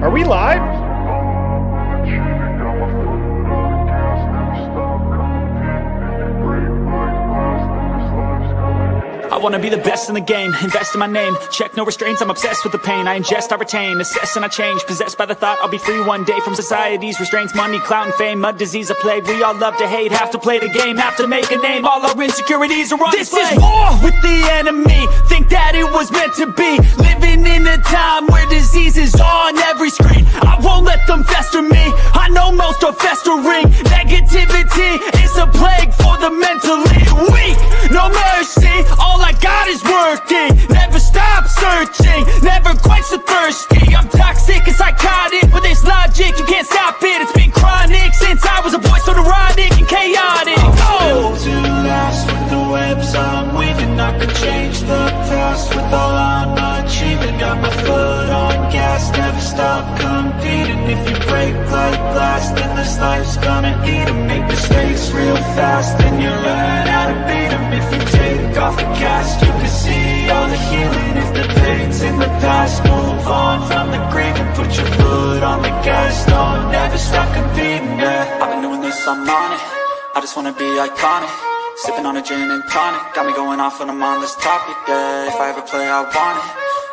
Are we live? I wanna be the best in the game, invest in my name, check no restraints, I'm obsessed with the pain. I ingest, I retain, assess and I change, possessed by the thought I'll be free one day from society's restraints. Money, clout and fame, mud, disease, a plague. We all love to hate, have to play the game, have to make a name. All our insecurities are on display. This is war with the enemy, think that it was meant to be. Living in a time where disease is on every screen. I won't let them fester me, I know most are festering. Negativity is a plague for the mentally weak. No mercy, all I got is working. Never stop searching, never quite so thirsty. I'm toxic and psychotic, with this logic you can't stop it. It's been chronic since I was a boy, so neurotic and chaotic. Built to last with the webs I'm weaving. I could change the past with all I'm achieving. Got my foot on gas, never stop competing. If you break like glass, then this life's gonna eat 'em. Make mistakes real fast, then you learn how to beat 'em. If you take off the cast, you can see all the healing. If the pain's in the past, move on from the grave and put your foot on the gas. No, never stop competing, yeah. I've been doing this, I'm on it, I just wanna be iconic. Sipping on a gin and tonic, got me going off when I'm on this topic, yeah. If I ever play, I want it,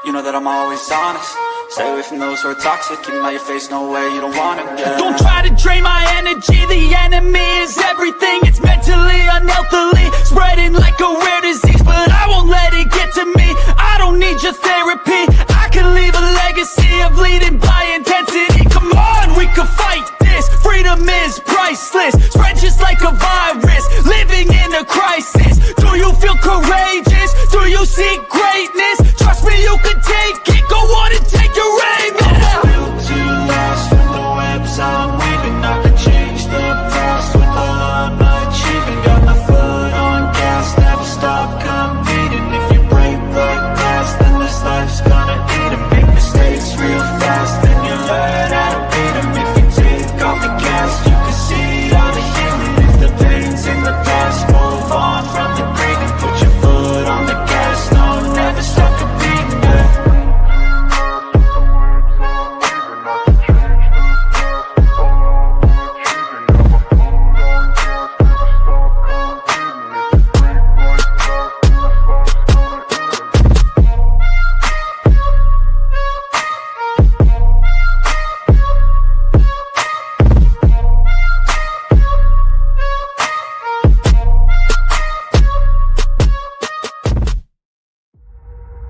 you know that I'm always honest. Stay away from those who are toxic, keep them out your face, no way, you don't want it, yeah. Don't try to drain my energy, the enemy is everything. It's mentally, unhealthily, spreading like a rare disease. But I won't let it get to me, I don't need your therapy. I can leave a legacy of leading by intensity. Come on, we can fight this, freedom is priceless. Spread just like a virus, living in a crisis. Do you feel courageous? Do you seek greatness? Trust me, you can take it, go on and take your aim, yeah. Built to last with the webs I'm weaving. I could change the past with all I'm achieving. Got my foot on gas, never stop competing. If you break like glass, then this life's gonna eat 'em. Make mistakes real fast, then you learn how to beat 'em. If you take off the gas, you can see all the healing. If the pain's in the past, move on from the grave and put your foot on the gas. No, never stop competing, yeah.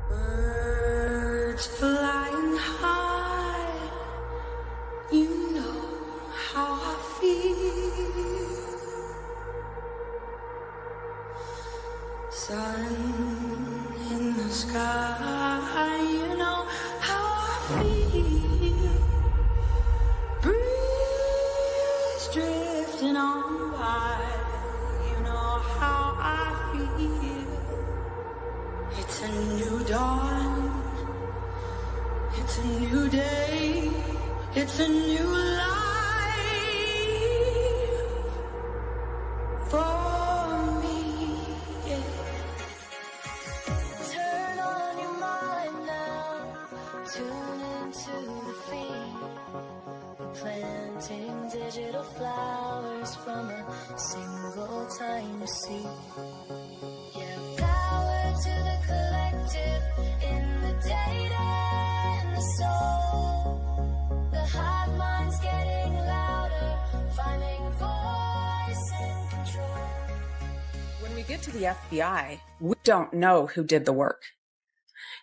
Birds flying high, you know how I feel. Sun in the sky, you know how I feel. Breeze drifting on by, you know how I feel. It's a new dawn, it's a new day, it's a new life for me, yeah. Turn on your mind now, tune into the feed. We're planting digital flowers from a single tiny seed. Yeah, power to the collective in the data and the soul. The hive mind's getting louder, finding voice and control. When we get to the FBI, we don't know who did the work.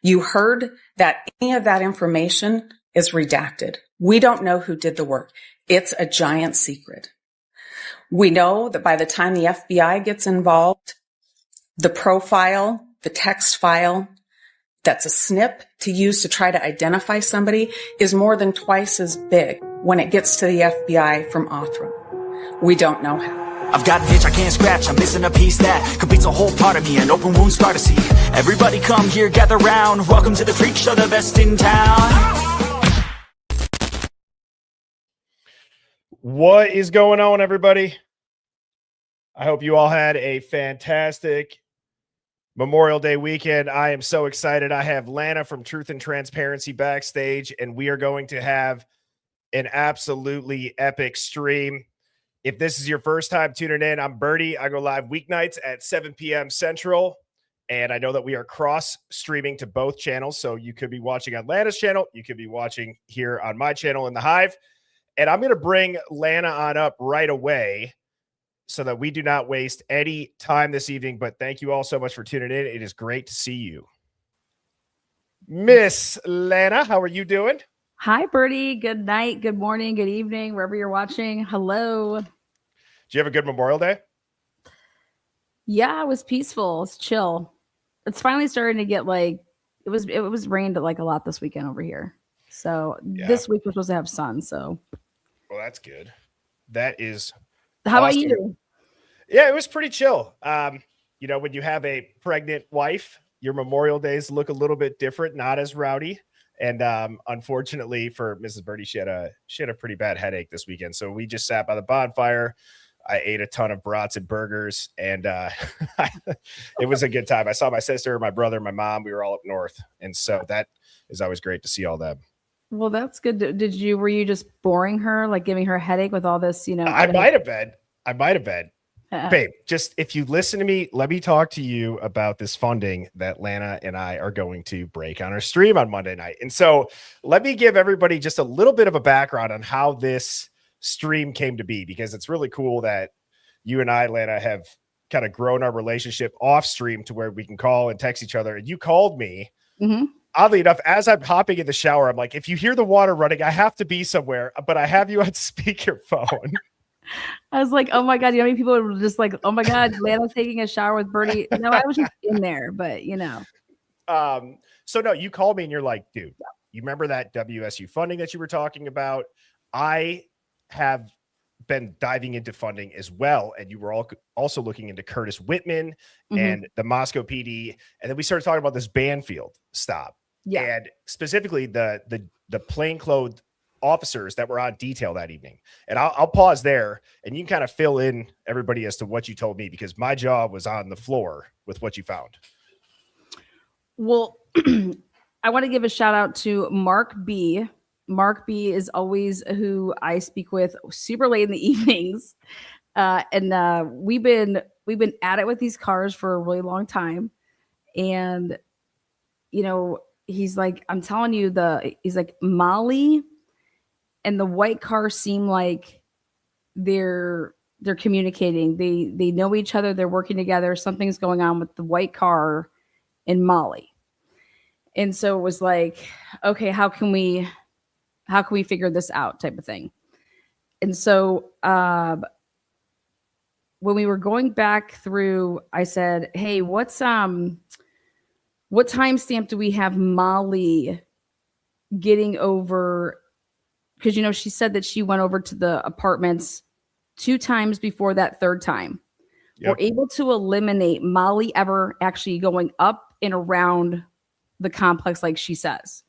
You heard that any of that information is redacted. We don't know who did the work. It's a giant secret. We know that by the time the FBI gets involved, the profile, the text file, that's a snip to use to try to identify somebody is more than twice as big when it gets to the FBI from Othram. We don't know how. I've got an itch I can't scratch, I'm missing a piece that completes a whole part of me, an open wound scar to see. Everybody come here, gather round, welcome to the freak show, the best in town. What is going on, everybody? I hope you all had a fantastic Memorial Day weekend. I am so excited. I have Lana from Truth and Transparency backstage, and we are going to have an absolutely epic stream. If this is your first time tuning in, I'm Birdie. I go live weeknights at 7 p.m. Central. And I know that we are cross streaming to both channels. So you could be watching on Lana's channel. You could be watching here on my channel in the Hive. And I'm going to bring Lana on up right away so that we do not waste any time this evening. But thank you all so much for tuning in. It is great to see you. Miss Lana, how are you doing? Hi, Birdie. Good night, good morning, good evening, wherever you're watching. Hello. Did you have a good Memorial Day? Yeah, it was peaceful. It's chill. It's finally starting to get like it was rained like a lot this weekend over here. So this week we're supposed to have sun. So well, that's good. That is how awesome. about you? Yeah, it was pretty chill. You know, when you have a pregnant wife, your Memorial Days look a little bit different, not as rowdy. And unfortunately for Mrs. Birdie, she had a pretty bad headache this weekend. So we just sat by the bonfire. I ate a ton of brats and burgers, and it was a good time. I saw my sister, my brother, my mom. We were all up north, and so that is always great to see all them. Well, that's good. Were you just boring her, like giving her a headache with all this? You know, I might have been. Babe, just if you listen to me, let me talk to you about this funding that Lana and I are going to break on our stream on Monday night. And so let me give everybody just a little bit of a background on how this stream came to be, because it's really cool that you and I, Lana, have kind of grown our relationship off stream to where we can call and text each other. And you called me. Mm-hmm. Oddly enough, as I'm hopping in the shower, I'm like, if you hear the water running, I have to be somewhere, but I have you on speakerphone. I was like, oh my God, you know how many people were just like, oh my God, Lana's taking a shower with Birdie. No, I was just in there, but you know. So no, you called me and you're like, dude, you remember that WSU funding that you were talking about? I have been diving into funding as well. And you were also looking into Curtis Whitman and the Moscow PD. And then we started talking about this Banfield stop. Yeah. And specifically the plainclothes officers that were on detail that evening. And I'll pause there and you can kind of fill in everybody as to what you told me, because my jaw was on the floor with what you found. Well, I want to give a shout out to Mark B. Mark B is always who I speak with super late in the evenings. And we've been at it with these cars for a really long time. And, you know, he's like, I'm telling you, he's like, Molly and the white car seem like they're communicating. They know each other. They're working together. Something's going on with the white car and Molly. And so it was like, okay, how can we figure this out type of thing? And so when we were going back through, I said, hey, what timestamp do we have Molly getting over? Because, you know, she said that she went over to the apartments 2 times before that third time. Yep. We're able to eliminate Molly ever actually going up and around the complex like she says.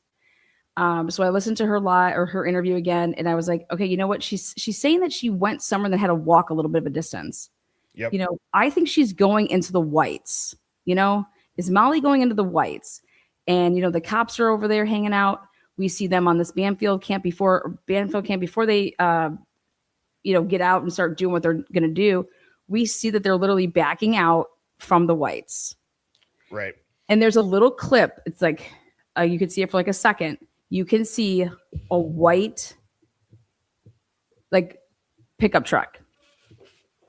So I listened to her interview again, and I was like, okay, you know what? She's saying that she went somewhere that had to walk a little bit of a distance. Yep. You know, I think she's going into the whites. You know, is Molly going into the whites? And, you know, the cops are over there hanging out. We see them on this Banfield camp before they, you know, get out and start doing what they're going to do. We see that they're literally backing out from the whites. Right. And there's a little clip. It's like, you could see it for like a second. You can see a white, like, pickup truck.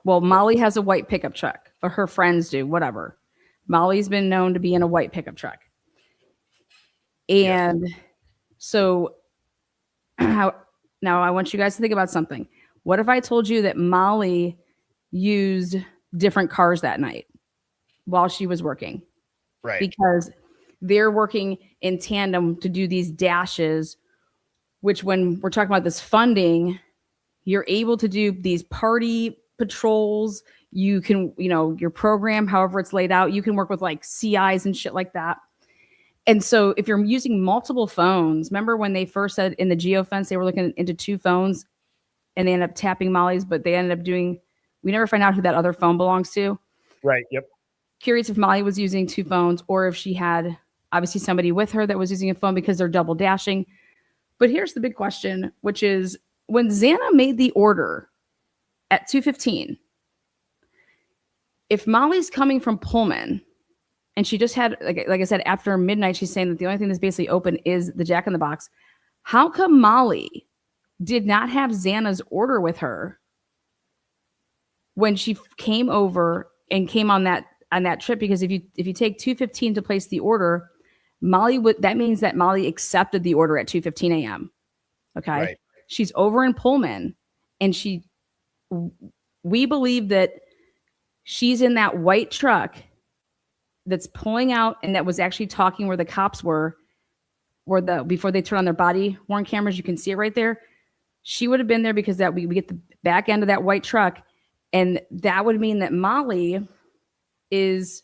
Well, Molly has a white pickup truck, or her friends do, whatever. Molly's been known to be in a white pickup truck. And so now I want you guys to think about something. What if I told you that Molly used different cars that night while she was working? Right. Because they're working in tandem to do these dashes, which when we're talking about this funding, you're able to do these party patrols. You can, you know, your program, however it's laid out, you can work with like CIs and shit like that. And so if you're using multiple phones, remember when they first said in the geofence, they were looking into 2 phones and they ended up tapping Molly's, but they ended up we never find out who that other phone belongs to. Right. Yep. curious if Molly was using two phones or if she had obviously somebody with her that was using a phone because they're double dashing. But here's the big question, which is when Xana made the order at 2:15, if Molly's coming from Pullman and she just had, like I said, after midnight, she's saying that the only thing that's basically open is the Jack in the Box. How come Molly did not have Xana's order with her when she came over and came on that trip? Because if you take 2:15 to place the order, that means that Molly accepted the order at 2:15 a.m. Okay. Right. She's over in Pullman and we believe that she's in that white truck that's pulling out and that was actually talking where the cops were before they turn on their body worn cameras. You can see it right there. She would have been there because we get the back end of that white truck. And that would mean that Molly is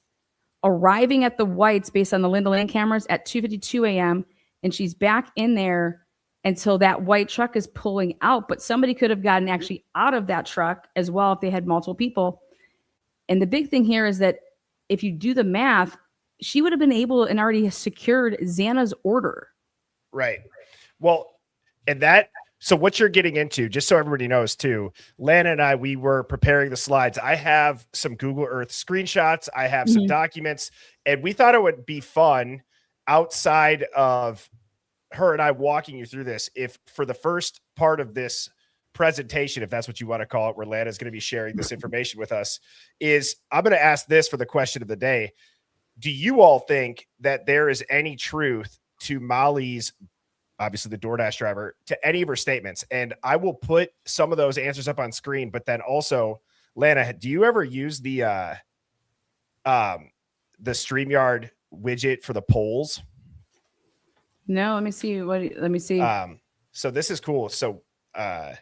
arriving at the whites based on the Linda Lane cameras at 2:52 a.m. And she's back in there until that white truck is pulling out. But somebody could have gotten actually out of that truck as well if they had multiple people. And the big thing here is that if you do the math, she would have been able and already secured Xana's order. Right. Well, so what you're getting into, just so everybody knows too, Lana and I, we were preparing the slides. I have some Google Earth screenshots. I have some documents, and we thought it would be fun outside of her and I walking you through this. If for the first part of this presentation, if that's what you want to call it, where Lana is going to be sharing this information with us, I'm going to ask this for the question of the day. Do you all think that there is any truth to Molly's, obviously the DoorDash driver, to any of her statements? And I will put some of those answers up on screen, but then also, Lana, do you ever use the StreamYard widget for the polls? No, let me see. Let me see. So this is cool. So I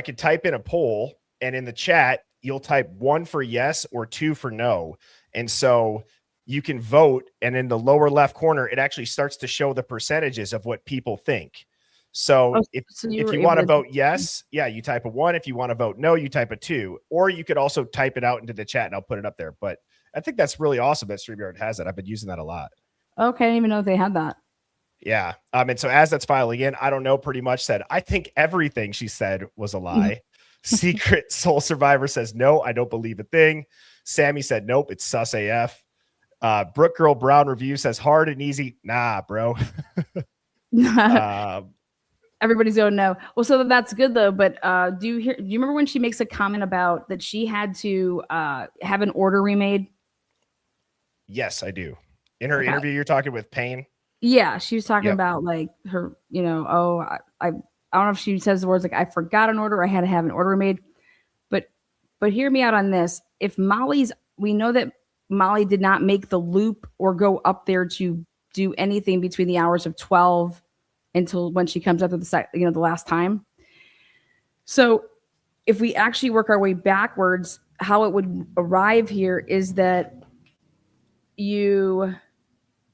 could type in a poll, and in the chat, you'll type 1 for yes or 2 for no. And so you can vote, and in the lower left corner, it actually starts to show the percentages of what people think. So if you want to vote yes, you type a 1. If you want to vote no, you type a 2. Or you could also type it out into the chat, and I'll put it up there. But I think that's really awesome that StreamYard has it. I've been using that a lot. Okay, I didn't even know they had that. Yeah. And so as that's filing in, I don't know, pretty much said, I think everything she said was a lie. Secret Soul Survivor says, no, I don't believe a thing. Sammy said, nope, it's sus AF. Brooke Girl Brown review says hard and easy. Nah, bro. Everybody's going no. Well, so that's good though. But do you remember when she makes a comment about that she had to have an order remade? Yes, I do. In her interview, you're talking with Payne. Yeah, she was talking about like her, I don't know if she says the words like I forgot an order, I had to have an order made. But hear me out on this. If we know that Molly did not make the loop or go up there to do anything between the hours of 12 until when she comes up to the last time. So if we actually work our way backwards, how it would arrive here is that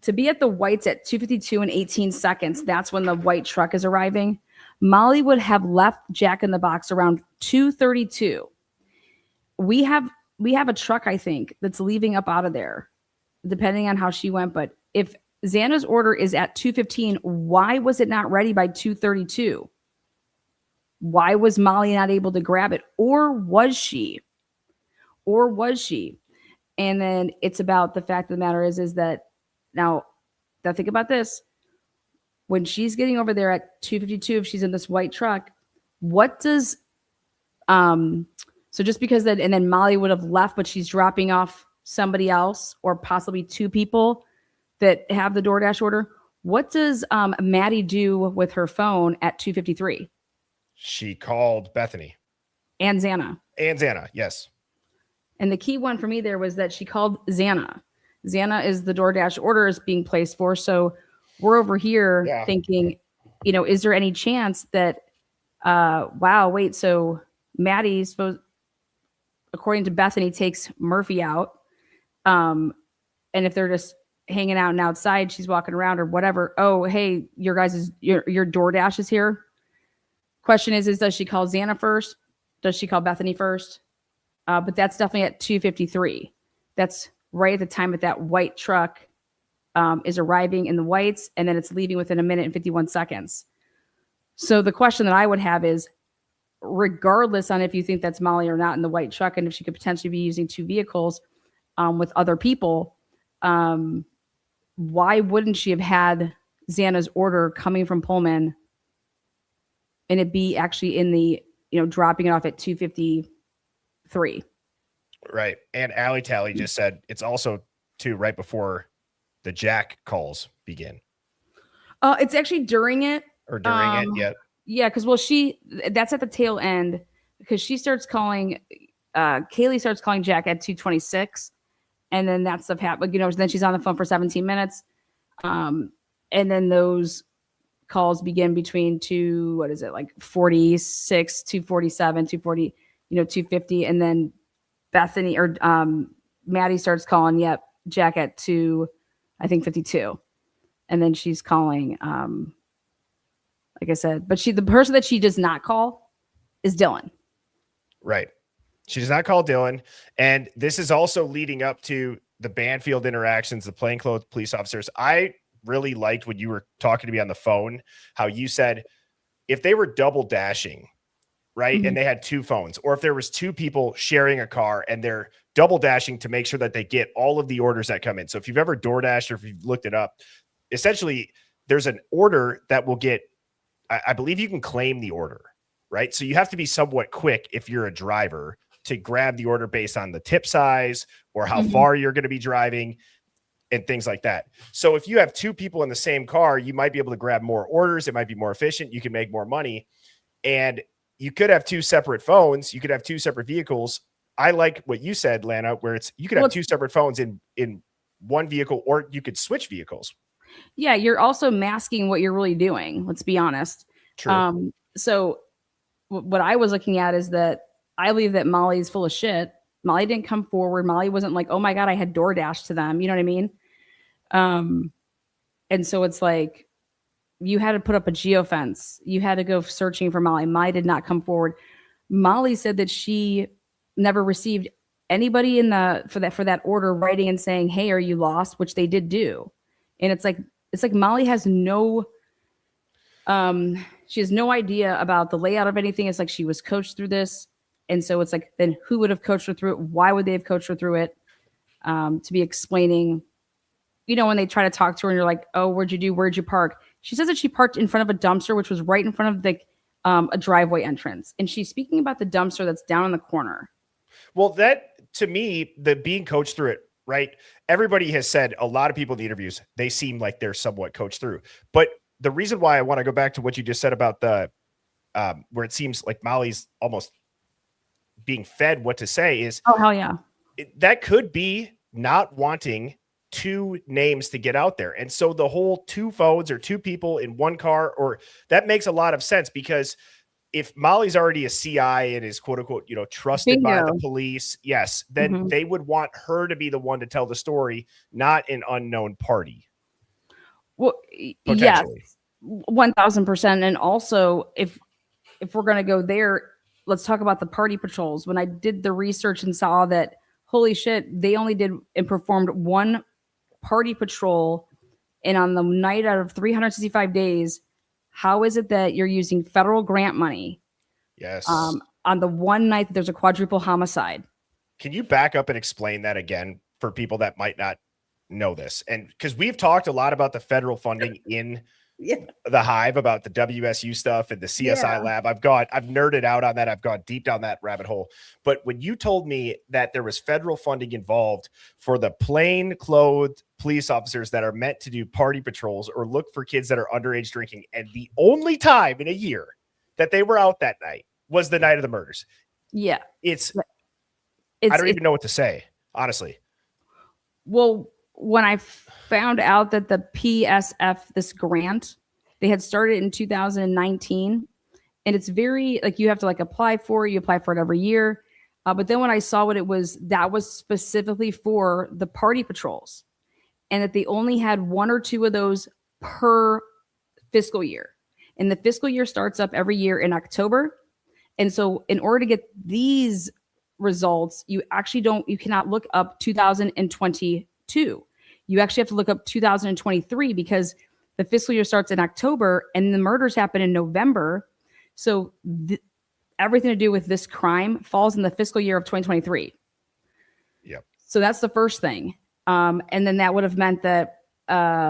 to be at the whites at 2:52 and 18 seconds, that's when the white truck is arriving. Molly would have left Jack in the Box around 2:32. We have a truck, I think, that's leaving up out of there, depending on how she went. But if Xana's order is at 2:15, why was it not ready by 2:32? Why was Molly not able to grab it? Or was she? And then it's about the fact of the matter is that now think about this. When she's getting over there at 2:52, if she's in this white truck, what does so just because and then Molly would have left, but she's dropping off somebody else or possibly 2 people that have the DoorDash order. What does Maddie do with her phone at 2:53? She called Bethany. And Xana. Yes. And the key one for me there was that she called Xana. Xana is the DoorDash orders being placed for. So we're over here thinking, is there any chance that, so Maddie's supposed, according to Bethany, takes Murphy out. And if they're just hanging out and outside, she's walking around or whatever. Oh, hey, your DoorDash is here. Question is does she call Xana first? Does she call Bethany first? But that's definitely at 2:53. That's right at the time that that white truck is arriving in the whites, and then it's leaving within a minute and 51 seconds. So the question that I would have is, regardless on if you think that's Molly or not in the white truck, and if she could potentially be using two vehicles with other people, why wouldn't she have had Xana's order coming from Pullman and it be actually in the, dropping it off at 2:53? Right. And Allie Tally just said it's also too right before the Jack calls begin. It's actually during it. Or during it, yeah. Yeah, because that's at the tail end, because she starts calling, Kaylee starts calling Jack at 2:26, and then that stuff happens. Then she's on the phone for 17 minutes, and then those calls begin between 46, 2:47, 2:40, 2:50, and then Bethany or Maddie starts calling, Jack at 2:52, and then she's calling. Like I said, but the person that she does not call is Dylan. Right. She does not call Dylan. And this is also leading up to the Banfield interactions, the plainclothes police officers. I really liked when you were talking to me on the phone, how you said if they were double dashing, right, and they had two phones, or if there was two people sharing a car and they're double dashing to make sure that they get all of the orders that come in. So if you've ever DoorDashed or if you've looked it up, essentially there's an order that will get, I believe you can claim the order, right? So you have to be somewhat quick if you're a driver to grab the order based on the tip size or how far you're going to be driving and things like that. So if you have two people in the same car, you might be able to grab more orders. It might be more efficient. You can make more money. And you could have two separate phones. You could have two separate vehicles. I like what you said, Lana, where you could have two separate phones in one vehicle, or you could switch vehicles. Yeah, you're also masking what you're really doing. Let's be honest. True. So what I was looking at is that I believe that Molly's full of shit. Molly didn't come forward. Molly wasn't like, oh my God, I had DoorDash to them. You know what I mean? And so it's like, you had to put up a geofence. You had to go searching for Molly. Molly did not come forward. Molly said that she never received anybody for that order writing and saying, hey, are you lost? Which they did do. And it's like Molly has she has no idea about the layout of anything. It's like she was coached through this. And so it's like, then who would have coached her through it? Why would they have coached her through it? To be explaining, when they try to talk to her and you're like, oh, where'd you park? She says that she parked in front of a dumpster, which was right in front of a driveway entrance. And she's speaking about the dumpster that's down in the corner. Well, that, to me, the being coached through it, right? Everybody has said, a lot of people in the interviews, they seem like they're somewhat coached through. But the reason why I want to go back to what you just said about the where it seems like Molly's almost being fed what to say is, oh, hell yeah. That could be not wanting two names to get out there. And so the whole two phones or two people in one car, or that makes a lot of sense, because if Molly's already a CI and is quote unquote, trusted by the police, yes, then they would want her to be the one to tell the story, not an unknown party. Well, yes, 1000%. And also, if we're going to go there, let's talk about the party patrols. When I did the research and saw that, holy shit, they only did and performed one party patrol, and on the night out of 365 days, how is it that you're using federal grant money? Yes. On the one night that there's a quadruple homicide? Can you back up and explain that again for people that might not know this? And because we've talked a lot about the federal funding in the Hive, about the WSU stuff and the CSI lab. I've nerded out on that. I've gone deep down that rabbit hole. But when you told me that there was federal funding involved for the plain clothed police officers that are meant to do party patrols or look for kids that are underage drinking, and the only time in a year that they were out that night was the night of the murders. Yeah. I don't even know what to say, honestly. Well, when I found out that the PSF, this grant, they had started in 2019, and it's very, like, you have to apply for it. You apply for it every year. But then when I saw what it was, that was specifically for the party patrols, and that they only had one or two of those per fiscal year. And the fiscal year starts up every year in October. And so in order to get these results, you cannot look up 2022. You actually have to look up 2023 because the fiscal year starts in October and the murders happen in November. So everything to do with this crime falls in the fiscal year of 2023. Yep. So that's the first thing. And then that would have meant that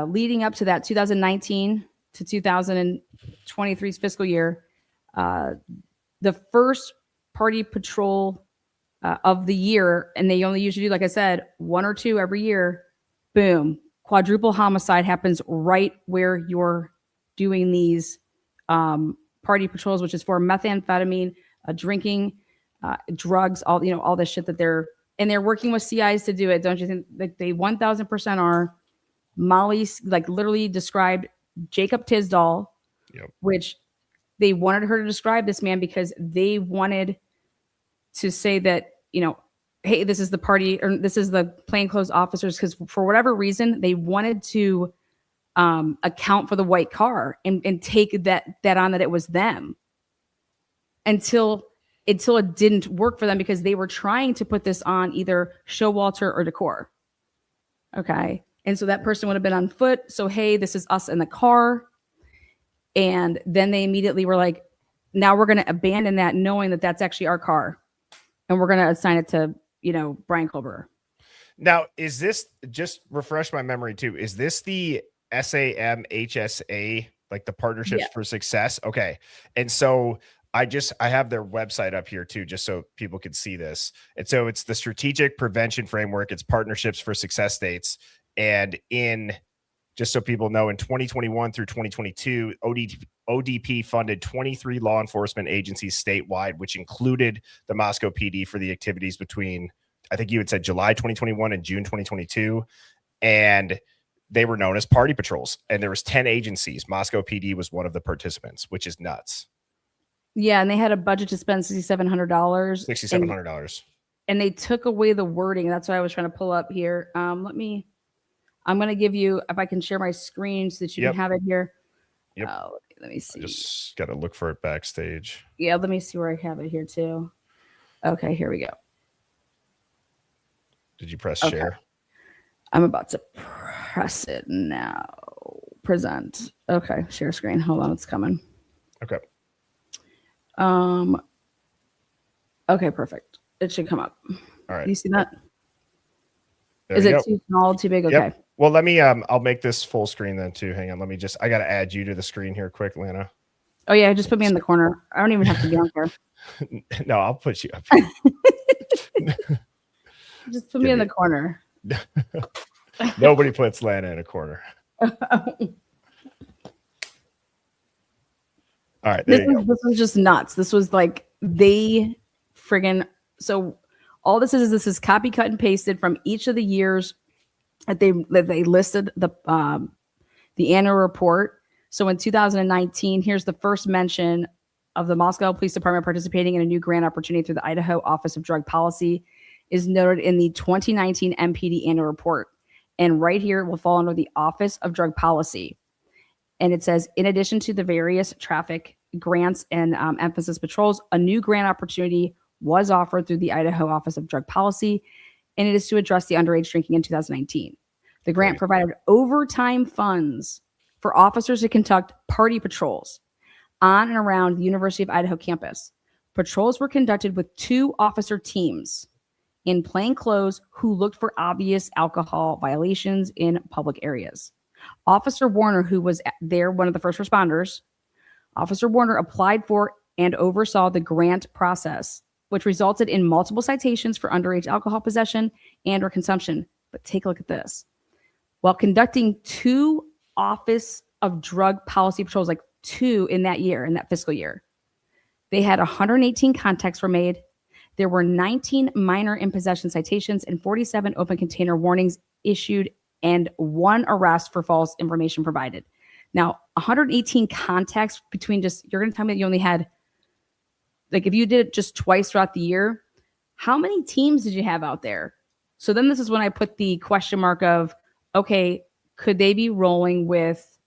leading up to that 2019 to 2023's fiscal year, the first party patrol of the year, and they only usually do, like I said, 1 or 2 every year, boom, quadruple homicide happens right where you're doing these party patrols, which is for methamphetamine, drinking, drugs, all this shit that they're working with CIs to do it. Don't you think? Like they 1000% are. Molly like literally described Jacob Tisdall, which they wanted her to describe this man because they wanted to say that, hey, this is the party or this is the plainclothes officers, because for whatever reason they wanted to account for the white car and take that on that it was them until it didn't work for them because they were trying to put this on either Showalter or Decor. Okay. And so that person would have been on foot. So, hey, this is us in the car. And then they immediately were like, now we're going to abandon that knowing that that's actually our car. And we're going to assign it to, Brian Colbert. Now, is this, just refresh my memory too, is this the SAMHSA, like the Partnerships for Success? Okay. And so I have their website up here too, just so people could see this. And so it's the Strategic Prevention Framework. It's Partnerships for Success States. And just so people know, in 2021 through 2022, ODP funded 23 law enforcement agencies statewide, which included the Moscow PD for the activities between, I think you had said July 2021 and June 2022. And they were known as party patrols. And there was 10 agencies. Moscow PD was one of the participants, which is nuts. Yeah, and they had a budget to spend $6,700. $6,700. And they took away the wording. That's what I was trying to pull up here. I'm going to give you, if I can share my screen so that you can have it here. Yep. Let me see. I just got to look for it backstage. Yeah, let me see where I have it here too. Okay, here we go. Did you press share? I'm about to press it now. Present. Okay, share screen. Hold on, it's coming. Okay. Okay, perfect. It should come up. All right. You see that? There Is it too small, too big? Okay. Yep. Well, let me, I'll make this full screen then too. Hang on. I got to add you to the screen here quick, Lana. Oh yeah. Just put me in the corner. I don't even have to be on there. No, I'll put you up. Just put me in the corner. Nobody puts Lana in a corner. All right. This was just nuts. This was like so all this is copy, cut, and pasted from each of the years that they listed the annual report. So in 2019, here's the first mention of the Moscow Police Department participating in a new grant opportunity through the Idaho Office of Drug Policy is noted in the 2019 MPD annual report. And right here, it will fall under the Office of Drug Policy. And it says, in addition to the various traffic grants and emphasis patrols, a new grant opportunity was offered through the Idaho Office of Drug Policy, and it is to address the underage drinking in 2019. The grant provided overtime funds for officers to conduct party patrols on and around the University of Idaho campus. Patrols were conducted with 2 officer teams in plain clothes who looked for obvious alcohol violations in public areas. Officer Warner, who was there, one of the first responders, Officer Warner applied for and oversaw the grant process, which resulted in multiple citations for underage alcohol possession and or consumption. But take a look at this. While conducting 2 Office of Drug Policy patrols, like 2 in that fiscal year, they had 118 contacts were made. There were 19 minor in possession citations and 47 open container warnings issued and 1 arrest for false information provided. Now, 118 contacts between you're going to tell me that you only had, like if you did it just twice throughout the year, how many teams did you have out there? So then this is when I put the question mark of, okay, could they be rolling with,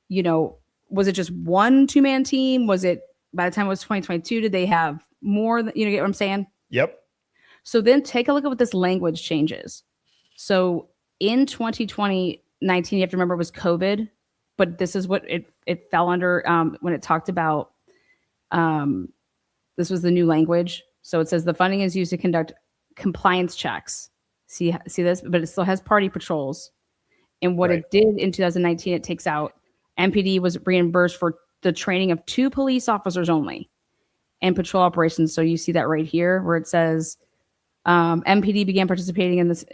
was it just 1 2-man team? Was it, by the time it was 2022, did they have more than, you get what I'm saying? Yep. So then take a look at what this language changes. So in 2020, 19, you have to remember it was COVID, but this is what it fell under when it talked about this was the new language. So it says the funding is used to conduct compliance checks. See this, but it still has party patrols. And what it did in 2019, it takes out MPD was reimbursed for the training of 2 police officers only and patrol operations. So you see that right here where it says MPD began participating in this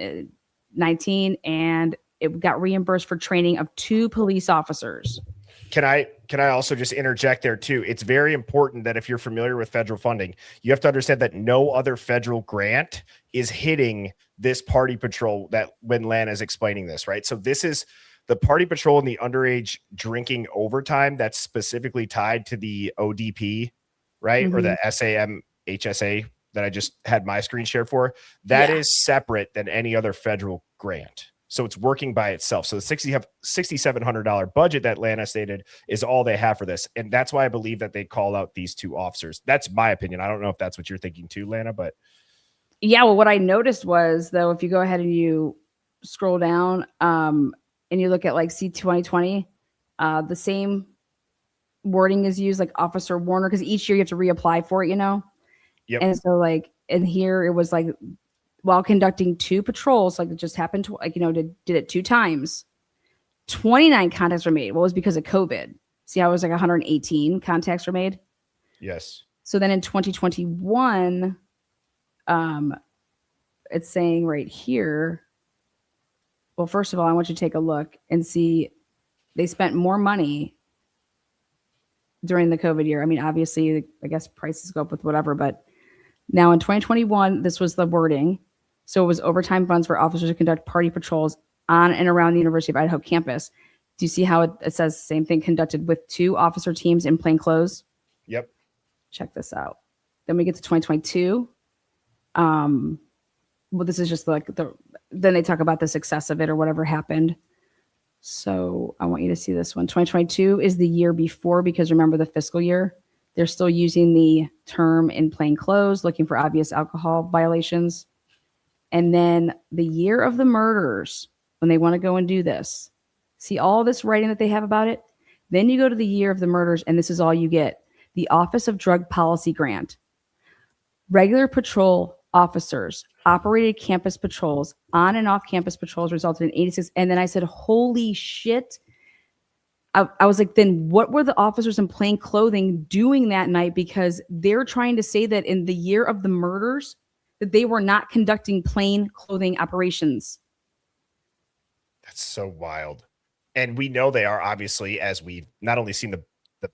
19 and it got reimbursed for training of 2 police officers. Can I also just interject there too? It's very important that if you're familiar with federal funding, you have to understand that no other federal grant is hitting this party patrol that when Lana is explaining this, right? So this is the party patrol and the underage drinking overtime that's specifically tied to the ODP, right? Or the SAM HSA that I just had my screen shared for. That is separate than any other federal grant. So it's working by itself. So the $6,700 budget that Lana stated is all they have for this. And that's why I believe that they call out these 2 officers. That's my opinion. I don't know if that's what you're thinking too, Lana, but. Yeah, well, what I noticed was, though, if you go ahead and you scroll down and you look at like C2020, the same wording is used, like Officer Warner, because each year you have to reapply for it, you know? Yep. And so like, and here it was like, while conducting 2 patrols, like it just happened to, like, you know, did it 2 times. 29 contacts were made. What was because of COVID? See how it was like 118 contacts were made? Yes. So then in 2021, it's saying right here, well, first of all, I want you to take a look and see they spent more money during the COVID year. I mean, obviously, I guess prices go up with whatever, but now in 2021, this was the wording. So it was overtime funds for officers to conduct party patrols on and around the University of Idaho campus. Do you see how it says the same thing, conducted with 2 officer teams in plain clothes? Yep. Check this out. Then we get to 2022. Well, this is just like then they talk about the success of it or whatever happened. So I want you to see this one. 2022 is the year before, because remember the fiscal year, they're still using the term in plain clothes, looking for obvious alcohol violations. And then the year of the murders, when they want to go and do this, see all this writing that they have about it? Then you go to the year of the murders, and this is all you get. The Office of Drug Policy Grant. Regular patrol officers operated campus patrols, on and off campus patrols resulted in 86. And then I said, holy shit. I was like, then what were the officers in plain clothing doing that night? Because they're trying to say that in the year of the murders, that they were not conducting plain clothing operations. That's so wild. And we know they are, obviously, as we've not only seen the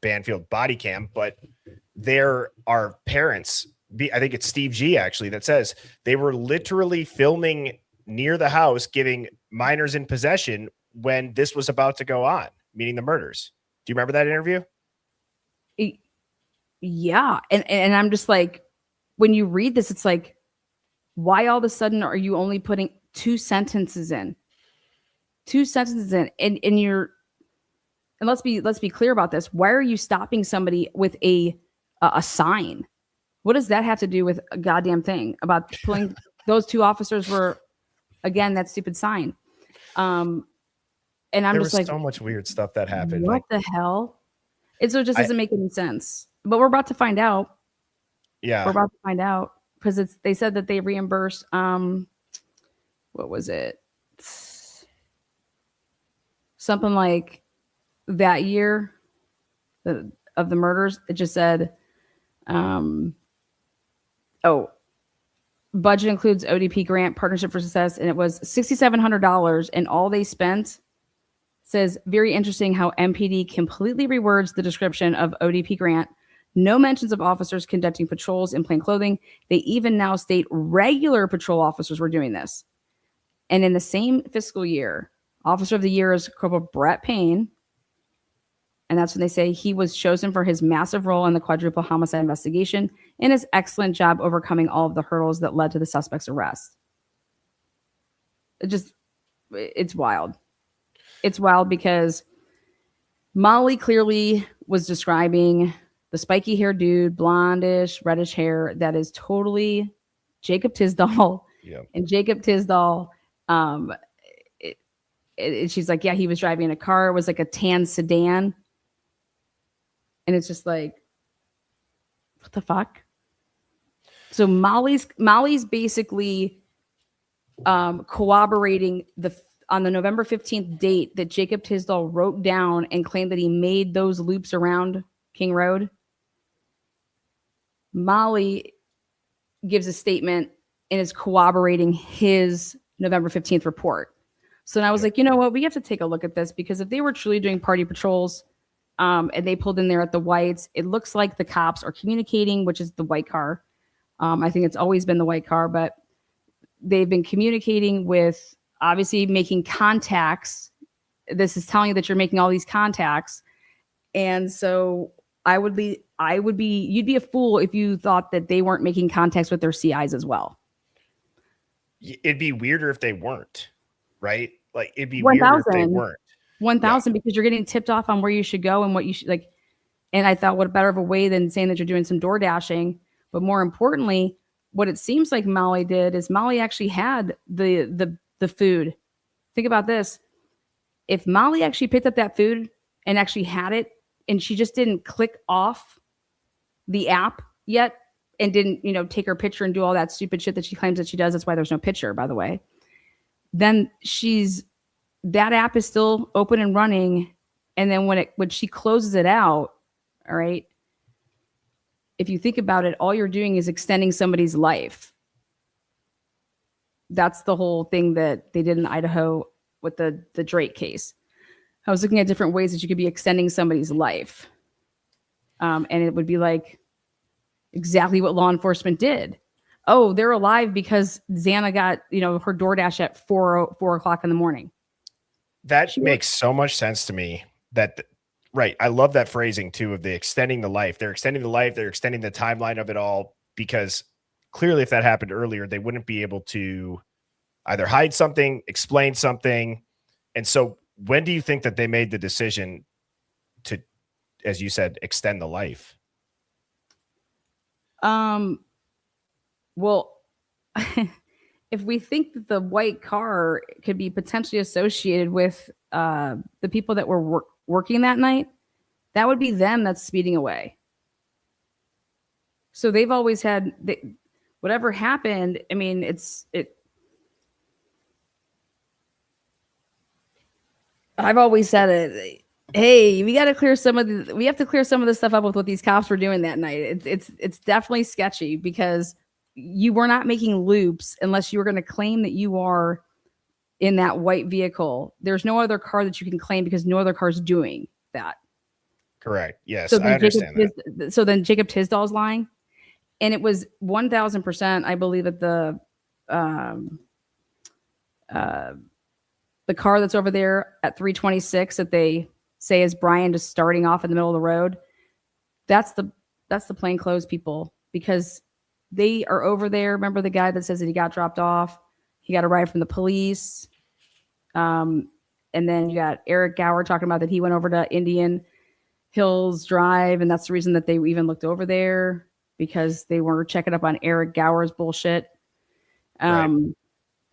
Banfield body cam, but there are parents. I think it's Steve G actually that says they were literally filming near the house, giving minors in possession when this was about to go on, meaning the murders. Do you remember that interview? Yeah. And I'm just like, when you read this, it's like, why all of a sudden are you only putting 2 sentences in? 2 sentences in, and you're, and let's be clear about this. Why are you stopping somebody with a sign? What does that have to do with a goddamn thing about pulling? Those 2 officers were, again, that stupid sign. And I'm there just was like, so much weird stuff that happened. What the hell? It just doesn't make any sense. But we're about to find out. Yeah, we're about to find out. Because they said that they reimbursed, what was it? Something like that year of the murders. It just said, budget includes ODP grant, Partnership for Success, and it was $6,700. And all they spent, says, very interesting how MPD completely rewords the description of ODP grant. No mentions of officers conducting patrols in plain clothing. They even now state regular patrol officers were doing this. And in the same fiscal year, Officer of the Year is Corporal Brett Payne. And that's when they say he was chosen for his massive role in the quadruple homicide investigation and his excellent job overcoming all of the hurdles that led to the suspect's arrest. It's wild. It's wild because Molly clearly was describing the spiky haired dude, blondish, reddish hair that is totally Jacob Tisdall. Yeah. And Jacob Tisdall, she's like, yeah, he was driving a car. It was like a tan sedan. And it's just like, what the fuck? So Molly's basically corroborating on the November 15th date that Jacob Tisdall wrote down and claimed that he made those loops around King Road. Molly gives a statement and is corroborating his November 15th report. So then I was like, you know what? We have to take a look at this, because if they were truly doing party patrols and they pulled in there at the whites, it looks like the cops are communicating, which is the white car. I think it's always been the white car, but they've been communicating with, obviously making contacts. This is telling you that you're making all these contacts. And so you'd be a fool if you thought that they weren't making contacts with their CIs as well. It'd be weirder if they weren't, right? Like, it'd be 1,000. weirder if they weren't. 1,000, because you're getting tipped off on where you should go and what you should like. And I thought, what better of a way than saying that you're doing some door dashing? But more importantly, what it seems like Molly did is Molly actually had the food. Think about this. If Molly actually picked up that food and actually had it, and she just didn't click off the app yet and didn't, take her picture and do all that stupid shit that she claims that she does. That's why there's no picture, by the way. Then that app is still open and running. And then when she closes it out, all right, if you think about it, all you're doing is extending somebody's life. That's the whole thing that they did in Idaho with the Drake case. I was looking at different ways that you could be extending somebody's life. And it would be like exactly what law enforcement did. Oh, they're alive because Xana got, her DoorDash at 4 o'clock in the morning. That makes so much sense to me. Right. I love that phrasing too, of the extending the life. They're extending the life. They're extending the timeline of it all, because clearly if that happened earlier, they wouldn't be able to either hide something, explain something. And so when do you think that they made the decision to, as you said, extend the life? Well, if we think that the white car could be potentially associated with the people that were working that night, that would be them that's speeding away. So they've always had whatever happened. I mean, I've always said it. Hey, we have to clear some of the stuff up with what these cops were doing that night. It's definitely sketchy, because you were not making loops unless you were going to claim that you are in that white vehicle. There's no other car that you can claim, because no other car is doing that. Correct. Yes, so I understand that. So then Jacob Tisdall's lying, and it was 1,000%. I believe that the car that's over there at 326 that they say is Brian just starting off in the middle of the road, that's the plainclothes people, because they are over there. Remember the guy that says that he got dropped off? He got a ride from the police. And then you got Eric Gower talking about that he went over to Indian Hills Drive, and that's the reason that they even looked over there, because they were checking up on Eric Gower's bullshit. Right.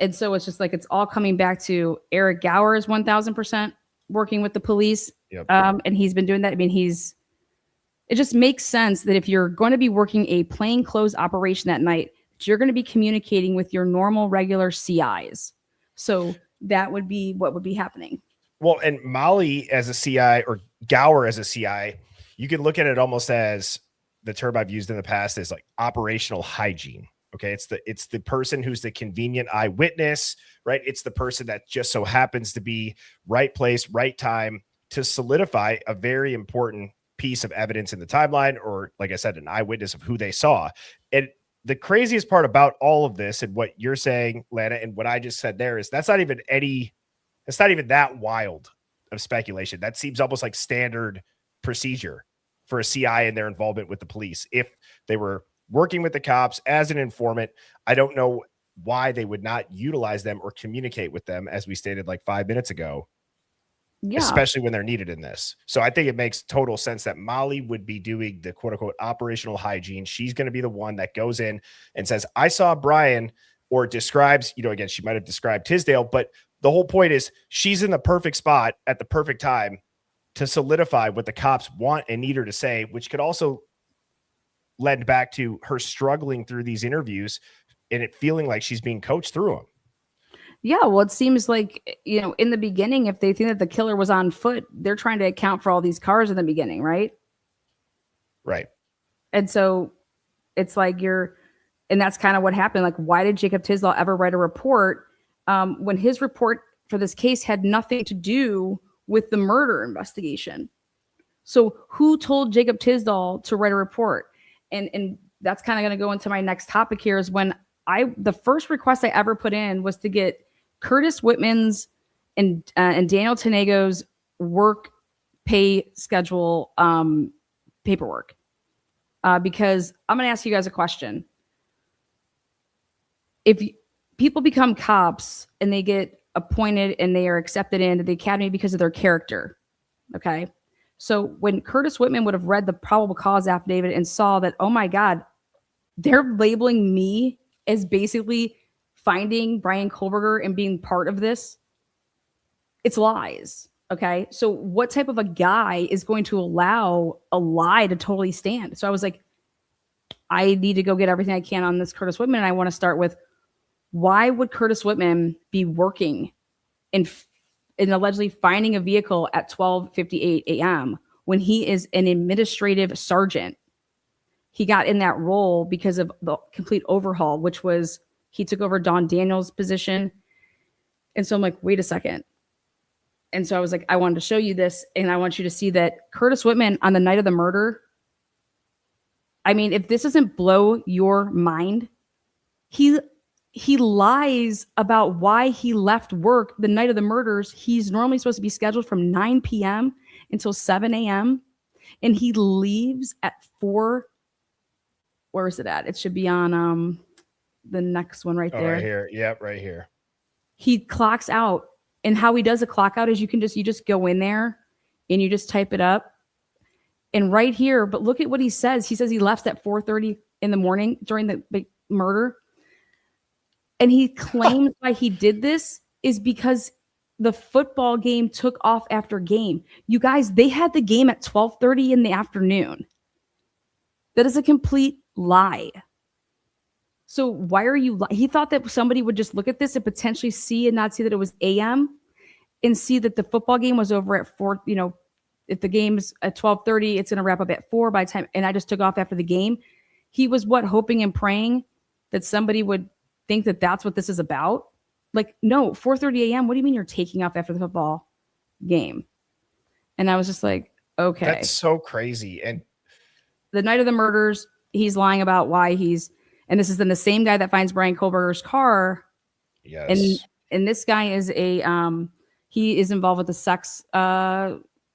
And so it's just like, it's all coming back to Eric Gower is 1,000% working with the police. Yep. And he's been doing that. I mean, it just makes sense that if you're going to be working a plainclothes operation that night, you're going to be communicating with your normal, regular CIs. So that would be what would be happening. Well, and Molly as a CI, or Gower as a CI, you can look at it almost as the term I've used in the past is like operational hygiene. Okay. It's the person who's the convenient eyewitness, right? It's the person that just so happens to be right place, right time to solidify a very important piece of evidence in the timeline, or like I said, an eyewitness of who they saw. And the craziest part about all of this and what you're saying, Lana, and what I just said there is that's not even that wild of speculation. That seems almost like standard procedure for a CI and their involvement with the police. If they were working with the cops as an informant, I don't know why they would not utilize them or communicate with them, as we stated like 5 minutes ago, Yeah. especially when they're needed in this. So I think it makes total sense that Molly would be doing the quote unquote operational hygiene. She's going to be the one that goes in and says, I saw Brian, or describes, again, she might have described Tisdale, but the whole point is she's in the perfect spot at the perfect time to solidify what the cops want and need her to say, which could also lend back to her struggling through these interviews and it feeling like she's being coached through them. Yeah, well, it seems like, in the beginning, if they think that the killer was on foot, they're trying to account for all these cars in the beginning, right? Right. And so it's like and that's kind of what happened. Like, why did Jacob Tisdale ever write a report when his report for this case had nothing to do with the murder investigation? So who told Jacob Tisdale to write a report? And that's kind of going to go into my next topic here is when the first request I ever put in was to get Curtis Whitman's and Daniel Tanego's work pay schedule paperwork. Because I'm going to ask you guys a question. If people become cops and they get appointed and they are accepted into the academy because of their character, okay? So when Curtis Whitman would have read the probable cause affidavit and saw that, oh my God, they're labeling me as basically finding Brian Kohlberger and being part of this, it's lies. Okay. So what type of a guy is going to allow a lie to totally stand? So I was like, I need to go get everything I can on this Curtis Whitman. And I want to start with, why would Curtis Whitman be working in allegedly finding a vehicle at 12:58 a.m. when he is an administrative sergeant? He got in that role because of the complete overhaul, which was he took over Don Daniels' position. And so I'm like, wait a second. And so I was like, I wanted to show you this. And I want you to see that Curtis Whitman on the night of the murder. I mean, if this doesn't blow your mind, he lies about why he left work the night of the murders. He's normally supposed to be scheduled from 9 p.m. until 7 a.m. And he leaves at 4. Where is it at? It should be on the next one right there. Right here. Yep, right here. He clocks out. And how he does a clock out is you just go in there and you just type it up. And right here, but look at what he says. He says he left at 4:30 in the morning during the big murder. And he claims why he did this is because the football game took off after game. You guys, they had the game at 12:30 in the afternoon. That is a complete lie. So why are you? He thought that somebody would just look at this and potentially see and not see that it was AM, and see that the football game was over at 4. If the game's at 12:30, it's going to wrap up at 4 by the time. And I just took off after the game. He was hoping and praying that somebody would think that that's what this is about. Like, no, 4:30 a.m. What do you mean you're taking off after the football game? And I was just like, okay, that's so crazy. And the night of the murders, he's lying about why and this is then the same guy that finds Brian Kohlberger's car. Yes. And this guy is he is involved with the sex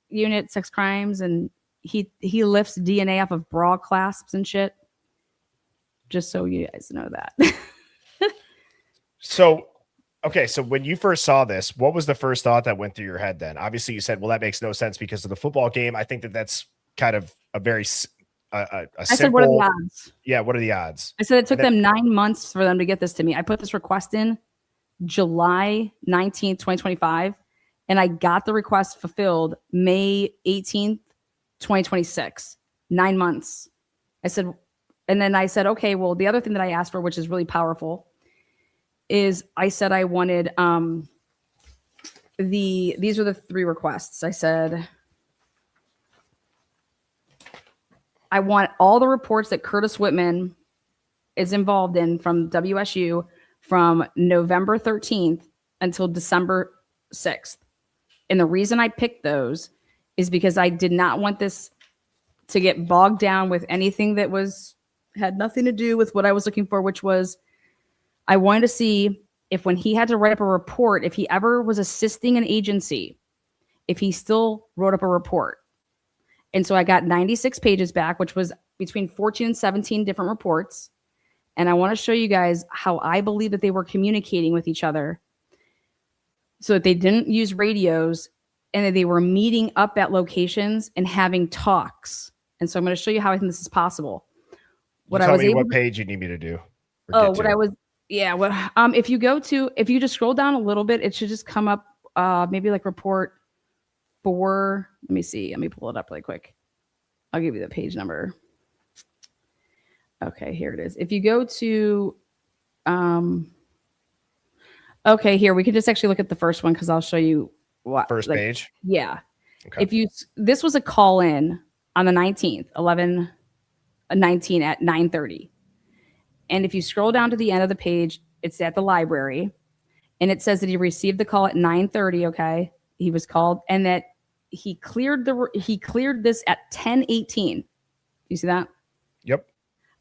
unit, sex crimes, and he lifts DNA off of bra clasps and shit. Just so you guys know that. So when you first saw this, what was the first thought that went through your head then? Obviously you said, well, that makes no sense because of the football game. I think that's kind of a very I said, what are the odds? Yeah, what are the odds? I said it took them 9 months for them to get this to me. I put this request in July 19th, 2025, and I got the request fulfilled May 18th, 2026. 9 months. And then I said, okay, well, the other thing that I asked for, which is really powerful, is I said I wanted these are the 3 requests. I said, I want all the reports that Curtis Whitman is involved in from WSU from November 13th until December 6th. And the reason I picked those is because I did not want this to get bogged down with anything that had nothing to do with what I was looking for, which was I wanted to see if when he had to write up a report, if he ever was assisting an agency, if he still wrote up a report. And so I got 96 pages back, which was between 14 and 17 different reports. And I want to show you guys how I believe that they were communicating with each other so that they didn't use radios and they were meeting up at locations and having talks. And so I'm going to show you how I think this is possible. What Tell I was me able what to, page you need me to do. what I was, yeah. What, if you just scroll down a little bit, it should just come up, maybe like report 4. Let me see. Let me pull it up really quick. I'll give you the page number. Okay, here it is. If you go to, okay, here, we can just actually look at the first one because I'll show you what. First page? Yeah. Okay. This was a call in on the 19th, 11/19 at 9:30. And if you scroll down to the end of the page, it's at the library. And it says that he received the call at 9:30, okay? He was called, and that he cleared this at 10:18. You see that? Yep.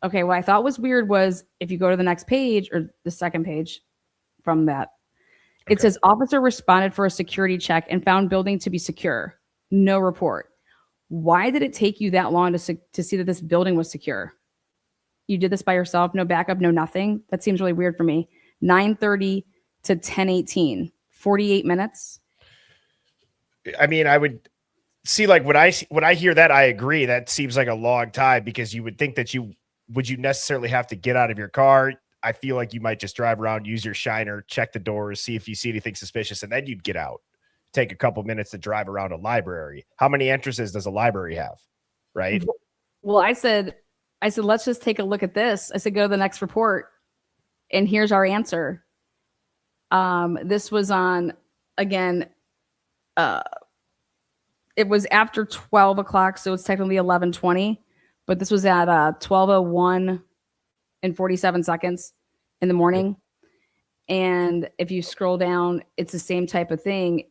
Okay, what I thought was weird was if you go to the next page or the second page from that, it says officer responded for a security check and found building to be secure. No report. Why did it take you that long to see that this building was secure? You did this by yourself, no backup, no nothing. That seems really weird for me. 9:30 to 10:18, 48 minutes. I mean, I would see, like, when I hear that, I agree. That seems like a long time because you would think that you necessarily have to get out of your car. I feel like you might just drive around, use your shiner, check the doors, see if you see anything suspicious, and then you'd get out. Take a couple minutes to drive around a library. How many entrances does a library have? Right? Well, I said, let's just take a look at this. I said, go to the next report. And here's our answer. This was on, again, it was after 12 o'clock, so it's technically 11:20, but this was at 12:01 and 47 seconds in the morning. And if you scroll down, it's the same type of thing.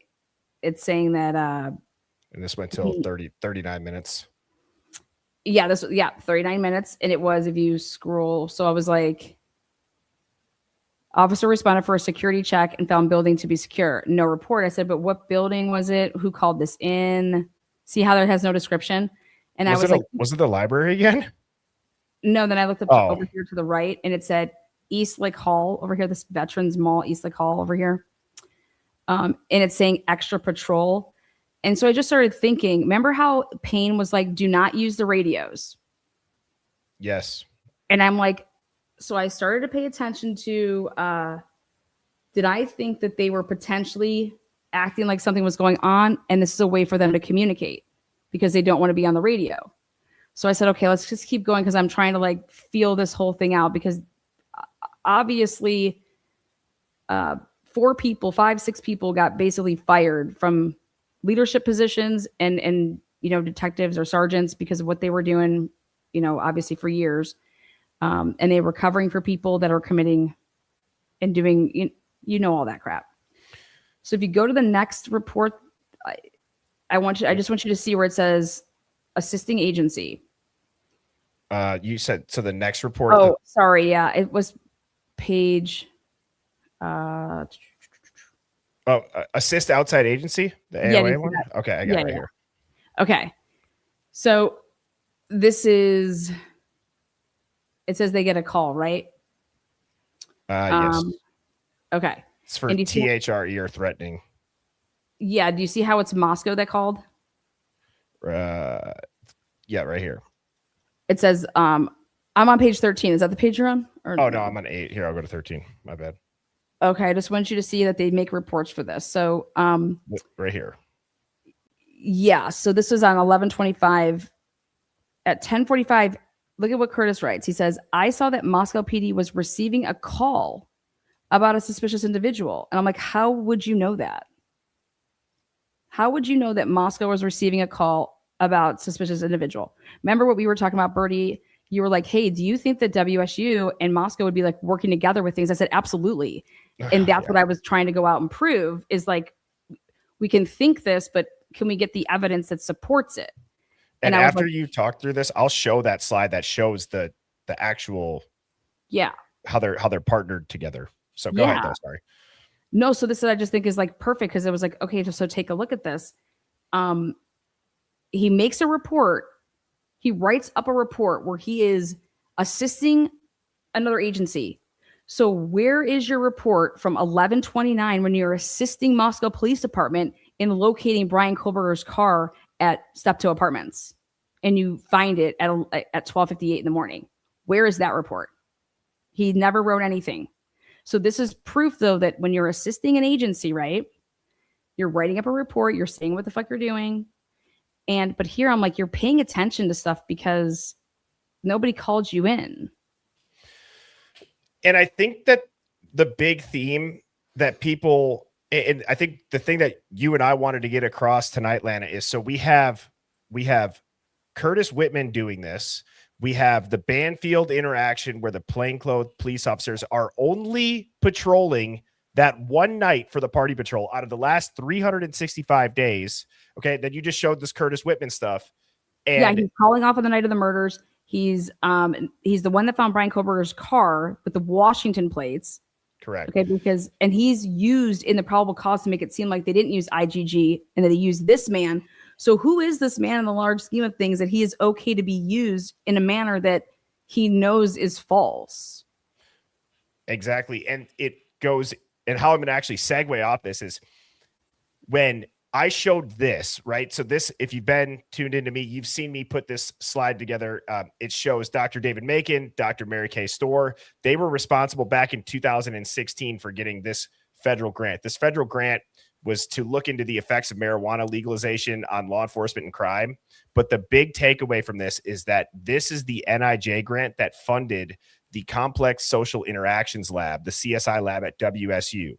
It's saying that and this went till 39 minutes. Yeah, 39 minutes. And it was, if you scroll, so I was like, officer responded for a security check and found building to be secure. No report. I said, but what building was it? Who called this in? See how there has no description? And I was like, was it the library again? No, then I looked up over here to the right and it said East Lake Hall over here, this Veterans Mall, East Lake Hall over here. And it's saying extra patrol. And so I just started thinking, remember how Payne was like, do not use the radios? Yes. And I'm like, so I started to pay attention to, did I think that they were potentially acting like something was going on? And this is a way for them to communicate because they don't want to be on the radio. So I said, okay, let's just keep going because I'm trying to like feel this whole thing out because obviously 6 people got basically fired from leadership positions and detectives or sergeants because of what they were doing, obviously for years. And they were covering for people that are committing and doing, all that crap. So if you go to the next report, I just want you to see where it says assisting agency. You said, so the next report. Oh, sorry. Yeah. It was page. Assist outside agency. The AOA one. Okay. I got it right here. Okay. So this is, it says they get a call, right? Yes. Okay. It's for THRE or threatening. Yeah. Do you see how it's Moscow that called? Yeah, right here. It says, I'm on page 13. Is that the page you're on? No, I'm on 8. Here, I'll go to 13. My bad. Okay. I just want you to see that they make reports for this. So, right here. Yeah. So this was on 11:25 at 10:45. Look at what Curtis writes. He says, I saw that Moscow PD was receiving a call about a suspicious individual. And I'm like, how would you know that? How would you know that Moscow was receiving a call about suspicious individual? Remember what we were talking about, Bertie? You were like, hey, do you think that WSU and Moscow would be like working together with things? I said, absolutely. And that's what I was trying to go out and prove is like, we can think this, but can we get the evidence that supports it? And after you talk through this, I'll show that slide that shows the actual, how they're partnered together. So go ahead though, sorry. No, so this I just think is like perfect because it was like, okay, so take a look at this. He makes a report. He writes up a report where he is assisting another agency. So where is your report from 11:29 when you're assisting Moscow Police Department in locating Brian Kohlberger's car at Steptoe Apartments, and you find it at 12:58 in the morning. Where is that report? He never wrote anything. So this is proof, though, that when you're assisting an agency, right, you're writing up a report, you're saying what the fuck you're doing. But here I'm like, you're paying attention to stuff because nobody called you in. And I think that the big theme that people, and I think the thing that you and I wanted to get across tonight, Lana, is so we have Curtis Whitman doing this. We have the Banfield interaction where the plainclothes police officers are only patrolling that one night for the party patrol out of the last 365 days. Okay. Then you just showed this Curtis Whitman stuff. And he's calling off on the night of the murders. He's the one that found Brian Kohlberger's car with the Washington plates. Correct. Okay, and he's used in the probable cause to make it seem like they didn't use IGG and that they used this man. So who is this man in the large scheme of things that he is okay to be used in a manner that he knows is false? Exactly. And it goes, and how I'm going to actually segue off this is when I showed this, right? So this, if you've been tuned into me, you've seen me put this slide together. It shows Dr. David Macon, Dr. Mary Kay Storr. They were responsible back in 2016 for getting this federal grant. This federal grant was to look into the effects of marijuana legalization on law enforcement and crime. But the big takeaway from this is that this is the NIJ grant that funded the Complex Social Interactions Lab, the CSI lab at WSU.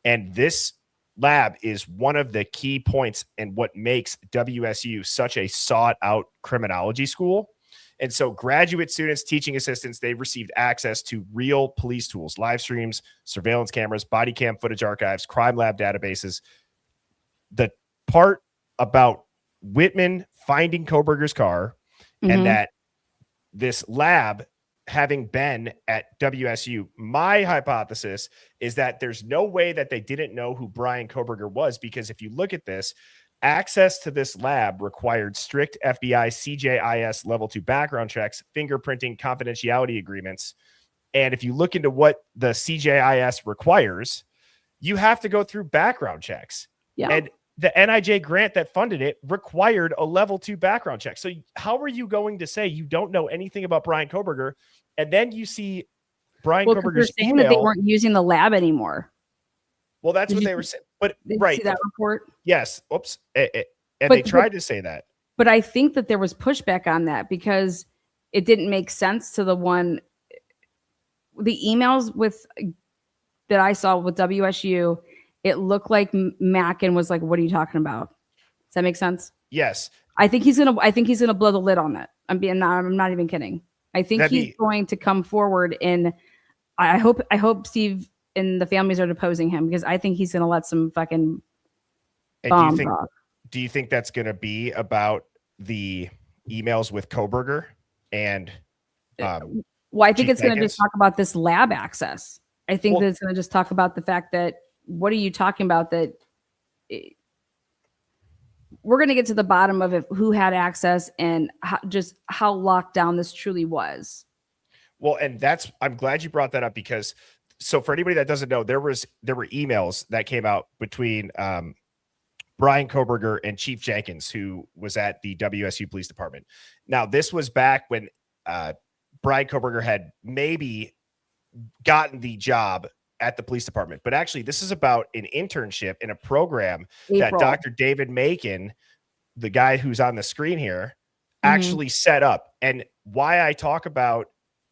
And this lab is one of the key points and what makes WSU such a sought out criminology school. And so graduate students, teaching assistants, they've received access to real police tools, live streams, surveillance cameras, body cam footage archives, crime lab databases. The part about Whitman finding Kohlberger's car and that this lab having been at WSU, my hypothesis is that there's no way that they didn't know who Brian Kohlberger was, because if you look at this, access to this lab required strict FBI CJIS level 2 background checks, fingerprinting, confidentiality agreements. And if you look into what the CJIS requires, you have to go through background checks. Yeah. And the NIJ grant that funded it required a level 2 background check. So how are you going to say you don't know anything about Brian Kohlberger? And then you see Brian Kohlberger's saying email. that they weren't using the lab anymore. Well, that's what they were saying. But Did right. you see that report? Yes. Oops. And they tried to say that. But I think that there was pushback on that because it didn't make sense to the emails that I saw with WSU. It looked like Mackin was like, "What are you talking about?" Does that make sense? Yes. I think he's gonna blow the lid on that. I'm not even kidding. I think he's going to come forward, and I hope Steve and the families are deposing him, because I think he's gonna let some fucking bombs off. Do you think that's gonna be about the emails with Kohlberger and well, I think it's gonna just talk about this lab access. I think that it's gonna just talk about the fact that, what are you talking about, that we're going to get to the bottom of it, who had access and how locked down this truly was. Well, and I'm glad you brought that up, because so for anybody that doesn't know, there were emails that came out between Brian Kohlberger and Chief Jenkins, who was at the WSU Police Department. Now, this was back when Brian Kohlberger had maybe gotten the job at the police department, but actually this is about an internship in a program that Dr. David Macon, the guy who's on the screen here, actually set up. And why I talk about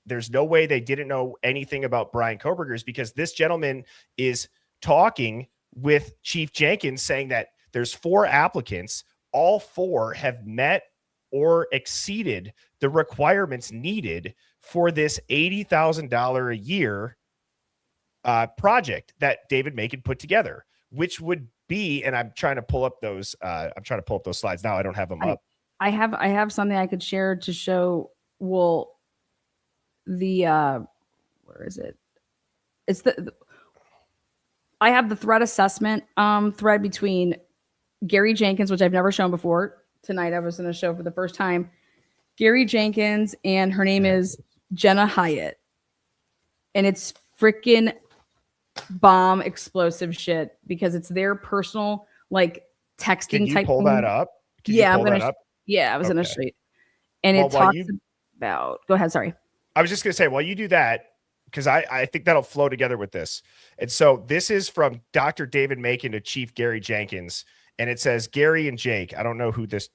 there's no way they didn't know anything about Brian Kohlberger is because this gentleman is talking with Chief Jenkins, saying that there's 4 applicants. All 4 have met or exceeded the requirements needed for this $80,000 a year project that David Macon put together, which would be, and I'm trying to pull up those slides now. I don't have them up. I have something I could share to show. Well, the where is it? It's I have the threat assessment thread between Gary Jenkins, which I've never shown before. Tonight I was going to show for the first time. Gary Jenkins, and her name is Jenna Hyatt, and it's freaking bomb explosive shit, because it's their personal, like, texting Can you type pull thing. that up? Can you Yeah, I'm pull gonna. that up? Yeah, I was gonna Okay. show you. And Well, it while talks you, about. Go ahead. Sorry. I was just gonna say, while you do that, because I think that'll flow together with this. And so this is from Dr. David Macon to Chief Gary Jenkins, and it says Gary and Jake. I don't know who this.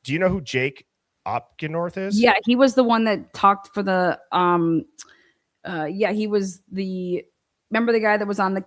Do you know who Jake Opgenorth is? Yeah, he was the one that talked for the. Yeah, he was the. Remember the guy that was on the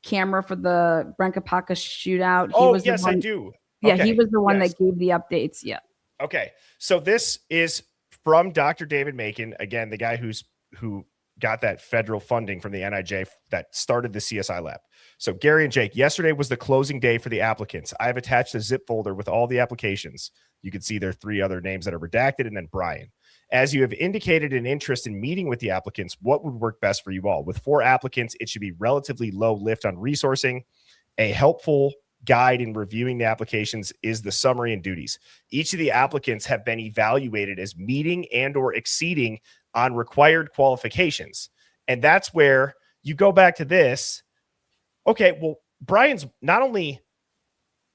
camera for the Brancapaka shootout? He Oh, was the yes, one. I do. Yeah, Okay. he was the one Yes. that gave the updates. Yeah. Okay. So this is from Dr. David Macon, again, the guy who got that federal funding from the NIJ that started the CSI lab. So Gary and Jake, yesterday was the closing day for the applicants. I have attached a zip folder with all the applications. You can see there are 3 other names that are redacted and then Brian. As you have indicated an interest in meeting with the applicants, what would work best for you all? With 4 applicants, it should be relatively low lift on resourcing. A helpful guide in reviewing the applications is the summary and duties. Each of the applicants have been evaluated as meeting and or exceeding on required qualifications. And that's where you go back to this. Okay, well, Brian's not only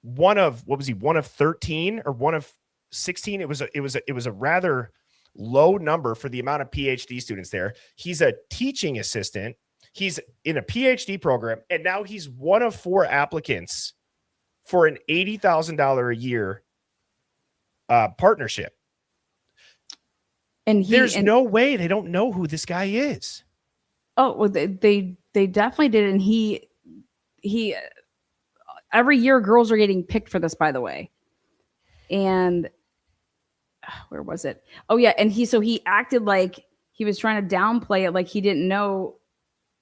one of, what was he, one of 13 or one of 16? It was a rather low number for the amount of PhD students there. He's a teaching assistant. He's in a PhD program, and now he's one of 4 applicants for an $80,000 a year partnership. And there's no way they don't know who this guy is. Oh, well, they definitely did. And he every year girls are getting picked for this, by the way. And where was it? Oh yeah. And he acted like he was trying to downplay it. Like he didn't know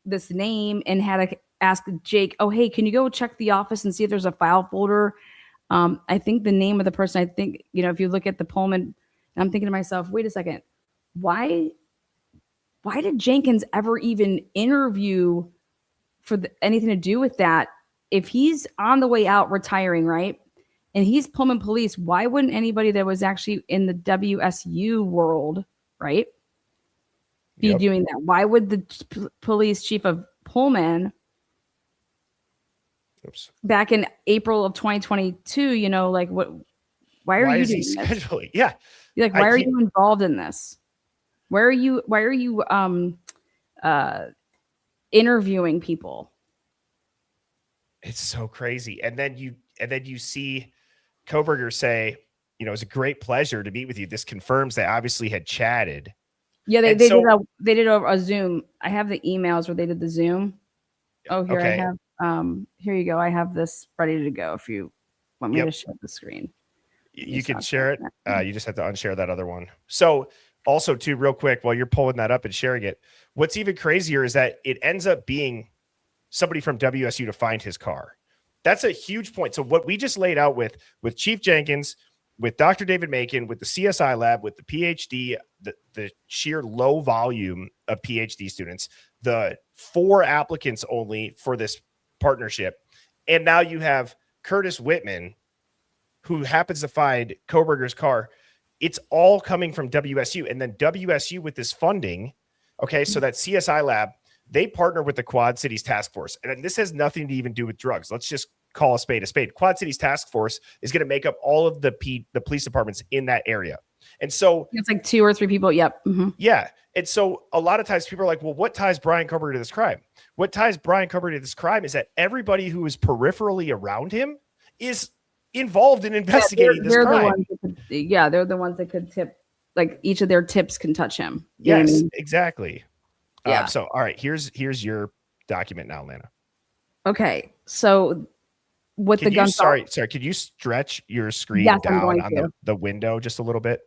this name and had to ask Jake, oh, hey, can you go check the office and see if there's a file folder? I think the name of the person, I think, if you look at the Pullman, I'm thinking to myself, wait a second, why did Jenkins ever even interview for anything to do with that? If he's on the way out retiring, right? And he's Pullman police, why wouldn't anybody that was actually in the WSU world, right, be doing that? Why would the police chief of Pullman back in April of 2022, like what? Why are you doing this? Scheduling? Yeah. You're like, why are you involved in this? Why are you interviewing people? It's so crazy. And then you see Koberger say, it was a great pleasure to meet with you. This confirms they obviously had chatted. Yeah, they did over a Zoom. I have the emails where they did the Zoom. Oh, here I have here you go. I have this ready to go if you want me to share the screen. You can share it. You just have to unshare that other one. So also too, real quick, while you're pulling that up and sharing it, what's even crazier is that it ends up being somebody from WSU to find his car. That's a huge point. So what we just laid out with Chief Jenkins, with Dr. David Macon, with the CSI lab, with the PhD, the sheer low volume of PhD students, the 4 applicants only for this partnership. And now you have Curtis Whitman, who happens to find Koberger's car. It's all coming from WSU. And then WSU with this funding, okay, so that CSI lab, they partner with the Quad Cities Task Force. And this has nothing to even do with drugs. Let's just call a spade a spade. Quad Cities Task Force is going to make up all of the police departments in that area. And so it's like 2 or 3 people. Yep. Mm-hmm. Yeah. And so a lot of times people are like, well, what ties Brian Koberger to this crime? What ties Brian Koberger to this crime is that everybody who is peripherally around him is involved in investigating this crime. They're the ones that could tip, like each of their tips can touch him. Yes, exactly. Yeah. So, all right, here's your document now, Lana. Okay. So with the gun. Sorry. Could you stretch your screen down on the window just a little bit?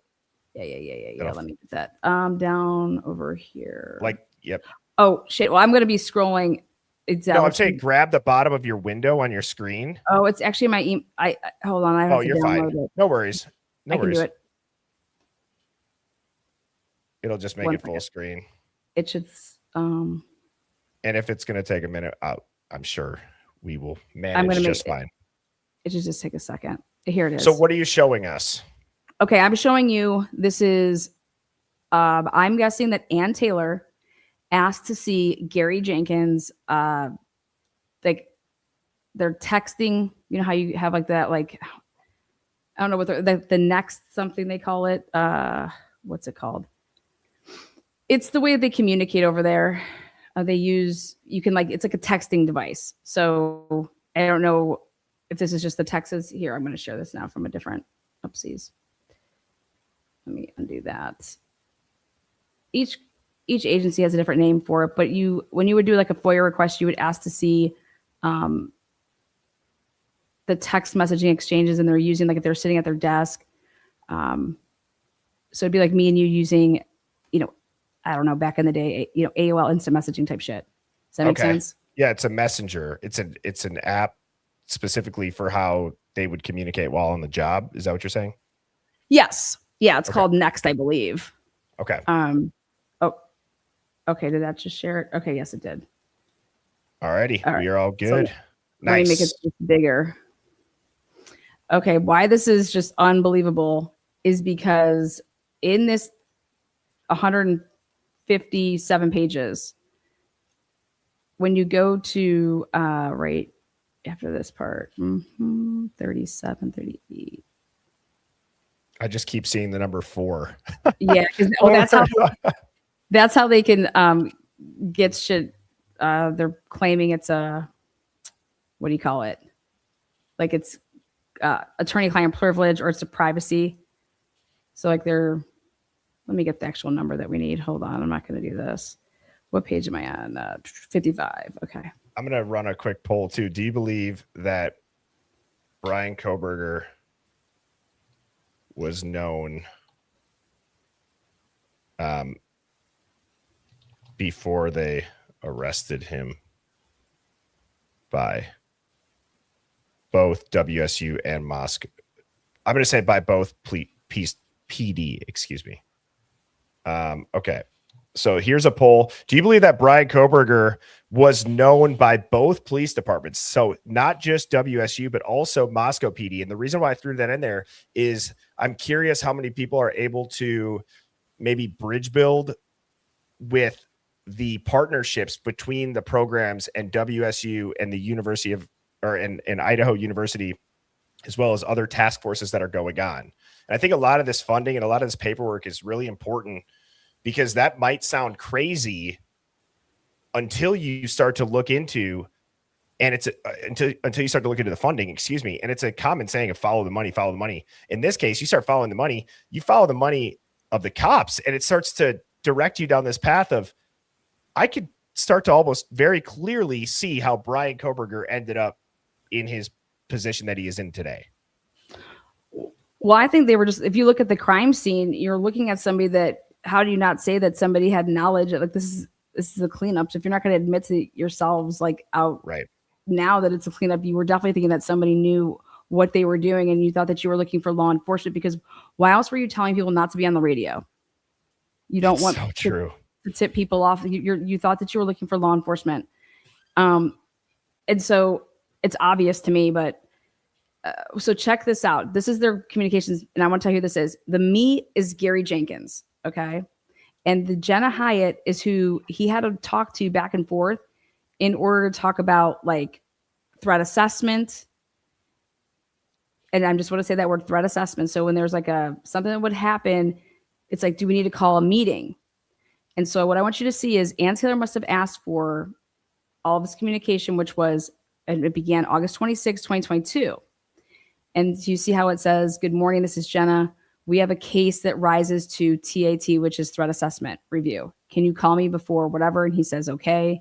Yeah. Let me get that. Down over here. Yep. Oh shit. Well, I'm going to be scrolling. Exactly. No, I'm saying grab the bottom of your window on your screen. Oh, it's actually my hold on. I have to download it. No worries. I can do it. It'll just make it full screen. It should. And if it's going to take a minute, I'm sure we will manage just fine. It should just take a second. Here it is. So what are you showing us? Okay, I'm showing you. This is. I'm guessing that Ann Taylor asked to see Gary Jenkins, like they're texting. You know how you have like that, like, I don't know what the next something they call it. What's it called? It's the way they communicate over there. They use, you can like, it's like a texting device. So I don't know if this is just the Texas here. I'm going to share this now from a different, oopsies. Let me undo that. Each agency has a different name for it, but when you would do like a FOIA request, you would ask to see the text messaging exchanges, and they're using, like, if they're sitting at their desk. So it'd be like me and you using, I don't know, back in the day, AOL instant messaging type shit. Does that make sense? Yeah, it's a messenger. It's an app specifically for how they would communicate while on the job. Is that what you're saying? Yes. Yeah, it's called Next, I believe. Okay. Okay, did that just share it? Okay, yes, it did. Alrighty, All right. We are all good. So, nice. Let me make it bigger. Okay, why this is just unbelievable is because in this 157 pages, when you go to right after this part, 37, 38. I just keep seeing the number 4. Yeah, that's how they can get shit. They're claiming it's a, what do you call it? Like it's attorney-client privilege, or it's a privacy. So like let me get the actual number that we need. Hold on, I'm not going to do this. What page am I on? 55. Okay. I'm going to run a quick poll too. Do you believe that Brian Koberger was known before they arrested him by both WSU and Moscow? I'm going to say by both PD, excuse me. Okay. So here's a poll. Do you believe that Brian Koberger was known by both police departments? So not just WSU, but also Moscow PD. And the reason why I threw that in there is I'm curious how many people are able to maybe bridge build with the partnerships between the programs and WSU and the University of, and Idaho University, as well as other task forces that are going on. And I think a lot of this funding and a lot of this paperwork is really important, because that might sound crazy until you start to look into, and it's until you start to look into the funding, excuse me. And it's a common saying of follow the money, follow the money. In this case, you start following the money, you follow the money of the cops, and it starts to direct you down this path of, I could start to almost very clearly see how Brian Koberger ended up in his position that he is in today. Well, I think they were just, if you look at the crime scene, you're looking at somebody that, how do you not say that somebody had knowledge? Like this is a cleanup. So if you're not going to admit to yourselves like out right now that it's a cleanup, you were definitely thinking that somebody knew what they were doing, and you thought that you were looking for law enforcement, because why else were you telling people not to be on the radio? You don't want so true to tip people off. You thought that you were looking for law enforcement. And so it's obvious to me, but so check this out. This is their communications. And I want to tell you who this is. The me is Gary Jenkins. Okay. And the Jenna Hyatt is who he had to talk to back and forth in order to talk about like threat assessment. And I'm just want to say that word, threat assessment. So when there's like something that would happen, it's like, do we need to call a meeting? And so what I want you to see is Ann Taylor must have asked for all of this communication, which was, and it began August 26, 2022. And you see how it says, good morning, this is Jenna. We have a case that rises to TAT, which is threat assessment review. Can you call me before whatever? And he says, okay.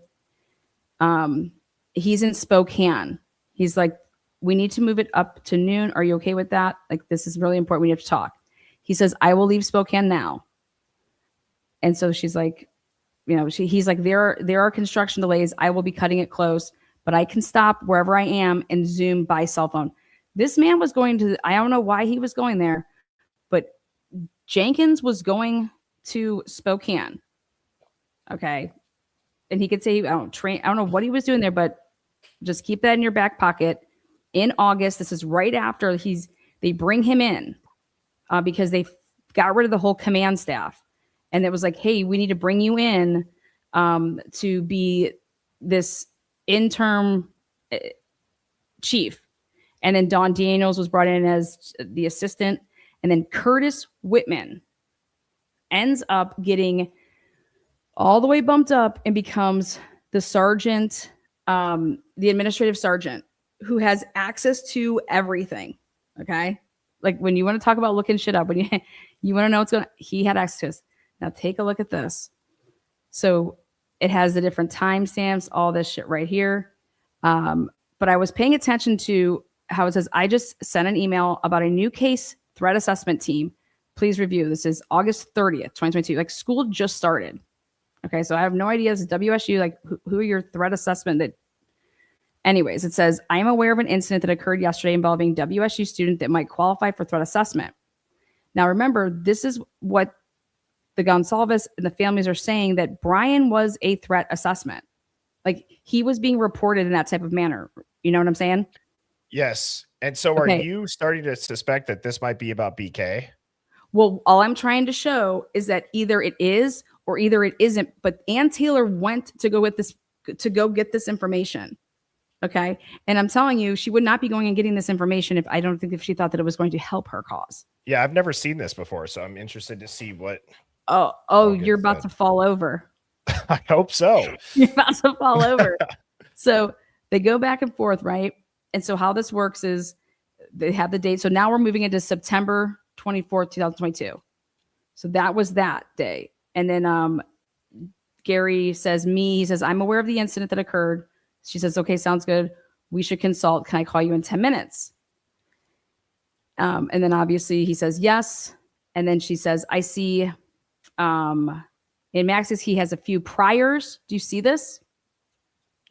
He's in Spokane. He's like, we need to move it up to noon. Are you okay with that? Like, this is really important. We have to talk. He says, I will leave Spokane now. And so she's like, he's like, there are construction delays. I will be cutting it close, but I can stop wherever I am and Zoom by cell phone. This man was going to, I don't know why he was going there, but Jenkins was going to Spokane. Okay. And he could say, I don't know what he was doing there, but just keep that in your back pocket. In August, this is right after they bring him in because they got rid of the whole command staff. And it was like, hey, we need to bring you in to be this interim chief. And then Don Daniels was brought in as the assistant. And then Curtis Whitman ends up getting all the way bumped up and becomes the sergeant, the administrative sergeant, who has access to everything. Okay. Like when you want to talk about looking shit up, when you want to know what's going on, he had access to this. Now take a look at this. So it has the different timestamps, all this shit right here. But I was paying attention to how it says, I just sent an email about a new case threat assessment team. Please review. This is August 30th, 2022. Like school just started. Okay. So I have no idea. This is WSU. Like who are your threat assessment that, anyways, it says, I am aware of an incident that occurred yesterday involving WSU student that might qualify for threat assessment. Now, remember, this is what the Gonsalves and the families are saying, that Brian was a threat assessment. Like he was being reported in that type of manner. You know what I'm saying? Yes. And so are you starting to suspect that this might be about BK? Well, all I'm trying to show is that either it is or either it isn't. But Ann Taylor went to go get this information. Okay. And I'm telling you, she would not be going and getting this information if she thought that it was going to help her cause. Yeah, I've never seen this before, so I'm interested to see what. Oh, you're about to fall over. I hope so. You're about to fall over. So they go back and forth, right? And so how this works is they have the date. So now we're moving into September 24th, 2022. So that was that day. And then Gary says, he says, I'm aware of the incident that occurred. She says, okay, sounds good. We should consult. Can I call you in 10 minutes? And then obviously he says, yes. And then she says, I see in Max's, he has a few priors. Do you see this?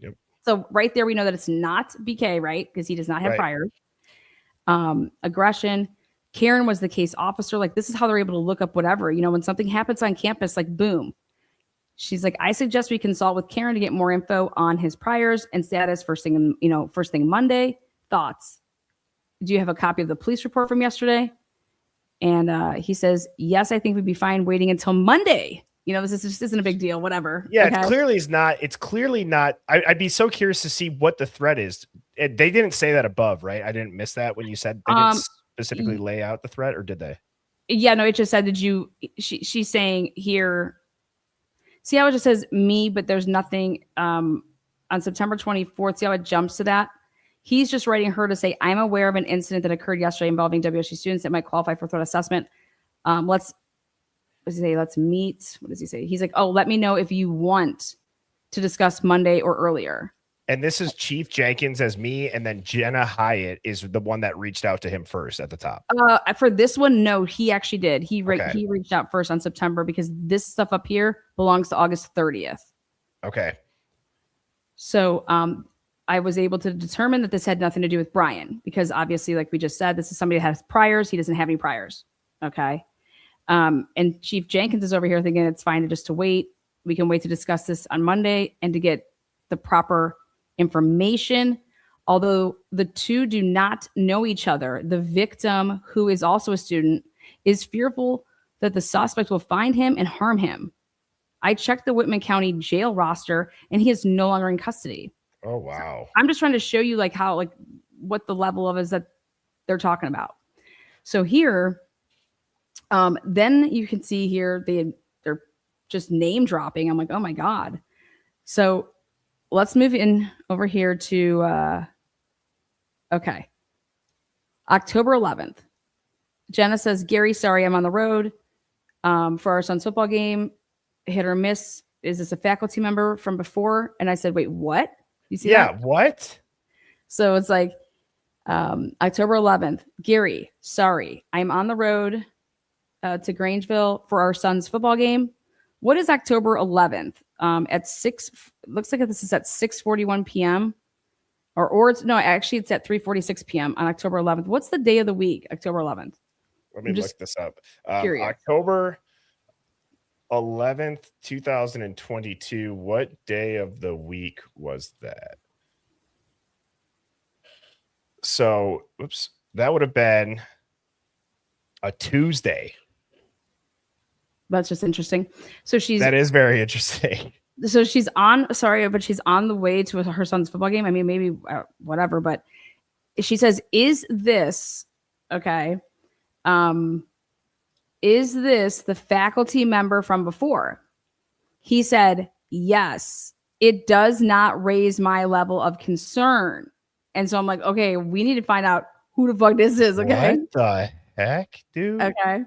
Yep. So right there, we know that it's not BK, right? Because he does not have priors. Aggression. Karen was the case officer. Like this is how they're able to look up whatever, when something happens on campus, like boom. She's like, I suggest we consult with Karen to get more info on his priors and status first thing Monday. Thoughts? Do you have a copy of the police report from yesterday? And he says, yes, I think we'd be fine waiting until Monday. This isn't a big deal, whatever. Yeah, okay. It's clearly not. I'd be so curious to see what the threat is. They didn't say that above, right? I didn't miss that when you said they didn't specifically lay out the threat, or did they? Yeah, no, it just said, she's saying here, see how it just says me, but there's nothing on September 24th. See how it jumps to that? He's just writing her to say, I'm aware of an incident that occurred yesterday involving WSU students that might qualify for threat assessment. Let's meet. What does he say? He's like, oh, let me know if you want to discuss Monday or earlier. And this is Chief Jenkins as me, and then Jenna Hyatt is the one that reached out to him first at the top. For this one, no, he actually did. He reached out first on September, because this stuff up here belongs to August 30th. Okay. So I was able to determine that this had nothing to do with Brian, because obviously, like we just said, this is somebody that has priors. He doesn't have any priors. Okay. And Chief Jenkins is over here thinking it's fine to wait. We can wait to discuss this on Monday and to get the proper information. Although the two do not know each other, the victim, who is also a student, is fearful that the suspect will find him and harm him. I checked the Whitman County jail roster, and he is no longer in custody. Oh, wow. So I'm just trying to show you what the level of is that they're talking about. So here, then you can see here, they're just name dropping. I'm like, oh my God. So let's move in over here to, okay. October 11th. Jenna says, Gary, sorry, I'm on the road for our son's football game. Hit or miss. Is this a faculty member from before? And I said, wait, what? You see that? What? So it's like October 11th. Gary, sorry, I'm on the road to Grangeville for our son's football game. What is October 11th? At 6, looks like this is at 6:41 p.m. Or it's it's at 3:46 p.m. on October 11th. What's the day of the week, October 11th? Let me look this up. Curious. October 11th, 2022. What day of the week was that? So, that would have been a Tuesday. That's just interesting. So that is very interesting. So she's on the way to her son's football game. I mean, maybe whatever, but she says, is this okay? Is this the faculty member from before? He said, yes, it does not raise my level of concern. And so I'm like, okay, we need to find out who the fuck this is. Okay. What the heck, dude? Okay.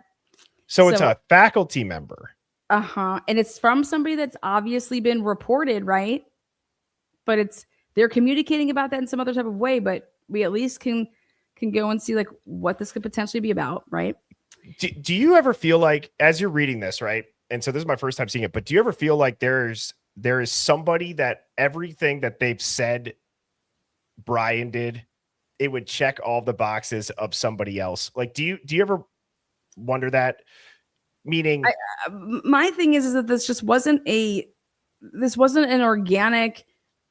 So it's a faculty member. And it's from somebody that's obviously been reported, right? But they're communicating about that in some other type of way, but we at least can go and see like what this could potentially be about, right? Do you ever feel like, as you're reading this, right? And so this is my first time seeing it, but do you ever feel like there is somebody that everything that they've said Brian did, it would check all the boxes of somebody else? Like, do you ever wonder that? Meaning, my thing is that this wasn't an organic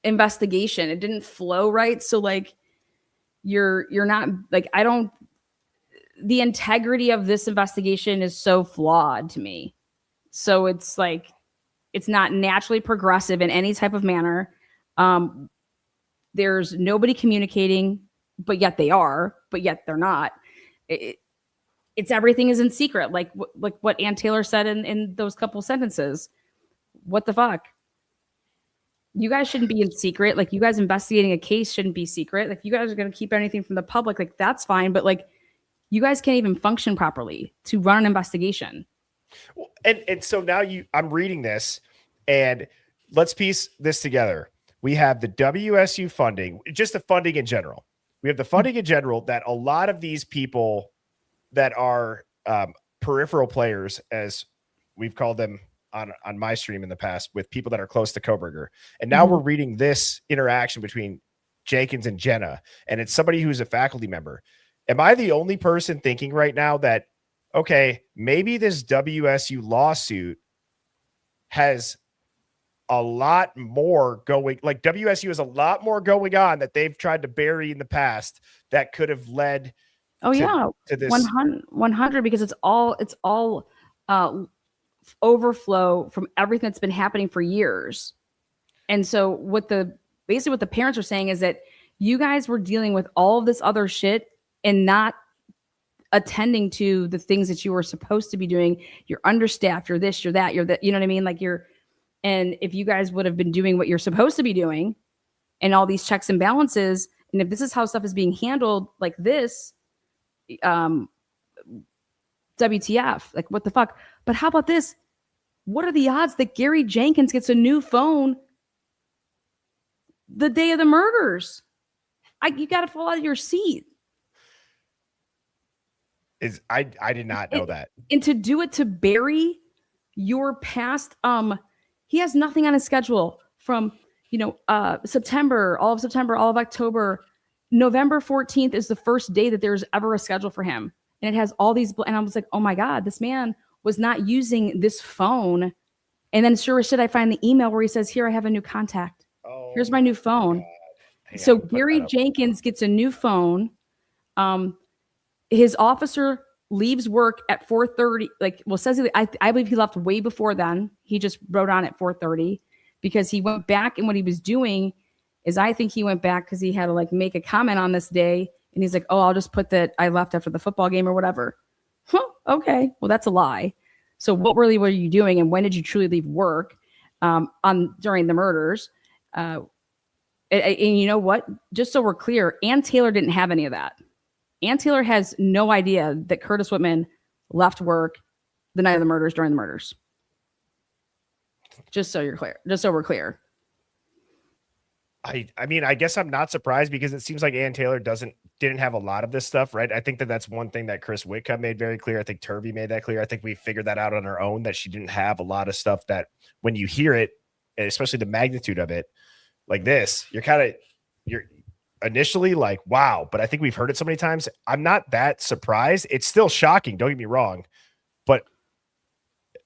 investigation. It didn't flow right. So like, you're not like, the integrity of this investigation is so flawed to me. So it's like, it's not naturally progressive in any type of manner. There's nobody communicating, but yet they are, but yet they're not. It's everything is in secret. Like what Ann Taylor said in those couple sentences. What the fuck? You guys shouldn't be in secret. Like, you guys investigating a case shouldn't be secret. Like, you guys are going to keep anything from the public. Like, that's fine. But like, you guys can't even function properly to run an investigation. And so now I'm reading this, and let's piece this together. We have the WSU funding, just the funding in general. We have the funding in general that a lot of these people that are peripheral players, as we've called them on my stream in the past, with people that are close to Koberger. And now we're reading this interaction between Jenkins and Jenna, and it's somebody who's a faculty member. Am I the only person thinking right now that, okay, maybe this WSU lawsuit has a lot more going, like WSU has a lot more going on that they've tried to bury in the past that could have led to this 100, because it's all overflow from everything that's been happening for years. And so basically what the parents are saying is that you guys were dealing with all of this other shit and not attending to the things that you were supposed to be doing. You're understaffed, you're this, you're that, you know what I mean? Like, and if you guys would have been doing what you're supposed to be doing and all these checks and balances, and if this is how stuff is being handled like this, WTF, like, what the fuck? But how about this? What are the odds that Gary Jenkins gets a new phone the day of the murders? You got to fall out of your seat. I did not know that. And to do it to bury your past, he has nothing on his schedule from, September, all of October. November 14th is the first day that there's ever a schedule for him. And it has all these, and I was like, oh my God, this man was not using this phone. And then sure as shit, I find the email where he says, here, I have a new contact. Here's my new phone. So Gary Jenkins gets a new phone. His officer leaves work at 4:30. I believe he left way before then. He just wrote on at 4:30 because he went back, and what he was doing is, I think he went back because he had to make a comment on this day. And he's like, oh, I'll just put that I left after the football game or whatever. Huh, okay. Well, that's a lie. So what really were you doing? And when did you truly leave work during the murders? And you know what? Just so we're clear, Ann Taylor didn't have any of that. Ann Taylor has no idea that Curtis Whitman left work the night of the murders during the murders. Just so you're clear. Just so we're clear. I mean, I guess I'm not surprised because it seems like Ann Taylor didn't have a lot of this stuff, right? I think that's one thing that Chris Whitcup made very clear. I think Turvey made that clear. I think we figured that out on our own, that she didn't have a lot of stuff that when you hear it, especially the magnitude of it like this, you're initially like, wow, but I think we've heard it so many times. I'm not that surprised. It's still shocking. Don't get me wrong, but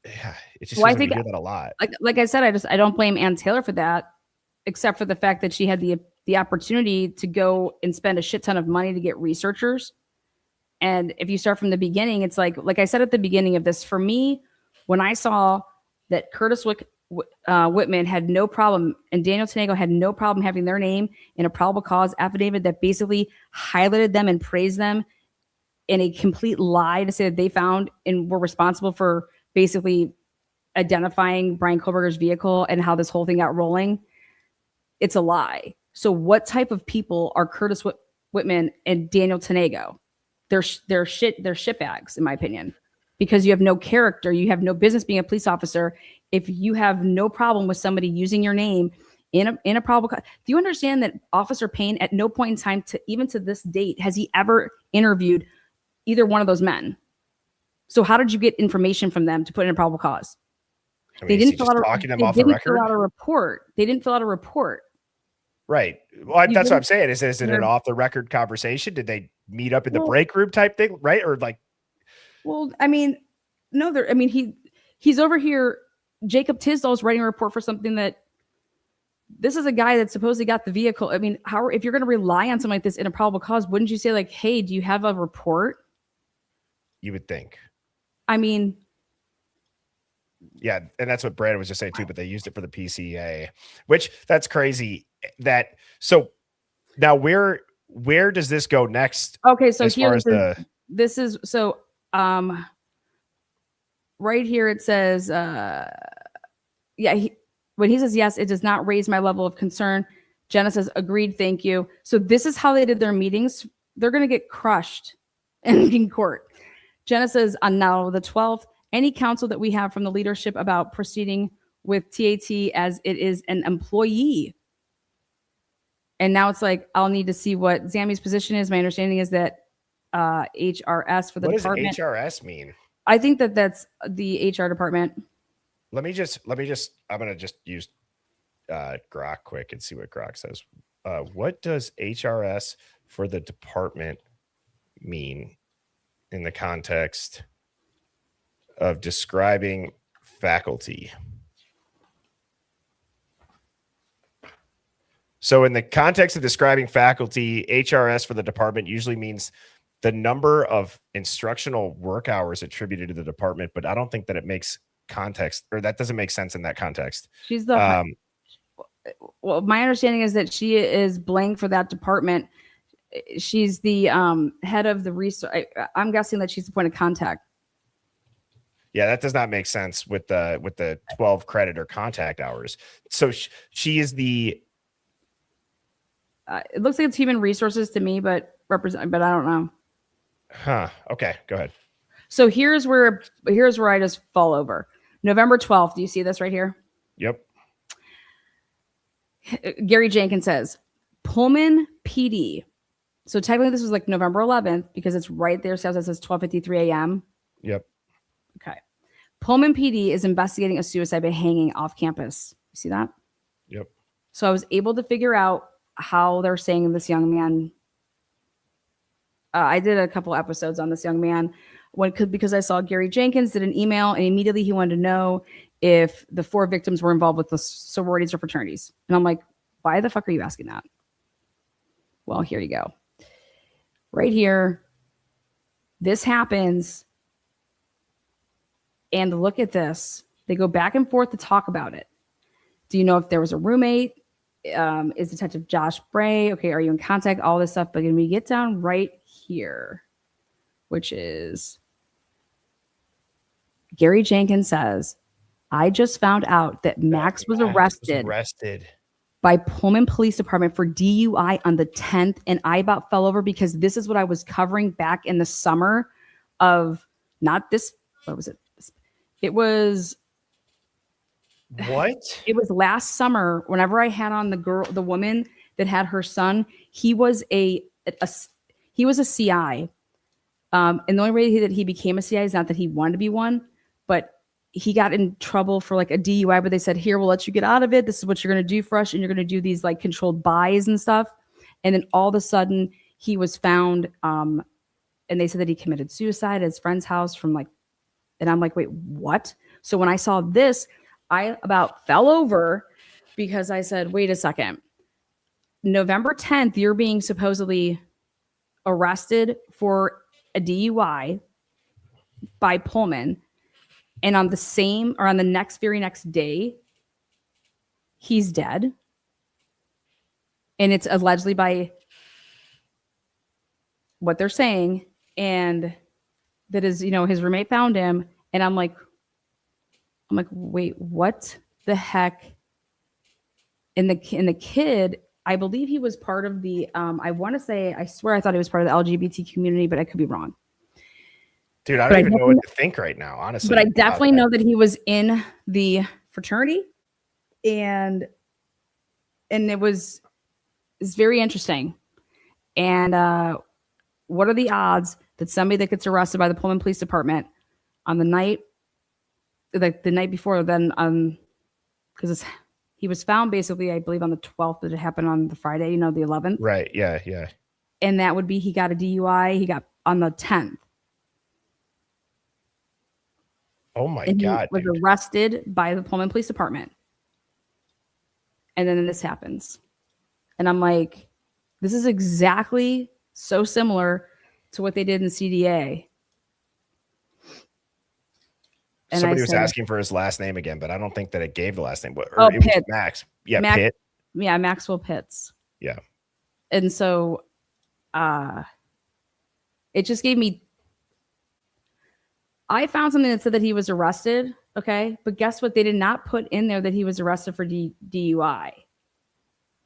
yeah, it just feels like we hear that a lot. Like I said, I don't blame Ann Taylor for that, except for the fact that she had the opportunity to go and spend a shit ton of money to get researchers. And if you start from the beginning, it's like I said at the beginning of this, for me, when I saw that Curtis Whitman had no problem, and Daniel Tanego had no problem having their name in a probable cause affidavit that basically highlighted them and praised them in a complete lie to say that they found and were responsible for basically identifying Brian Kohlberger's vehicle and how this whole thing got rolling. It's a lie. So what type of people are Curtis Whitman and Daniel Tanego? They're shitbags, in my opinion, because you have no character. You have no business being a police officer if you have no problem with somebody using your name in a probable cause. Do you understand that Officer Payne at no point in time, even to this date, has he ever interviewed either one of those men? So how did you get information from them to put in a probable cause? I mean, They didn't fill out a report. They didn't fill out a report. Right. Well, that's what I'm saying. Is it an off the record conversation? Did they meet up in the break room type thing? Right. Or like, well, I mean, no, he's over here. Jacob Tisdall's writing a report for something that this is a guy that supposedly got the vehicle. I mean, if you're going to rely on something like this in a probable cause, wouldn't you say like, hey, do you have a report? You would think. I mean, yeah. And that's what Brandon was just saying too, but they used it for the PCA, which that's crazy. So now where does this go next? Okay. So here this is right here. It says, when he says, yes, it does not raise my level of concern. Jenna says, agreed. Thank you. So this is how they did their meetings. They're going to get crushed in court. Jenna says, on now the 12th, any counsel that we have from the leadership about proceeding with TAT as it is an employee. And now it's like, I'll need to see what Zammy's position is. My understanding is that HRS for the department. What does HRS mean? I think that's the HR department. I'm going to just use Grok quick and see what Grok says. What does HRS for the department mean in the context of describing faculty? So in the context of describing faculty, HRS for the department usually means the number of instructional work hours attributed to the department, but I don't think that it makes context, or that doesn't make sense in that context. She's the well, my understanding is that she is blank for that department. She's the head of the research. I'm guessing that she's the point of contact. Yeah, that does not make sense with the 12 credit or contact hours. So she is the. It looks like it's human resources to me, but I don't know. Huh. Okay, go ahead. So here's where I just fall over. November 12th. Do you see this right here? Yep. Gary Jenkins says, Pullman PD. So technically this was like November 11th because it's right there. So it says 12:53 a.m. Yep. Okay. Pullman PD is investigating a suicide by hanging off campus. You see that? Yep. So I was able to figure out how they're saying this young man. I did a couple episodes on this young man because I saw Gary Jenkins did an email and immediately he wanted to know if the 4 victims were involved with the sororities or fraternities. And I'm like, why the fuck are you asking that? Well, here you go. Right here. This happens. And look at this. They go back and forth to talk about it. Do you know if there was a roommate? Is Detective Josh Bray? Okay, are you in contact? All this stuff. But when we get down right here, which is Gary Jenkins says, I just found out that Max was arrested by Pullman Police Department for DUI on the 10th. And I about fell over because this is what I was covering back in the summer of not this. What was it? It was what? It was last summer. Whenever I had on the woman that had her son, he was a CI. And the only way that he became a CI is not that he wanted to be one, but he got in trouble for like a DUI, but they said, here, we'll let you get out of it. This is what you're going to do for us. And you're going to do these like controlled buys and stuff. And then all of a sudden he was found. And they said that he committed suicide at his friend's house and I'm like, wait, what? So when I saw this, I about fell over because I said, wait a second. November 10th, you're being supposedly arrested for a DUI by Pullman. And on the very next day, he's dead. And it's allegedly by what they're saying. And that is, his roommate found him. And I'm like, wait, what the heck? And the kid, I believe he was part of the, I swear I thought he was part of the LGBT community, but I could be wrong. Dude, I don't even know what to think right now, honestly. But I definitely know that he was in the fraternity, and it's very interesting. And what are the odds that somebody that gets arrested by the Pullman Police Department on the night, like the night before, then because he was found basically, I believe, on the 12th, but it happened on the Friday, the 11th. Right. Yeah. And that would be, he got a DUI. He got on the 10th. Oh my and God. He was arrested by the Pullman Police Department. And then this happens. And I'm like, this is exactly so similar to what they did in CDA. And somebody was asking for his last name again, but I don't think that it gave the last name. It Pitts. Was Max. Yeah, Pitt. Yeah, Maxwell Pitts. Yeah. And so it just gave me, I found something that said that he was arrested, okay? But guess what? They did not put in there that he was arrested for DUI.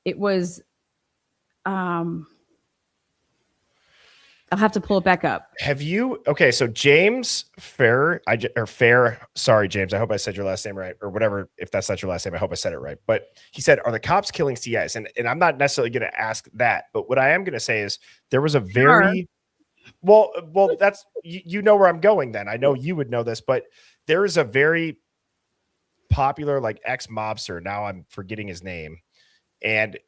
It was, I'll have to pull it back up. Okay, so James Fair, sorry, James, I hope I said your last name right, or whatever. If that's not your last name, I hope I said it right. But he said, are the cops killing CIs? And I'm not necessarily going to ask that, but what I am going to say is there was a very, well, that's, you know where I'm going then. I know you would know this, but there is a very popular, like, ex-mobster, now I'm forgetting his name, and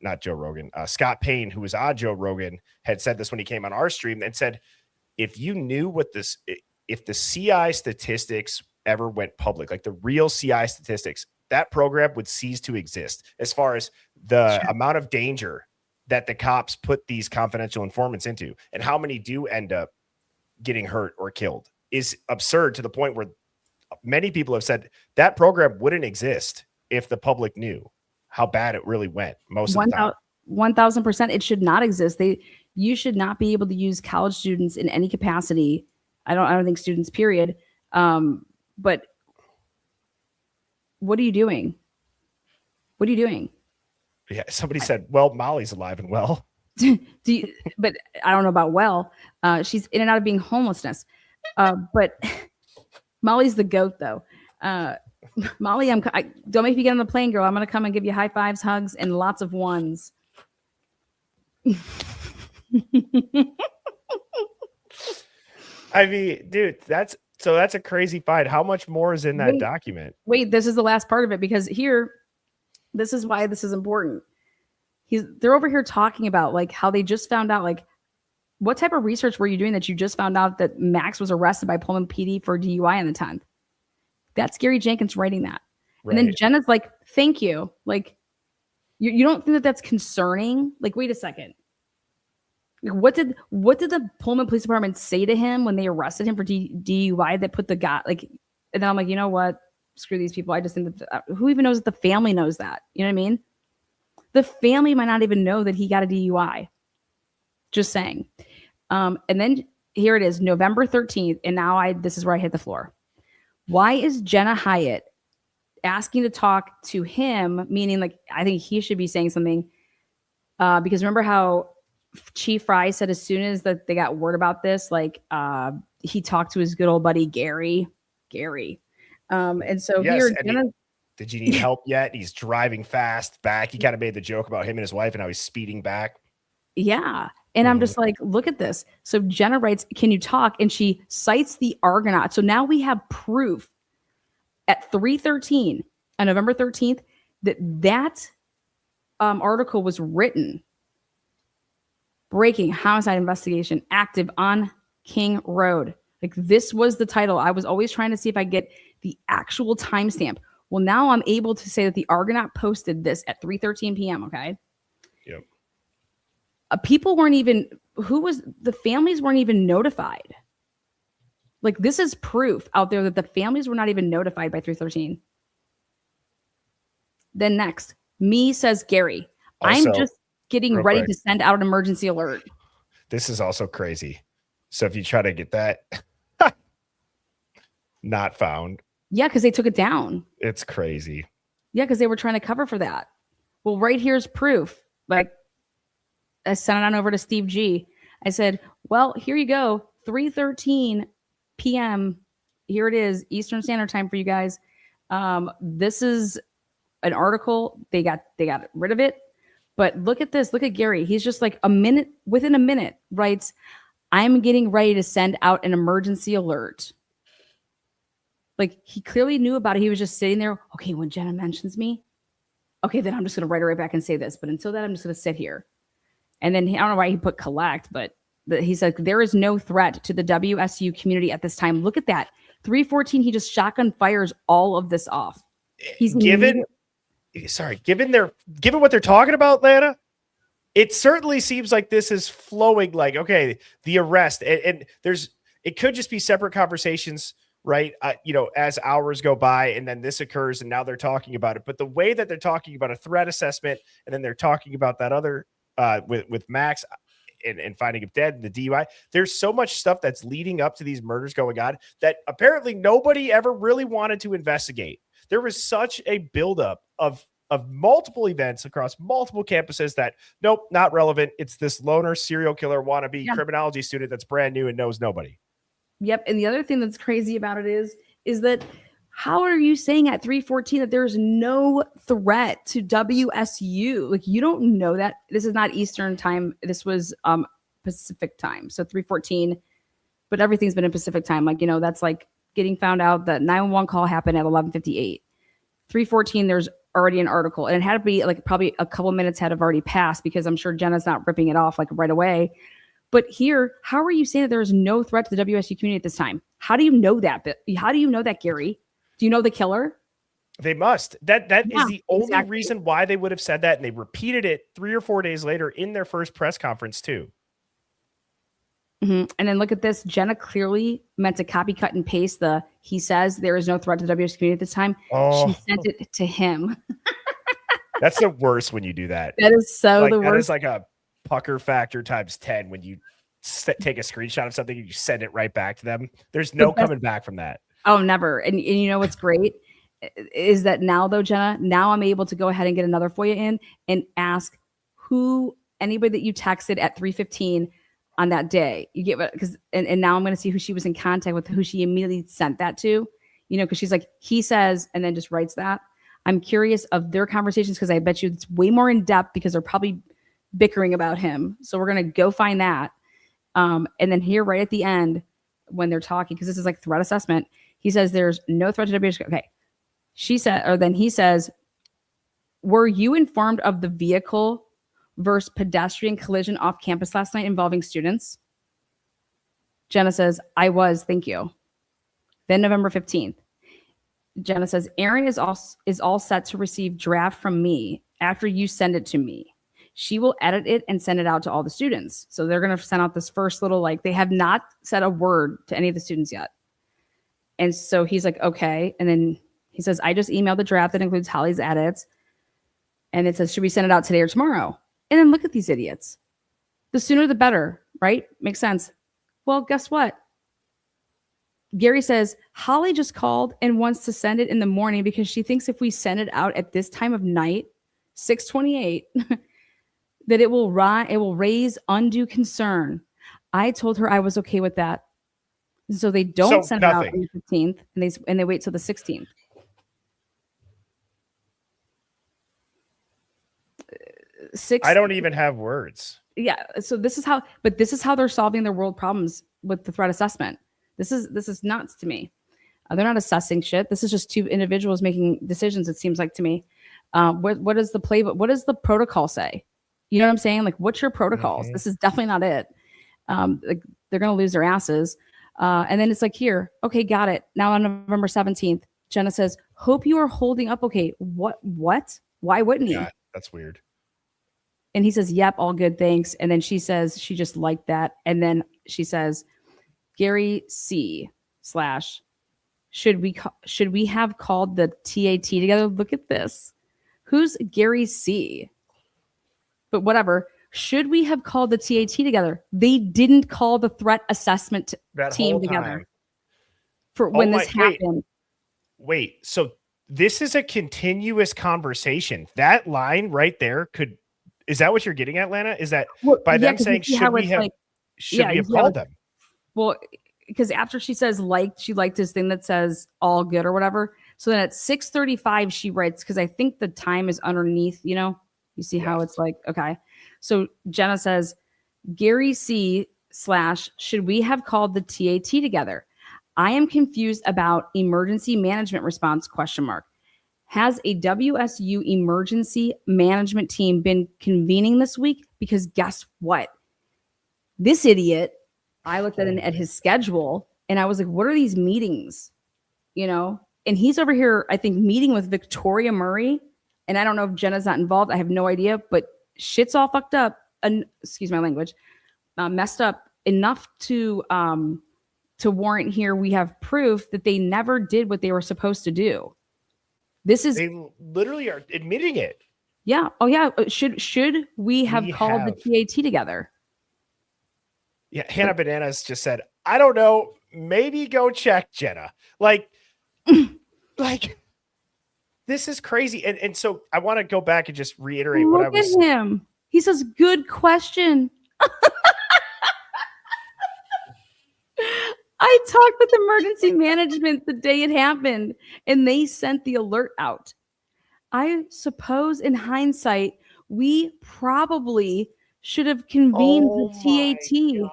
not Joe Rogan, Scott Payne, who was on Joe Rogan, had said this when he came on our stream and said, if you knew if the CI statistics ever went public, like the real CI statistics, that program would cease to exist as far as the amount of danger that the cops put these confidential informants into, and how many do end up getting hurt or killed is absurd, to the point where many people have said that program wouldn't exist if the public knew how bad it really went most of the time. 1000%. It should not exist. You should not be able to use college students in any capacity. I don't think students, period. But what are you doing? What are you doing? Yeah. Somebody said, well, Molly's alive and well. But I don't know about well. She's in and out of being homelessness. But Molly's the GOAT, though. Molly, don't make me get on the plane, girl. I'm going to come and give you high fives, hugs, and lots of ones. I mean, dude, that's a crazy find. How much more is in that document? Wait, this is the last part of it, because this is why this is important. They're over here talking about, like, how they just found out, like, what type of research were you doing that you just found out that Max was arrested by Pullman PD for DUI on the 10th? That's Gary Jenkins writing that. Right. And then Jenna's like, thank you. Like, you don't think that that's concerning? Like, wait a second. What did the Pullman Police Department say to him when they arrested him for DUI that put the guy, like, and then I'm like, you know what? Screw these people. I just think that who even knows that the family knows that? You know what I mean? The family might not even know that he got a DUI. Just saying. And then here it is, November 13th. And now this is where I hit the floor. Why is Jenna Hyatt asking to talk to him? Meaning, like, I think he should be saying something. Because remember how Chief Fry said as soon as that they got word about this, like, he talked to his good old buddy Gary. And so yes, here, Jenna, did you need help yet? He's driving fast back. He kind of made the joke about him and his wife and how he's speeding back. Yeah. And I'm just like, look at this. So Jenna writes, can you talk? And she cites the Argonaut. So now we have proof at 3:13 on November 13th that article was written. Breaking homicide investigation active on King Road. Like, this was the title. I was always trying to see if I get the actual timestamp. Well, now I'm able to say that the Argonaut posted this at 3:13 p.m. Okay. Yep. People weren't even, the families weren't even notified. Like, this is proof out there that the families were not even notified by 3:13. Then next, me says Gary. Also, I'm just getting real ready quick, to send out an emergency alert. this is also crazy. So if you try to get that, not found. Yeah, because they took it down. It's crazy. Yeah, because they were trying to cover for that. Well, right here's proof. Like, I sent it on over to Steve G. I said, well, here you go. 3:13 p.m. Here it is, Eastern Standard Time for you guys. This is an article. They got rid of it. But look at this. Look at Gary. He's just like within a minute, writes, I'm getting ready to send out an emergency alert. Like, he clearly knew about it. He was just sitting there. Okay, when Jenna mentions me, okay, then I'm just going to write it right back and say this. But until then, I'm just going to sit here. And then I don't know why he put collect, but he said, there is no threat to the WSU community at this time. Look at that. 3:14, he just shotgun fires all of this off. He's given what they're talking about, Lana, it certainly seems like this is flowing like, okay, the arrest and it could just be separate conversations, right? As hours go by and then this occurs and now they're talking about it. But the way that they're talking about a threat assessment and then they're talking about that other with Max and finding him dead and the DUI, there's so much stuff that's leading up to these murders going on that apparently nobody ever really wanted to investigate. There was such a buildup of multiple events across multiple campuses that nope, not relevant. It's this loner serial killer wannabe criminology student that's brand new and knows nobody. Yep. And the other thing that's crazy about it is that how are you saying at 3:14 that there's no threat to WSU? Like, you don't know that. This is not Eastern time. This was Pacific time. So 3:14, but everything's been in Pacific time. Like, that's like getting found out that 911 call happened at 11:58. 3:14, there's already an article, and it had to be like probably a couple minutes had have already passed because I'm sure Jenna's not ripping it off like right away. But here, how are you saying that there is no threat to the WSU community at this time? How do you know that? How do you know that, Gary? Do you know the killer? They must. That is the only reason why they would have said that, and they repeated it 3 or 4 days later in their first press conference too. Mm-hmm. And then look at this. Jenna clearly meant to copy, cut, and paste he says there is no threat to the WSU community at this time. Oh. She sent it to him. That's the worst when you do that. That is the worst. That is like a pucker factor times 10 when you take a screenshot of something and you send it right back to them. There's no coming back from that. Oh, never. And you know what's great is that now, though, Jenna, now I'm able to go ahead and get another FOIA in and ask anybody that you texted at 3:15 on that day. You get because and now I'm going to see who she was in contact with, who she immediately sent that to. Because she's like, he says, and then just writes that. I'm curious of their conversations because I bet you it's way more in depth because they're probably bickering about him. So we're going to go find that. And then here, right at the end, when they're talking, because this is like threat assessment, he says there's no threat to WSU. Okay. Then he says, were you informed of the vehicle versus pedestrian collision off campus last night involving students? Jenna says, I was, thank you. Then November 15th, Jenna says, Erin is all set to receive draft from me after you send it to me. She will edit it and send it out to all the students. So they're going to send out this first little, they have not said a word to any of the students yet. And so he's like, okay. And then he says, I just emailed the draft that includes Holly's edits. And it says, should we send it out today or tomorrow? And then look at these idiots. The sooner the better, right? Makes sense. Well, guess what? Gary says, Holly just called and wants to send it in the morning because she thinks if we send it out at this time of night, 6:28, that it will raise undue concern. I told her I was okay with that. So they don't send it out on the 15th and they wait till the 16th. I don't even have words. Yeah. So this is how they're solving their world problems with the threat assessment. This is nuts to me. They're not assessing shit. This is just two individuals making decisions. It seems like to me. What is the playbook? What does the protocol say? You know what I'm saying? Like, what's your protocols? Mm-hmm. This is definitely not it. They're going to lose their asses. And then it's like, here, okay, got it. Now on November 17th, Jenna says, hope you are holding up. Okay. What? Why wouldn't he? Yeah, that's weird. And he says, yep, all good, thanks. And then she says she just liked that. And then she says, Gary C. / should we have called the TAT together? Look at this. Who's Gary C? But whatever. Should we have called the TAT together? They didn't call the threat assessment That team whole together time. for when this happened. Wait, so this is a continuous conversation. That line right there is that what you're getting at, Lana? Is that by them saying, should we have called them? Well, because after she says she liked his thing that says all good or whatever. So then at 6:35, she writes, because I think the time is underneath, you see how it's like, okay. So Jenna says, Gary C. / should we have called the TAT together? I am confused about emergency management response ? Has a WSU emergency management team been convening this week? Because guess what? This idiot, I looked at his schedule and I was like, what are these meetings? And he's over here, I think, meeting with Victoria Murray. And I don't know if Jenna's not involved. I have no idea, but shit's all fucked up. And excuse my language, messed up enough to warrant here. We have proof that they never did what they were supposed to do. They literally are admitting it. Yeah. Oh yeah. Should we have called the TAT together? Yeah. Hannah Bananas just said, I don't know. Maybe go check, Jenna. Like, this is crazy. And so I want to go back and just reiterate what I was. Look at him. He says, good question. I talked with emergency management the day it happened, and they sent the alert out. I suppose in hindsight, we probably should have convened the TAT.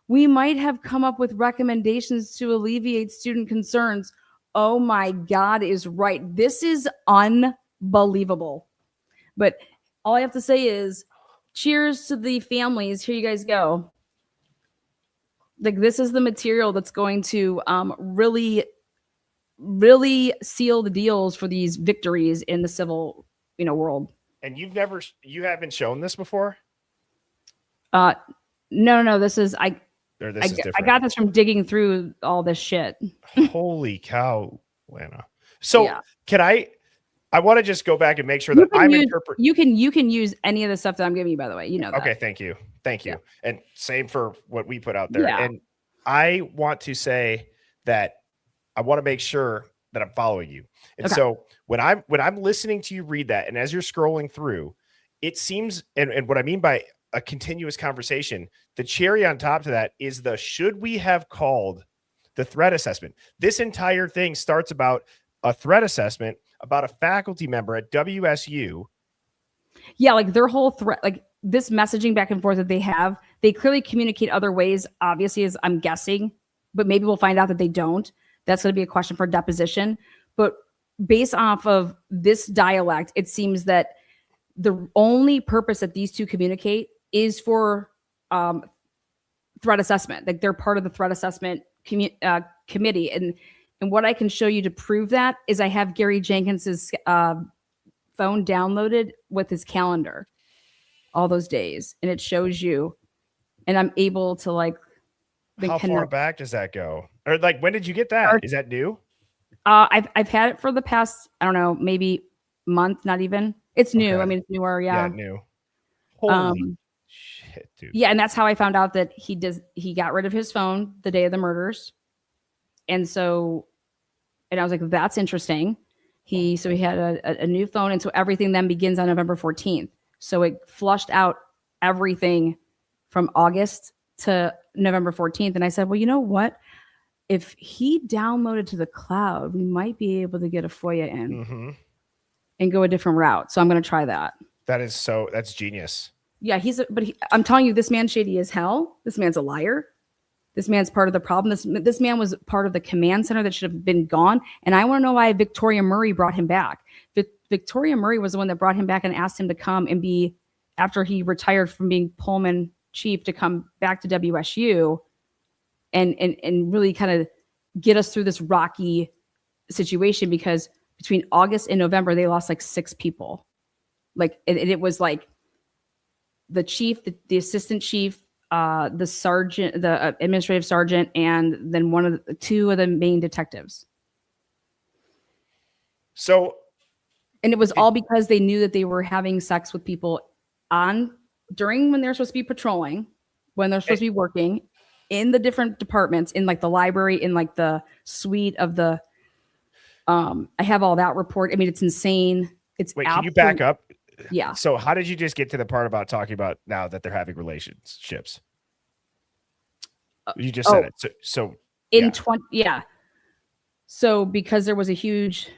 We might have come up with recommendations to alleviate student concerns. Oh my God is right. This is unbelievable. But all I have to say is cheers to the families. Here you guys go. Like, this is the material that's going to really, really seal the deals for these victories in the civil, world. And you haven't shown this before? No. This is I got this from digging through all this shit. Holy cow, Lana. So can I want to just go back and make sure that I'm interpreting. You can use any of the stuff that I'm giving you, by the way. You know that. Okay, thank you. Yeah. And same for what we put out there. Yeah. And I want to say that I want to make sure that I'm following you. And so when I'm listening to you read that, and as you're scrolling through, it seems, and what I mean by a continuous conversation, the cherry on top to that is the should we have called the threat assessment. This entire thing starts about a threat assessment about a faculty member at WSU. Yeah, like their whole threat, like this messaging back and forth that they clearly communicate other ways, obviously, as I'm guessing, but maybe we'll find out that they don't. That's going to be a question for deposition. But based off of this dialect, it seems that the only purpose that these two communicate is for threat assessment. Like they're part of the threat assessment committee. And what I can show you to prove that is I have Gary Jenkins's phone downloaded with his calendar all those days, and it shows you, and I'm able to like how far back does that go, or like when did you get that? Is that new? I've had it for the past, I don't know, maybe month, not even. It's new. Okay. I mean, it's newer. Yeah, new. Holy shit, dude. Yeah, and that's how I found out that he got rid of his phone the day of the murders, and I was like, that's interesting. He had a new phone, and so everything then begins on November 14th. So it flushed out everything from August to November 14th. And I said, well, you know what? If he downloaded to the cloud, we might be able to get a FOIA in and go a different route. So I'm going to try that. That's genius. Yeah, I'm telling you, this man's shady as hell. This man's a liar. This man's part of the problem. This man was part of the command center that should have been gone. And I want to know why Victoria Murray brought him back. Victoria Murray was the one that brought him back and asked him to come and be, after he retired from being Pullman chief, to come back to WSU and really kind of get us through this rocky situation, because between August and November, they lost like 6 people. Like, it was like the chief, the assistant chief, the sergeant, the administrative sergeant, and then 2 of the main detectives. So And it was all because they knew that they were having sex with people during when they're supposed to be patrolling, when they're supposed to be working in the different departments, in like the library, in like the suite of the, I have all that report. I mean, it's insane. Wait, can you back up? Yeah. So how did you just get to the part about talking about now that they're having relationships? You just said it. So in 20, yeah. So because there was a huge,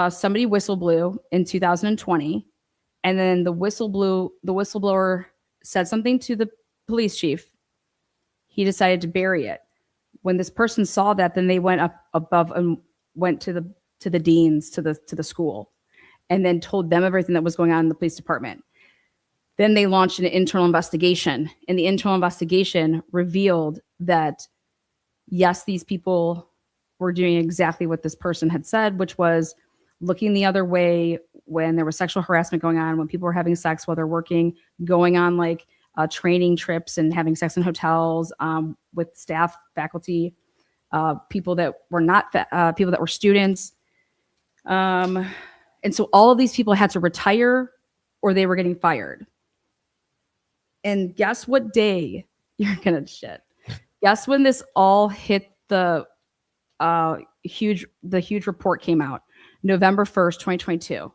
somebody whistle blew in 2020, and then the whistleblower said something to the police chief. He decided to bury it. When this person saw that, then they went up above and went to the deans, to the school, and then told them everything that was going on in the police department. Then they launched an internal investigation, and the internal investigation revealed that yes, these people were doing exactly what this person had said, which was looking the other way when there was sexual harassment going on, when people were having sex while they're working, going on like training trips and having sex in hotels with staff, faculty, people that were not people that were students. And so all of these people had to retire or they were getting fired. And guess what day you're gonna shit? Guess when this all hit the huge report came out? November 1st, 2022.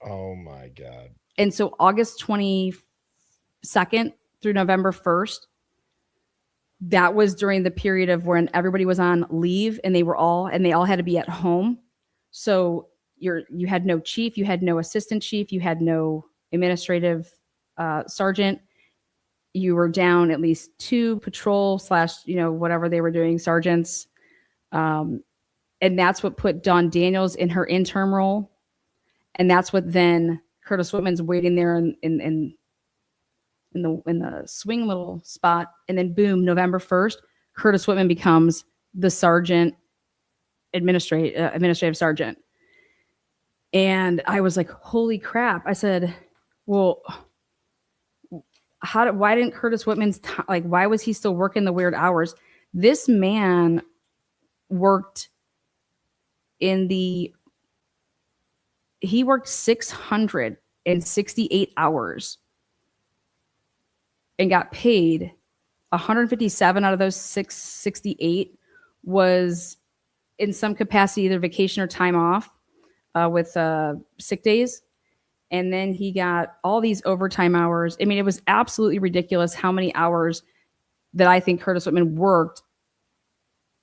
Oh my God. And so August 22nd through November 1st, that was during the period of when everybody was on leave and they all had to be at home. So you had no chief, you had no assistant chief, you had no administrative sergeant. You were down at least 2 patrol / whatever they were doing, sergeants. And that's what put Dawn Daniels in her interim role. And that's what then Curtis Whitman's waiting there in the swing little spot. And then boom, November 1st, Curtis Whitman becomes the sergeant, administrative sergeant. And I was like, holy crap. I said, well, why didn't Curtis Whitman's why was he still working the weird hours? This man worked he worked 668 hours and got paid 157 out of those 668 was in some capacity either vacation or time off with sick days. And then he got all these overtime hours. I mean, it was absolutely ridiculous how many hours that I think Curtis Whitman worked.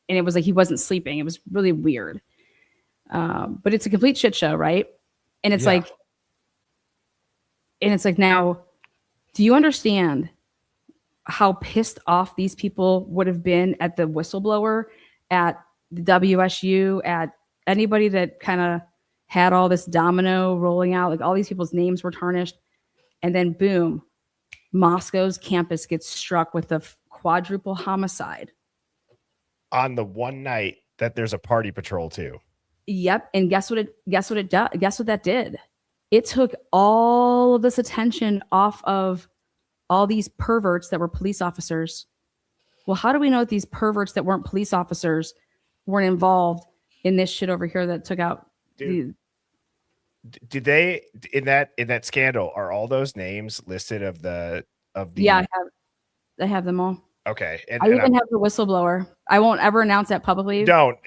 And it was like he wasn't sleeping. It was really weird. But it's a complete shit show, right? And it's like now, do you understand how pissed off these people would have been at the whistleblower, at the WSU, at anybody that kind of had all this domino rolling out, like all these people's names were tarnished. And then boom, Moscow's campus gets struck with a quadruple homicide. On the one night that there's a party patrol too. Yep. And guess what that did? It took all of this attention off of all these perverts that were police officers. Well, how do we know that these perverts that weren't police officers weren't involved in this shit over here that took out? Dude, did they in that scandal? Are all those names listed of the? Yeah, I have them all. Okay, I even have the whistleblower. I won't ever announce that publicly. Don't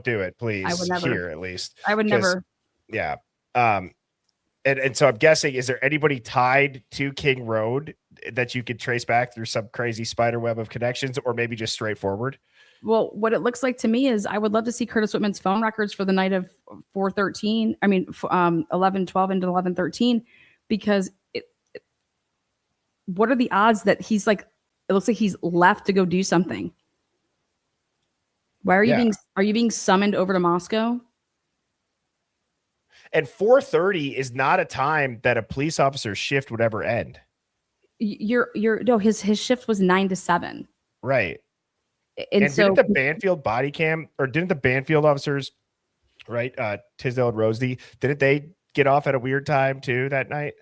do it, please. I would never. Here, at least. I would never. Yeah. And so I'm guessing, is there anybody tied to King Road that you could trace back through some crazy spider web of connections, or maybe just straightforward? Well, what it looks like to me is I would love to see Curtis Whitman's phone records for the night of 4/13. I mean, 11/12 into 11/13, because what are the odds that he's like? It looks like he's left to go do something. Why are you being summoned over to Moscow? And 4:30 is not a time that a police officer's shift would ever end. His shift was 9 to 7. Right. And so didn't the Banfield body cam, or didn't the Banfield officers, right? Tisdale and Rosedy, didn't they get off at a weird time too that night?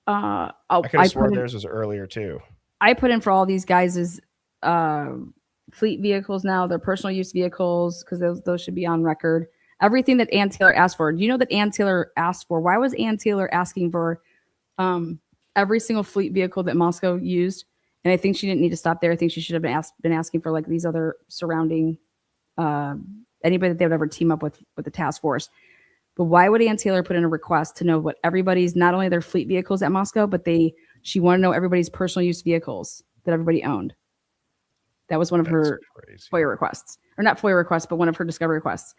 I could have sworn theirs was earlier too. I put in for all these guys' fleet vehicles now, their personal use vehicles, because those should be on record. everything that Ann Taylor asked for. Do you know that Ann Taylor asked for? Why was Ann Taylor asking for every single fleet vehicle that Moscow used? And I think she didn't need to stop there. I think she should have been asking for like these other surrounding anybody that they would ever team up with the task force. But why would Ann Taylor put in a request to know what everybody's, not only their fleet vehicles at Moscow, but she wanted to know everybody's personal use vehicles that everybody owned. That was one of her FOIA requests, or not FOIA requests, but one of her discovery requests.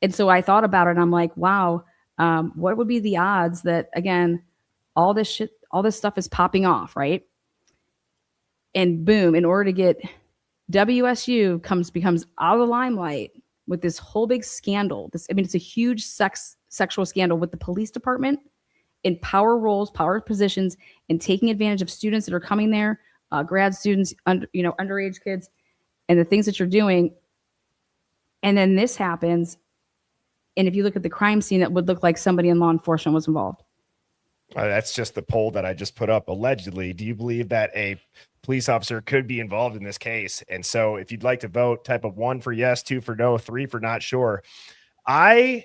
And so I thought about it and I'm like, wow, what would be the odds that, again, all this stuff is popping off, right? And boom, in order to get WSU becomes out of the limelight with this whole big scandal. It's a huge sexual scandal with the police department in power roles, power positions, and taking advantage of students that are coming there, grad students, underage kids, and the things that you're doing. And then this happens. And if you look at the crime scene, it would look like somebody in law enforcement was involved. That's just the poll that I just put up. Allegedly, do you believe that a police officer could be involved in this case? And so if you'd like to vote, type of 1 for yes, 2 for no, 3 for not sure. I'm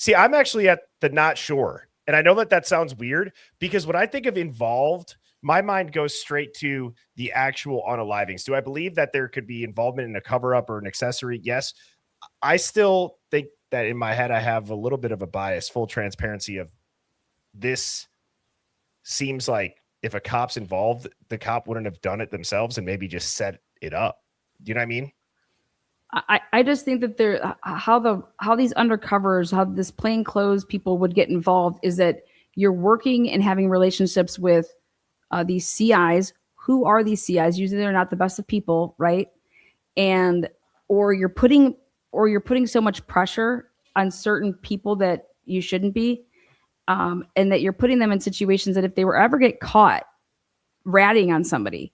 actually at the not sure. And I know that sounds weird because when I think of involved, my mind goes straight to the actual unalivings. Do I believe that there could be involvement in a cover-up or an accessory? Yes. I still think that in my head, I have a little bit of a bias, full transparency of this. Seems like if a cop's involved, the cop wouldn't have done it themselves and maybe just set it up. Do you know what I mean? I just think that how these undercovers, how this plainclothes people would get involved is that you're working and having relationships with these CIs. Who are these CIs? Usually they're not the best of people, right? Or you're putting so much pressure on certain people that you shouldn't be. And that you're putting them in situations that if they were ever get caught ratting on somebody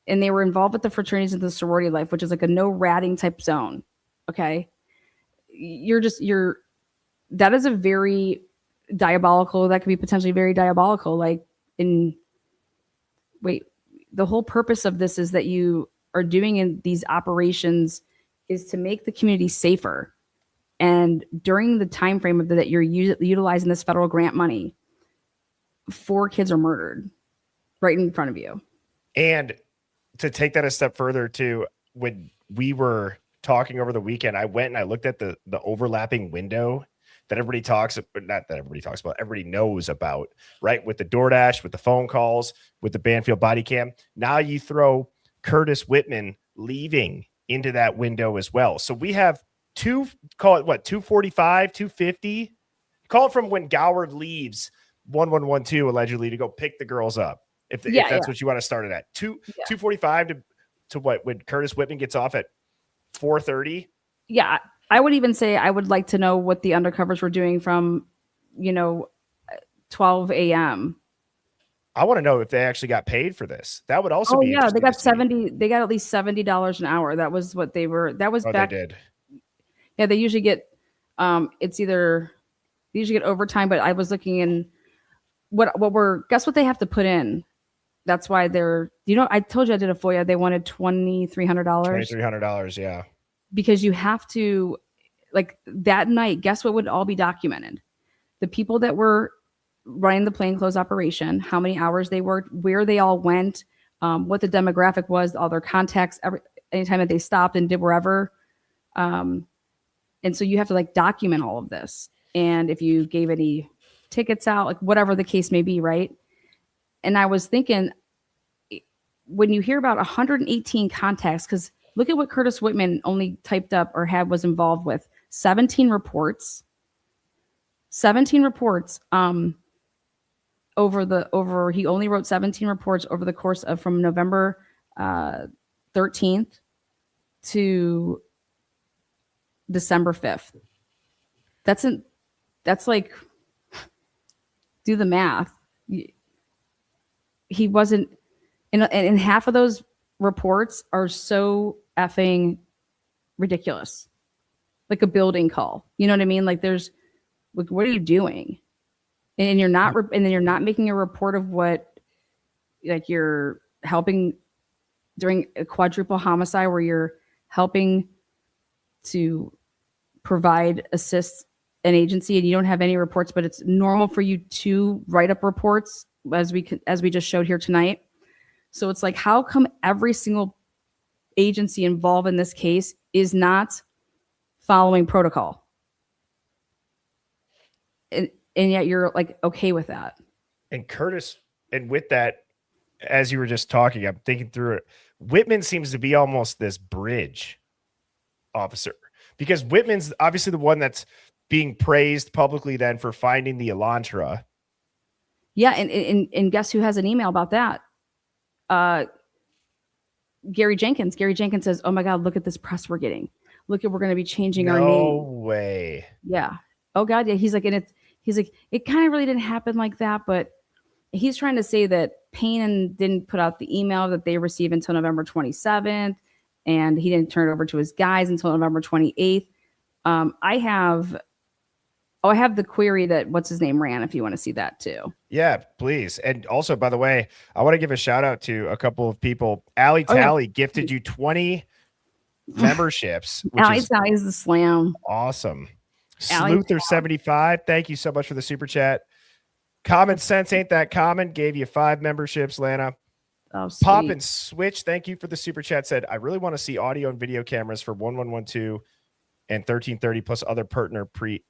and they were involved with the fraternities and the sorority life, which is like a no ratting type zone. Okay. That is a very diabolical, that could be potentially very diabolical. The whole purpose of this is that you are doing in these operations is to make the community safer. And during the time frame of that you're utilizing this federal grant money, 4 kids are murdered right in front of you. And to take that a step further too, when we were talking over the weekend, I went and I looked at the overlapping window that everybody everybody knows about, right? With the DoorDash, with the phone calls, with the Banfield body cam. Now you throw Curtis Whitman leaving into that window as well. So we have 245, 250. Call it from when Goward leaves 1112 allegedly to go pick the girls up. If that's what you want to start it at. 245 to what when Curtis Whitman gets off at 4:30. Yeah. I would even say I would like to know what the undercovers were doing from 12 a.m. I want to know if they actually got paid for this. That would also be they got they got at least $70 an hour. That was what they were. That was back. They did. Yeah, they usually get they usually get overtime, but I was looking in guess what they have to put in. That's why I told you I did a FOIA. They wanted $2,300. $2,300, yeah. Because you have to, that night, guess what would all be documented? The people that were running the plainclothes operation, how many hours they worked, where they all went, what the demographic was, all their contacts, anytime that they stopped and did wherever. And so you have to document all of this. And if you gave any tickets out, whatever the case may be, right? And I was thinking, when you hear about 118 contacts, because look at what Curtis Whitman only typed up or was involved with, 17 reports. 17 reports he only wrote 17 reports over the course of from November 13th to December 5th. That's like, do the math. He wasn't, and half of those reports are so effing ridiculous. Like a building call. You know what I mean? What are you doing? And you're not, and then you're not making a report of what, you're helping during a quadruple homicide where you're helping to provide assist an agency and you don't have any reports, but it's normal for you to write up reports as we just showed here tonight. So it's like, how come every single agency involved in this case is not following protocol? And yet you're like okay with that. And Curtis, and with that, as you were just talking, I'm thinking through it. Whitman seems to be almost this bridge officer, because Whitman's obviously the one that's being praised publicly then for finding the Elantra. Yeah, and guess who has an email about that? Gary Jenkins. Gary Jenkins says, "Oh my God, look at this press we're getting. Look at, we're going to be changing our name." No way. Yeah. Oh God, yeah. He's like, it kind of really didn't happen like that, but he's trying to say that Payne didn't put out the email that they received until November 27th, and he didn't turn it over to his guys until November 28th. I have the query that what's his name ran, if you want to see that too. Yeah, please. And also, by the way, I want to give a shout out to a couple of people. Allie Tally gifted you 20 memberships. Allie Tally's the slam. Awesome. Sluther75, thank you so much for the super chat. Common Sense Ain't That Common gave you 5 memberships, Lana. Oh, sweet. Pop and Switch, thank you for the super chat. Said, I really want to see audio and video cameras for 1112 and 1330 plus other pertinent pre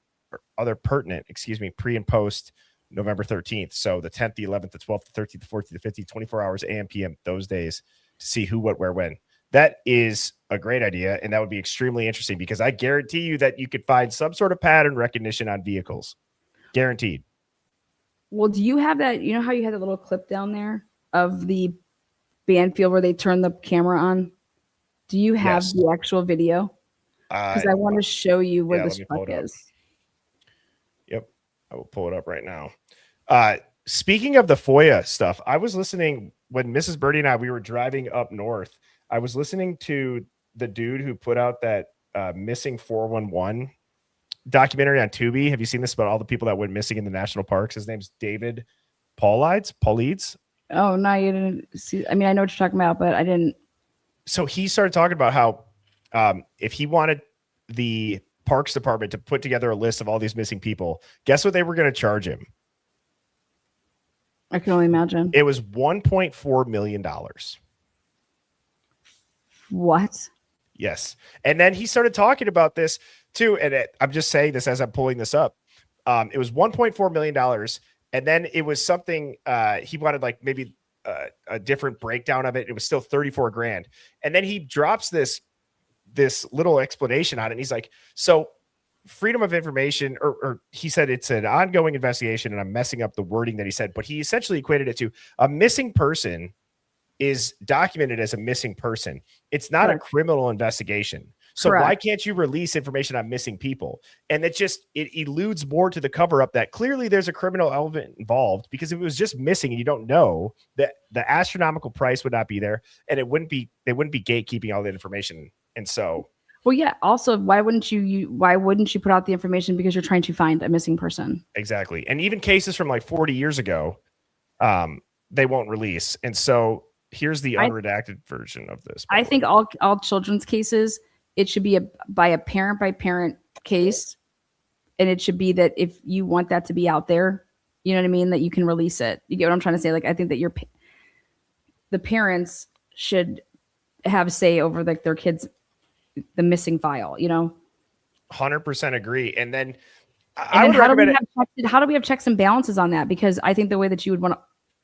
and post November 13th. So the 10th, the 11th, the 12th, the 13th, the 14th, the 15th, 24 hours AM, PM, those days to see who, what, where, when. That is a great idea, and that would be extremely interesting because I guarantee you that you could find some sort of pattern recognition on vehicles. Guaranteed. Well, do you have that? You know how you had that little clip down there of the Banfield where they turn the camera on? Do you have the actual video? Because I want to show you where this truck is. Yep. I will pull it up right now. Speaking of the FOIA stuff, I was listening when Mrs. Birdie and we were driving up north. I was listening to the dude who put out that missing 411 documentary on Tubi. Have you seen this about all the people that went missing in the national parks? His name's David Paulides. Oh, no, you didn't see. I mean, I know what you're talking about, but I didn't. So he started talking about how if he wanted the Parks Department to put together a list of all these missing people, guess what they were going to charge him? I can only imagine. It was $1.4 million. What? Yes. And then he started talking about this too. And I'm just saying this as I'm pulling this up. It was $1.4 million. And then it was something he wanted, like maybe a different breakdown of it. It was still 34 grand. And then he drops this little explanation on it. And he's like, so freedom of information, or he said it's an ongoing investigation, and I'm messing up the wording that he said, but he essentially equated it to a missing person is documented as a missing person. It's not a criminal investigation. So why can't you release information on missing people? And it eludes more to the cover up that clearly there's a criminal element involved, because if it was just missing and you don't know, that the astronomical price would not be there, and they wouldn't be gatekeeping all that information. And so, well, yeah. Also, why wouldn't you put out the information? Because you're trying to find a missing person. Exactly. And even cases from like 40 years ago, they won't release. And so here's the unredacted version of this. I think all children's cases, it should be by a parent by parent case. And it should be that if you want that to be out there, you know what I mean, that you can release it. You get what I'm trying to say? Like, I think that the parents should have say over like their kids, the missing file, 100% agree. And then how do we have checks and balances on that? Because I think the way that you would want to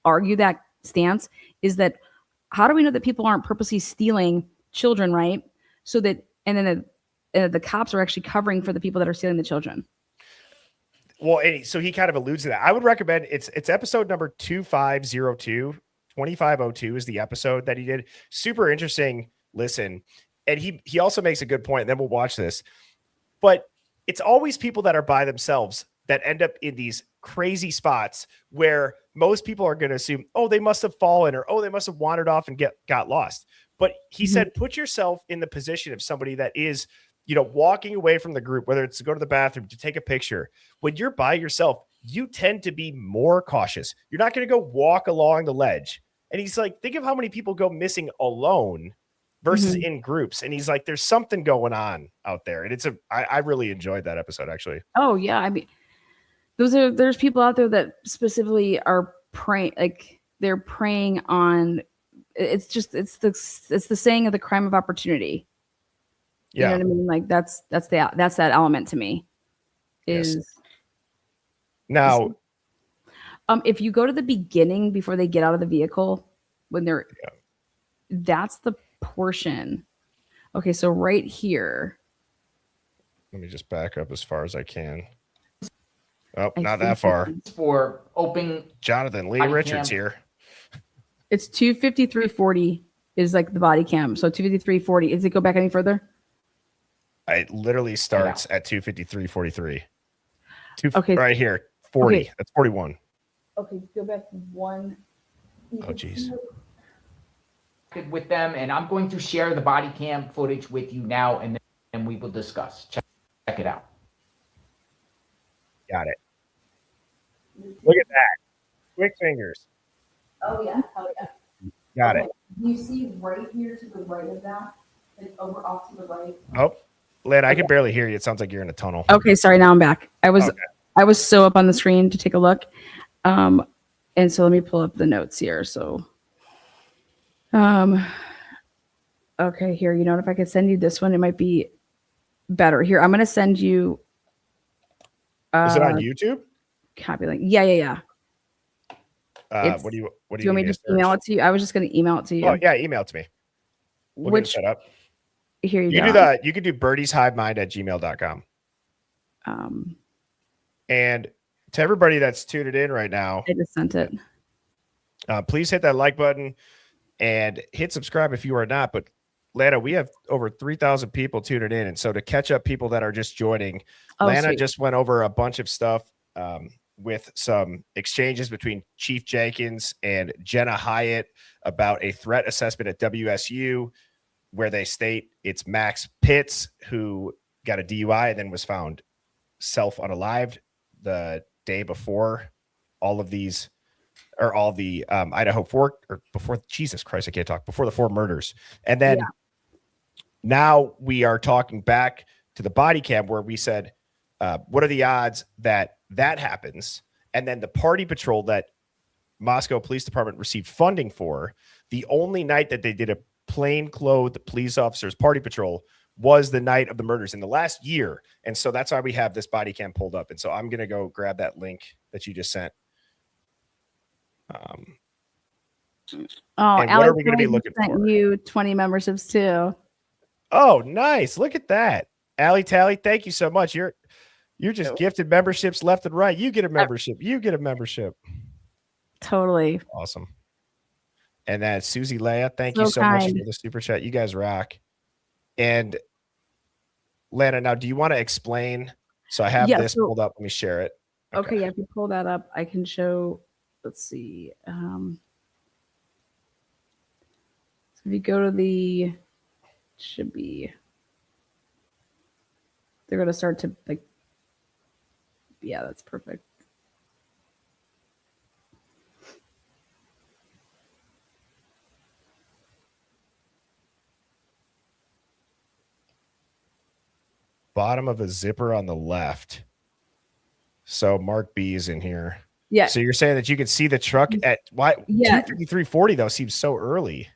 argue that stance is that how do we know that people aren't purposely stealing children, right? So that, and then the cops are actually covering for the people that are stealing the children. Well, so he kind of alludes to that. I would recommend it's episode number 2502 is the episode that he did. Super interesting listen. And he also makes a good point, and then we'll watch this. But it's always people that are by themselves that end up in these crazy spots where most people are going to assume, oh, they must have fallen, or, oh, they must have wandered off and got lost. But he said, put yourself in the position of somebody that is, walking away from the group, whether it's to go to the bathroom, to take a picture. When you're by yourself, you tend to be more cautious. You're not going to go walk along the ledge. And he's like, think of how many people go missing alone versus Mhm. in groups. And he's like, there's something going on out there. And I really enjoyed that episode, actually. Oh yeah, I mean, there's people out there that specifically are praying, like they're preying on. It's the saying of the crime of opportunity. You know Yeah. what I mean? Like that's that element to me. Yes. Is Now, if you go to the beginning before they get out of the vehicle, when they're that's the portion. Okay, so right here. let me just back up as far as I can. Oh, I not think that far. For open Jonathan Lee body Richards cam. here. It's 253.40 is like the body cam. So 253.40. Does it go back any further? It literally starts at 253.43. Okay. Right here. 40. Okay. That's 41. Okay, go back one. Oh, geez. with them, and I'm going to share the body cam footage with you now, and then we will discuss. Check it out. Got it. Look at that. Quick fingers. Oh yeah. Got it. You see right here to the right of that, like over off to the right. Oh, Lynn, I can barely hear you. It sounds like you're in a tunnel. Okay, sorry. Now I'm back. I was so up on the screen to take a look, and so let me pull up the notes here. So, okay, here. You know, if I could send you this one, it might be better. Here, I'm going to send you. Is it on YouTube? Copy link. Yeah. What do you Do you want me to just email it to you? I was just going to email it to you. Oh, yeah, email it to me. We'll get it set up. Here you You go. you could do birdieshivemind@gmail.com. And to everybody that's tuned in right now, I just sent it. please hit that like button and hit subscribe if you are not. But Lana, we have over 3,000 people tuning in. And so to catch up people that are just joining, Lana sweet. just went over a bunch of stuff with some exchanges between Chief Jenkins and Jenna Hyatt about a threat assessment at WSU, where they state it's Max Pitts who got a DUI and then was found self-unalived the day before all of these, or all the Idaho4, or before, Jesus Christ, I can't talk, before the 4 murders. And then now we are talking back to the body cam where we said, what are the odds that that happens? And then the party patrol that Moscow Police Department received funding for, the only night that they did a plainclothed police officers party patrol was the night of the murders in the last year. And so that's why we have this body cam pulled up. And so I'm going to go grab that link that you just sent. Oh, and what are we going to be looking for? You 20 memberships too. Oh, nice. Look at that. Allie Tally, thank you so much. You're just gifted memberships left and right. You get a membership. You get a membership. Totally. Awesome. And that's Susie Leia. Thank So you so much kind. for the super chat. You guys rock. And Lana, now do you want to explain? So I have this pulled up. Let me share it. Okay, yeah, if you pull that up, I can show. Let's see. So if you go to should be, they're going to start to like, yeah, that's perfect. Bottom of a zipper on the left. So Mark B is in here. Yeah. So you're saying that you could see the truck at why? Yeah. 253.40 though seems so early.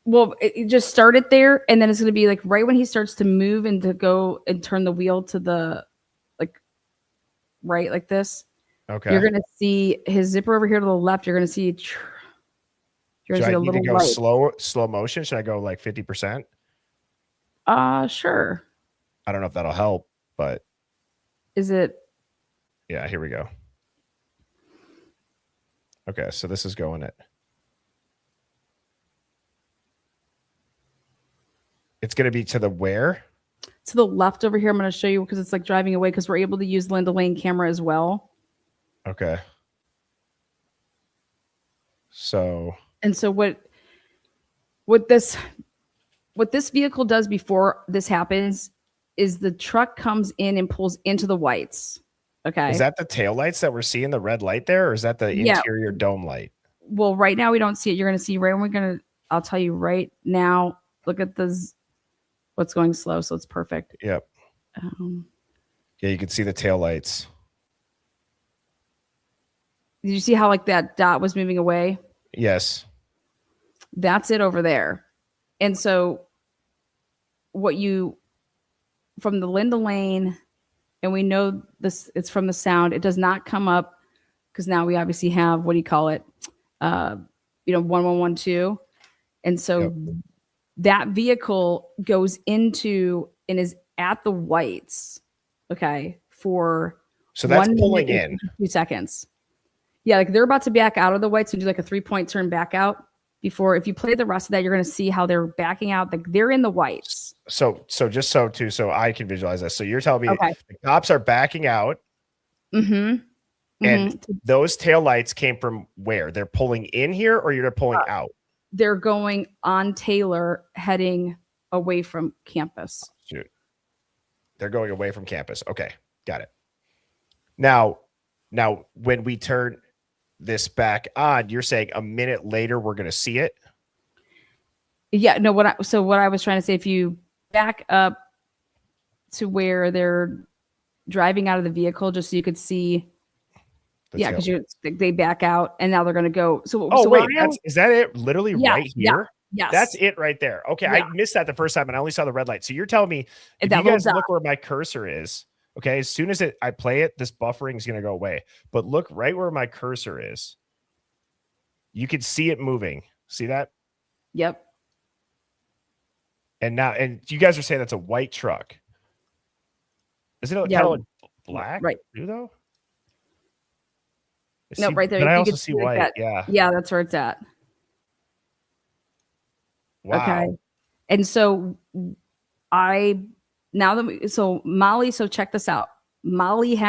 Well, it just started there, and then it's going to be like right when he starts to move and to go and turn the wheel to the like right like this. Okay. You're going to see his zipper over here to the left. You're going to see. You're going to see I a need to little go light. slow motion? Should I go like 50%? Sure. I don't know if that'll help, but Is it? yeah, here we go. Okay, so this is going at. It's going to be to the where? To the left over here. I'm going to show you because it's like driving away because we're able to use Linda Lane camera as well. Okay. So. And so what this vehicle does before this happens is the truck comes in and pulls into the whites. Okay. Is that the taillights that we're seeing, the red light there, or is that the interior dome light? Well, right now we don't see it. You're going to see right when I'll tell you right now. look at what's going slow, so it's perfect. Yep. Yeah, you can see the tail lights. Did you see how like that dot was moving away? Yes. That's it over there. And so from the Linda Lane, and we know this, it's from the sound, it does not come up because now we obviously have, what do you call it? 1112. And so that vehicle goes into and is at the whites, okay, for so that's 1 pulling minute in 2 seconds. Yeah, like they're about to back out of the whites and do like a 3-point turn back out. Before, if you play the rest of that, you're going to see how they're backing out. Like they're in the whites. So I can visualize this. So you're telling me the cops are backing out, and those tail lights came from where? They're pulling in here, or you're pulling out? They're going on Taylor, heading away from campus. Shoot, they're going away from campus. Okay, got it. Now, when we turn this back on, you're saying a minute later we're going to see it? Yeah, no, what I was trying to say, if you back up to where they're driving out of the vehicle, just so you could see, because they back out and now they're going to go. Is that it? Literally right here? Yeah, yes. That's it right there. Okay, yeah. I missed that the first time and I only saw the red light. So you're telling me, if you guys look where my cursor is, okay, as soon as I play it, this buffering is going to go away. But look right where my cursor is. You can see it moving. See that? Yep. And you guys are saying that's a white truck. Is it kind of like black? Right. Too, though? No, right there. But I also see white. Yeah, that's where it's at. Wow. Okay. And so Molly, so check this out. Molly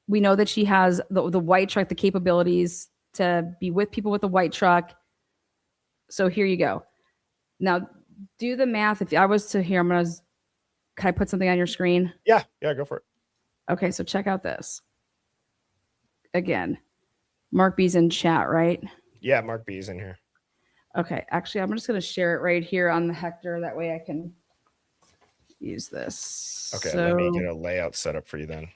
we know that she has the white truck, the capabilities to be with people with the white truck. So here you go. Now do the math. If I was to here, can I put something on your screen? Yeah, go for it. Okay, so check out this. Again, Mark B's in chat, right? Yeah, Mark B is in here. Okay, actually, I'm just going to share it right here on the Hector. That way I can use this. Okay, let me get a layout set up for you then.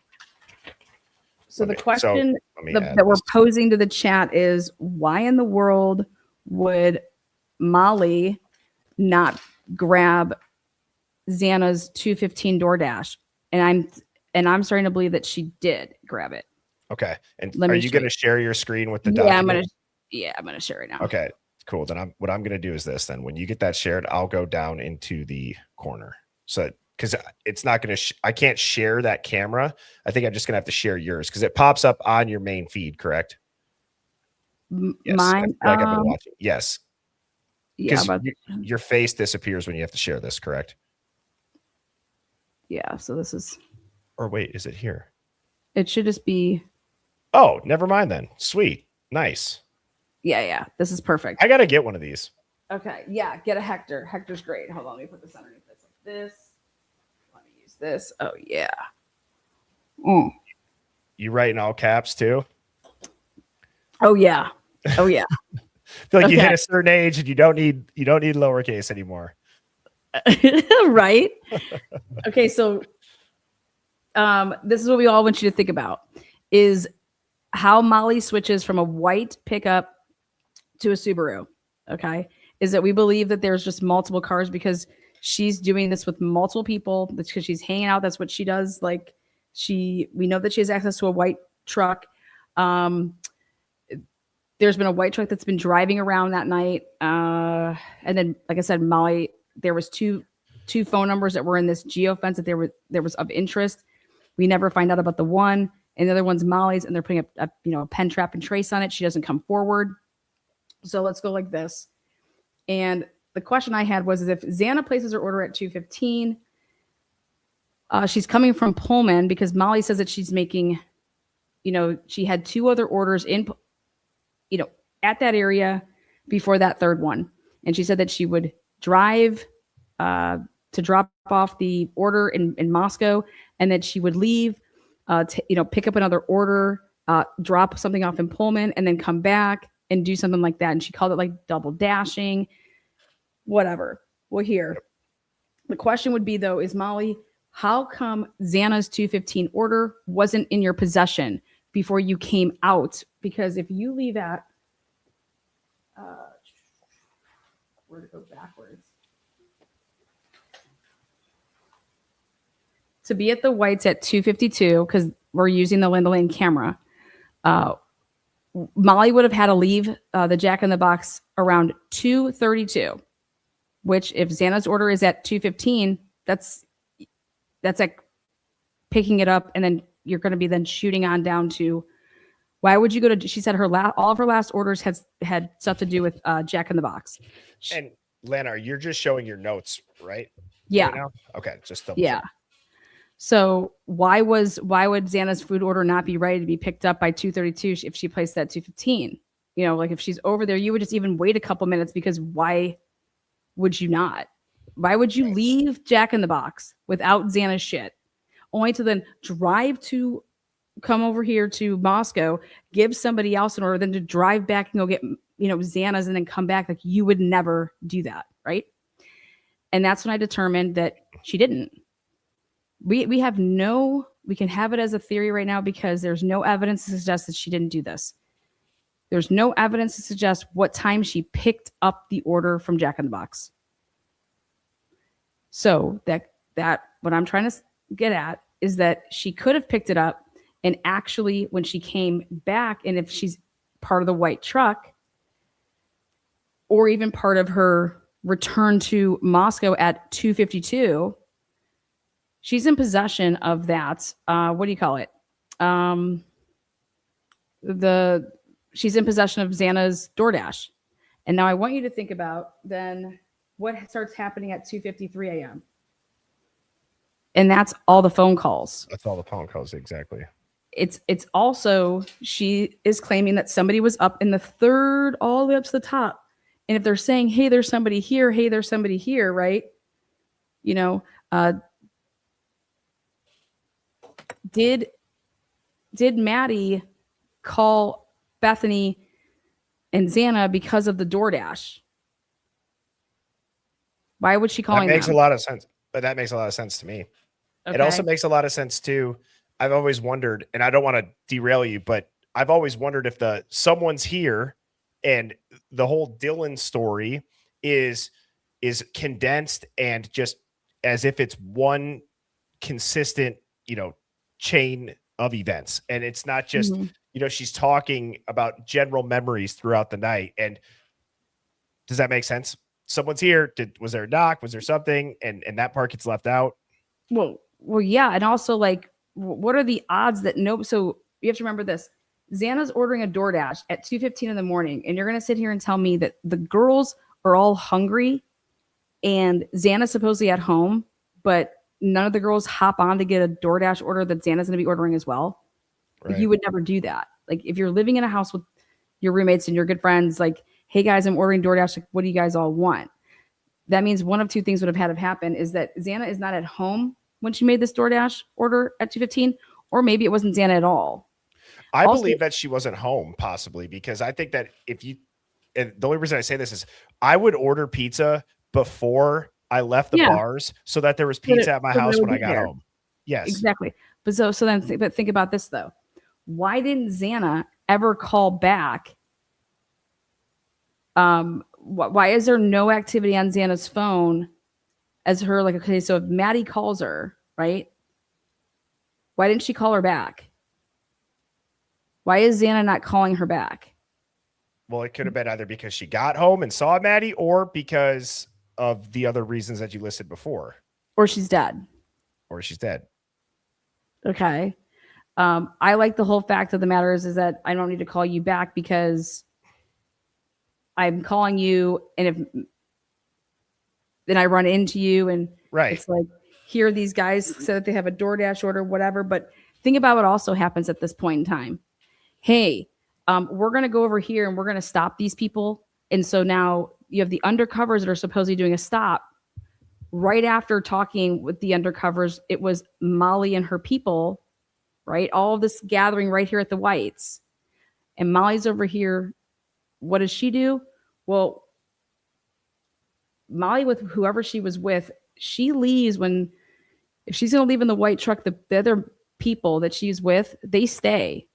So the question that we're posing to the chat is, why in the world would Molly not grab Xana's 215 DoorDash? And I'm starting to believe that she did grab it. Okay. And are you going to share your screen with the document? I'm going to share it now. Okay, cool. Then what I'm going to do is this. Then when you get that shared, I'll go down into the corner. So because it's not going to, I can't share that camera. I think I'm just going to have to share yours because it pops up on your main feed, correct? Yes, mine, like I've been watching. Yes. Yeah. Your face disappears when you have to share this, correct? Yeah. So this is. Or wait, is it here? It should just be. Oh, never mind then. Sweet. Nice. Yeah. This is perfect. I got to get one of these. Okay. Yeah. Get a Hector. Hector's great. Hold on. Let me put this underneath this like this. Let me use this. Oh, yeah. You write in all caps too? Oh, yeah. Oh, yeah. I feel like you hit a certain age and you don't need lowercase anymore. Right? Okay. So this is what we all want you to think about is how Molly switches from a white pickup to a Subaru. Okay. Is that we believe that there's just multiple cars because she's doing this with multiple people. That's because she's hanging out. That's what she does. Like we know that she has access to a white truck. There's been a white truck that's been driving around that night. And then, like I said, Molly, there was two phone numbers that were in this geofence that there was of interest. We never find out about the one, and the other one's Molly's, and they're putting a pen trap and trace on it. She doesn't come forward. So let's go like this. And the question I had was if Xana places her order at 2:15, she's coming from Pullman because Molly says that she's making, she had 2 other orders in, at that area before that third one. And she said that she would drive to drop off the order in Moscow, and that she would leave to pick up another order, drop something off in Pullman, and then come back and do something like that. And she called it like double dashing, whatever. Well, here, the question would be though, is Molly, how come Xana's 215 order wasn't in your possession before you came out? Because if you leave at, where to go backwards? To be at the Whites at 2:52, because we're using the Linda Lane camera, Molly would have had to leave the Jack in the Box around 2:32, which if Xana's order is at 2:15, that's like picking it up, and then you're going to be then shooting on down to. Why would you go to? She said all of her last orders had stuff to do with Jack in the Box. And Lana, you're just showing your notes, right? Yeah. Right now? Okay, just double Yeah. check. So why would Xana's food order not be ready to be picked up by 2:32 if she placed that 2:15? You know, like if she's over there, you would just even wait a couple minutes, because why would you not? Why would you leave Jack in the Box without Xana's shit, only to then drive to come over here to Moscow, give somebody else an order, then to drive back and go get, Xana's and then come back? Like, you would never do that, right? And that's when I determined that she didn't. We can have it as a theory right now because there's no evidence to suggest that she didn't do this. There's no evidence to suggest what time she picked up the order from Jack in the Box. So that what I'm trying to get at is that she could have picked it up, and actually when she came back, and if she's part of the white truck, or even part of her return to Moscow at 2:52, she's in possession of that. What do you call it? She's in possession of Xana's DoorDash. And now I want you to think about then what starts happening at 2:53 a.m. And that's all the phone calls. That's all the phone calls, exactly. It's also, she is claiming that somebody was up in the third, all the way up to the top. And if they're saying, hey, there's somebody here, hey, there's somebody here, right? Did Maddie call Bethany and Xana because of the DoorDash? Why would she calling them? That makes them? a lot of sense. But that makes a lot of sense to me. Okay. It also makes a lot of sense too. I've always wondered, and I don't want to derail you, but I've always wondered if someone's here and the whole Dylan story is condensed and just as if it's one consistent, chain of events. And it's not just, she's talking about general memories throughout the night. And does that make sense? Someone's here. Was there a knock? Was there something? And that part gets left out. Well, yeah. And also, like, what are the odds that so you have to remember this. Xana's ordering a DoorDash at 2:15 in the morning, and you're going to sit here and tell me that the girls are all hungry and Xana's supposedly at home, but none of the girls hop on to get a DoorDash order that Xana's going to be ordering as well. Right. Like, you would never do that. Like, if you're living in a house with your roommates and your good friends, like, hey guys, I'm ordering DoorDash. Like, what do you guys all want? That means one of two things would have had to happen is that Xana is not at home when she made this DoorDash order at 2:15, or maybe it wasn't Xana at all. I believe that she wasn't home, possibly, because I think that and the only reason I say this is I would order pizza before I left the bars so that there was pizza at my house when I got home. Yes, exactly. But but think about this though. Why didn't Xana ever call back? Why is there no activity on Xana's phone as her, like, okay, so if Maddie calls her, right? Why didn't she call her back? Why is Xana not calling her back? Well, it could have been either because she got home and saw Maddie, or because of the other reasons that you listed before. Or she's dead. Okay. I like the whole fact of the matter is that I don't need to call you back because I'm calling you, and if then I run into you, and it's like, here these guys said that they have a DoorDash order, whatever. But think about what also happens at this point in time. Hey, we're going to go over here and we're going to stop these people. And so now you have the undercovers that are supposedly doing a stop. Right after talking with the undercovers, it was Molly and her people, right? All of this gathering right here at the Whites. And Molly's over here. What does she do? Well, Molly, with whoever she was with, she leaves if she's going to leave in the white truck, the other people that she's with, they stay.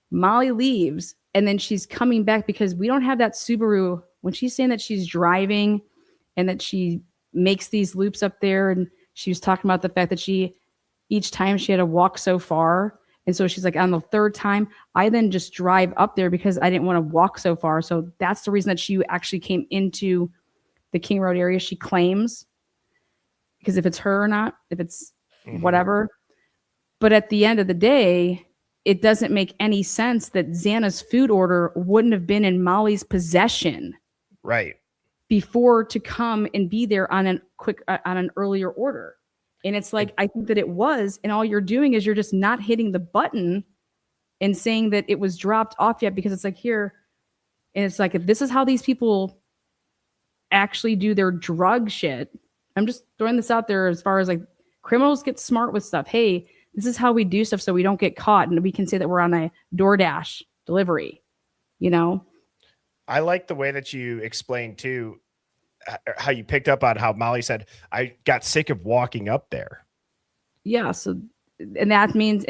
Molly leaves, and then she's coming back because we don't have that Subaru. When she's saying that she's driving and that she makes these loops up there, and she was talking about the fact that each time she had to walk so far. And so she's like, on the third time, I then just drive up there because I didn't want to walk so far. So that's the reason that she actually came into the King Road area, she claims. Because if it's her or not, if it's whatever. But at the end of the day, it doesn't make any sense that Xana's food order wouldn't have been in Molly's possession. Right. Before to come and be there on an earlier order. And it's like, I think that it was, and all you're doing is you're just not hitting the button and saying that it was dropped off yet, because it's like here, and it's like, if this is how these people actually do their drug shit, I'm just throwing this out there as far as like criminals get smart with stuff. Hey, this is how we do stuff so we don't get caught and we can say that we're on a DoorDash delivery, you know? I like the way that you explained too, how you picked up on how Molly said, I got sick of walking up there. Yeah. So, and that means,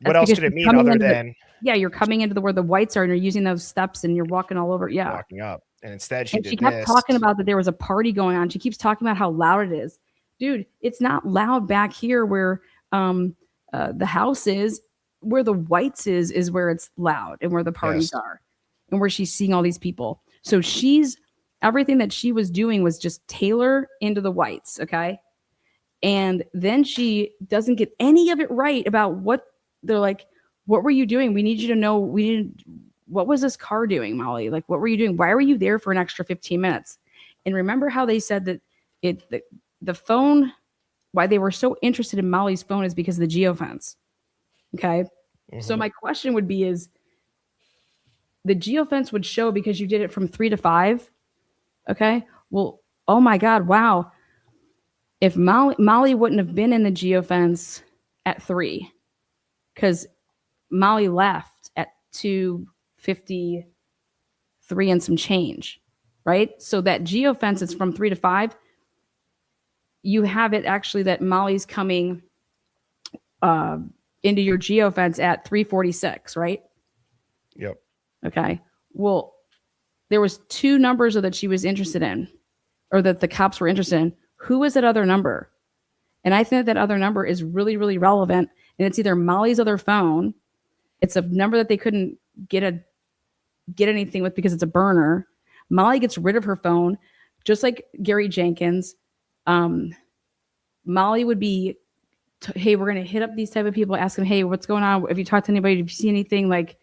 what else could it mean other than? You're coming into where the whites are and you're using those steps and you're walking all over. Yeah. Walking up. And instead she kept talking about that there was a party going on. She keeps talking about how loud it is. Dude, it's not loud back here where the house is. Where the whites is where it's loud and where the parties are and where she's seeing all these people. So everything that she was doing was just tailor into the whites. Okay. And then she doesn't get any of it right about what they're like. What were you doing? We need you to know. What was this car doing, Molly? Like, what were you doing? Why were you there for an extra 15 minutes? And remember how they said that the phone, why they were so interested in Molly's phone is because of the geofence. Okay. So my question would be is the geofence would show because you did it from 3 to 5. Okay. Well, oh my God. Wow. If Molly wouldn't have been in the geofence at 3, because Molly left at 2:53 and some change, right? So that geofence is from 3 to 5. You have it actually that Molly's coming into your geofence at 3:46, right? Yep. Okay. Well, there was 2 numbers that she was interested in, or that the cops were interested in. Who was that other number? And I think that other number is really, really relevant. And it's either Molly's other phone. It's a number that they couldn't get anything with because it's a burner. Molly gets rid of her phone, just like Gary Jenkins. Molly would be, hey, we're going to hit up these type of people, ask them, hey, what's going on? Have you talked to anybody? Have you seen anything? Like,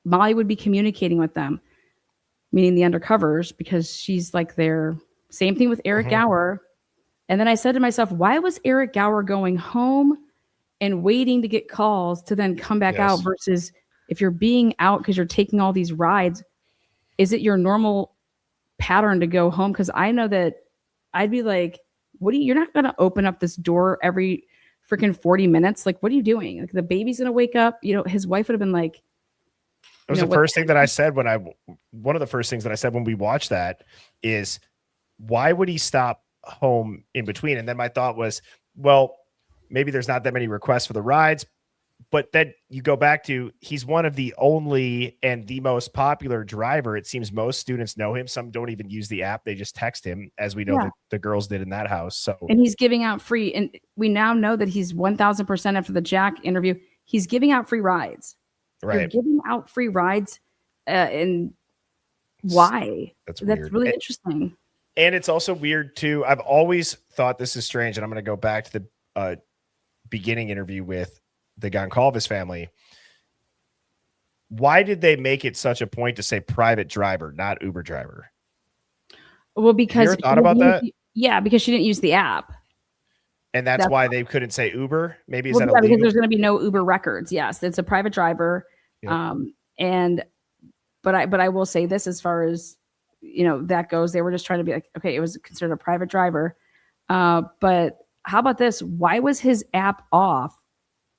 Molly would be communicating with them, meaning the undercovers, because she's like their same thing with Eric Gower. And then I said to myself, why was Eric Gower going home and waiting to get calls to then come back out versus if you're being out because you're taking all these rides, is it your normal pattern to go home? Because I know that I'd be like, you're not going to open up this door every freaking 40 minutes. Like, what are you doing? Like, the baby's going to wake up. You know, his wife would have been like, it was the first thing that I said one of the first things that I said when we watched that is, why would he stop home in between? And then my thought was, well, maybe there's not that many requests for the rides, but then you go back to, he's one of the only and the most popular driver. It seems most students know him. Some don't even use the app. They just text him, as we know that the girls did in that house. So, and he's giving out free, and we now know that he's 1000% after the Jack interview. He's giving out free rides. Right. You're giving out free rides. And why? That's really interesting. And it's also weird too. I've always thought this is strange. And I'm going to go back to the beginning interview with the Goncalves family. Why did they make it such a point to say private driver, not Uber driver? Well, because you ever thought about that? Yeah, because she didn't use the app. And that's why they couldn't say Uber. Maybe is that illegal? Because there's going to be no Uber records. Yes, it's a private driver. But I will say this, as far as that goes, they were just trying to be like, okay, it was considered a private driver. But how about this? Why was his app off,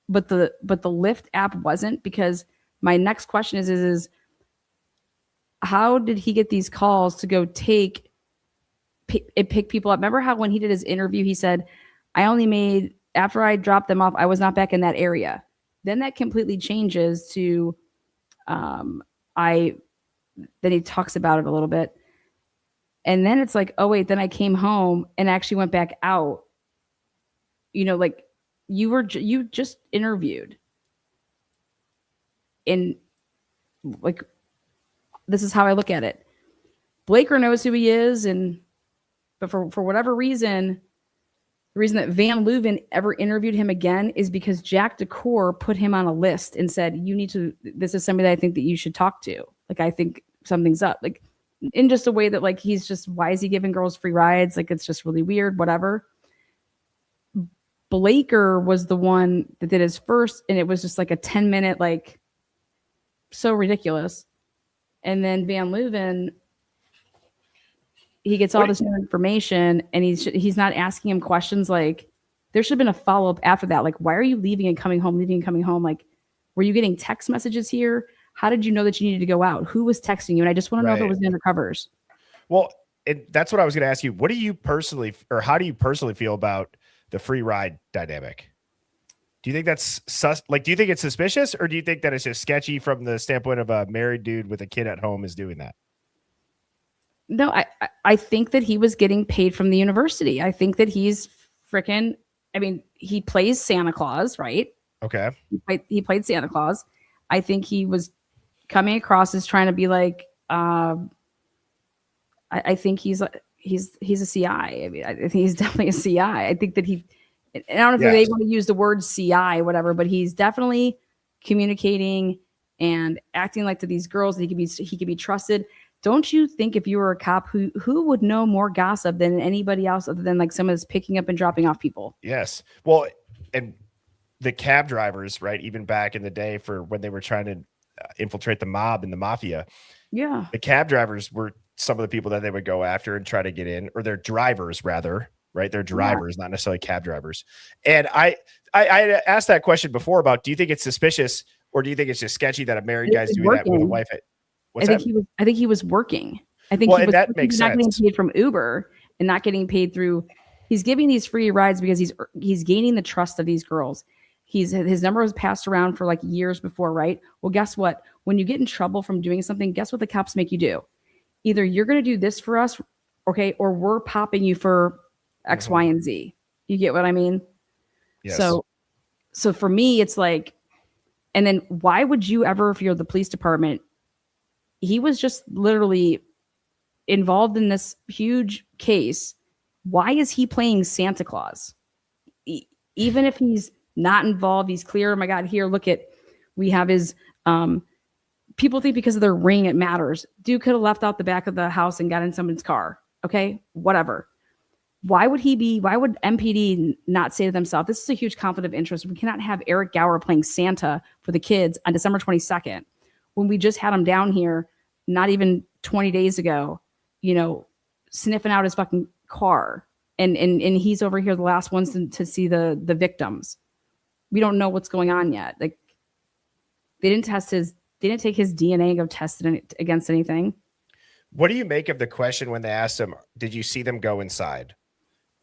but the Lyft app wasn't? Because my next question is how did he get these calls to go pick people up? Remember how when he did his interview, he said, I only made, after I dropped them off, I was not back in that area. Then that completely changes to, then he talks about it a little bit. And then it's like, oh wait, then I came home and actually went back out. Like you just interviewed. And like, this is how I look at it. Blaker knows who he is, but for whatever reason, the reason that Van Leuven ever interviewed him again is because Jack Decor put him on a list and said, this is somebody that I think that you should talk to. Like, I think something's up. Like, in just a way that, like, he's just, why is he giving girls free rides? Like, it's just really weird, whatever. Blaker was the one that did his first, and it was just like a 10-minute, like, so ridiculous. And then Van Leuven, he gets all this new information, and he's not asking him questions. Like, there should have been a follow-up after that. Like, why are you leaving and coming home, leaving and coming home? Like, were you getting text messages here? How did you know that you needed to go out? Who was texting you? And I just want to know if it was the undercovers. Well, that's what I was going to ask you. What do you personally, or how do you personally feel about the free ride dynamic? Do you think that's do you think it's suspicious, or do you think that it's just sketchy from the standpoint of a married dude with a kid at home is doing that? No, I think that he was getting paid from the university. I think that he's freaking, he plays Santa Claus, right? Okay. He played Santa Claus. I think he was coming across as trying to be like, I think he's a CI. I think he's definitely a CI. I think that I don't know if they want to use the word CI, whatever, but he's definitely communicating and acting like to these girls that he could be trusted. Don't you think if you were a cop, who would know more gossip than anybody else other than like someone that's picking up and dropping off people? Yes. Well, and the cab drivers, right? Even back in the day for when they were trying to infiltrate the mob and the mafia. Yeah. The cab drivers were some of the people that they would go after and try to get in, or their drivers rather, right? They're drivers, not necessarily cab drivers. And I asked that question before about, do you think it's suspicious, or do you think it's just sketchy that a married guy's doing that with a wife? I think he was working. I think that makes sense. Not getting paid from Uber and not getting paid through. He's giving these free rides because he's gaining the trust of these girls. His number was passed around for like years before, right? Well, guess what? When you get in trouble from doing something, guess what the cops make you do? Either you're going to do this for us, okay, or we're popping you for X, Y, and Z. You get what I mean? Yes. So for me, it's like, and then why would you ever, if you're the police department, he was just literally involved in this huge case. Why is he playing Santa Claus? Even if he's not involved, he's clear. Oh my God, here, look at, we have his, people think because of their ring, it matters. Dude could have left out the back of the house and got in someone's car. Okay, whatever. Why would MPD not say to themselves, this is a huge conflict of interest. We cannot have Eric Gower playing Santa for the kids on December 22nd. When we just had him down here, not even 20 days ago, sniffing out his fucking car. And he's over here, the last ones to see the victims. We don't know what's going on yet. Like, they didn't take his DNA and go test it against anything. What do you make of the question when they asked him, did you see them go inside?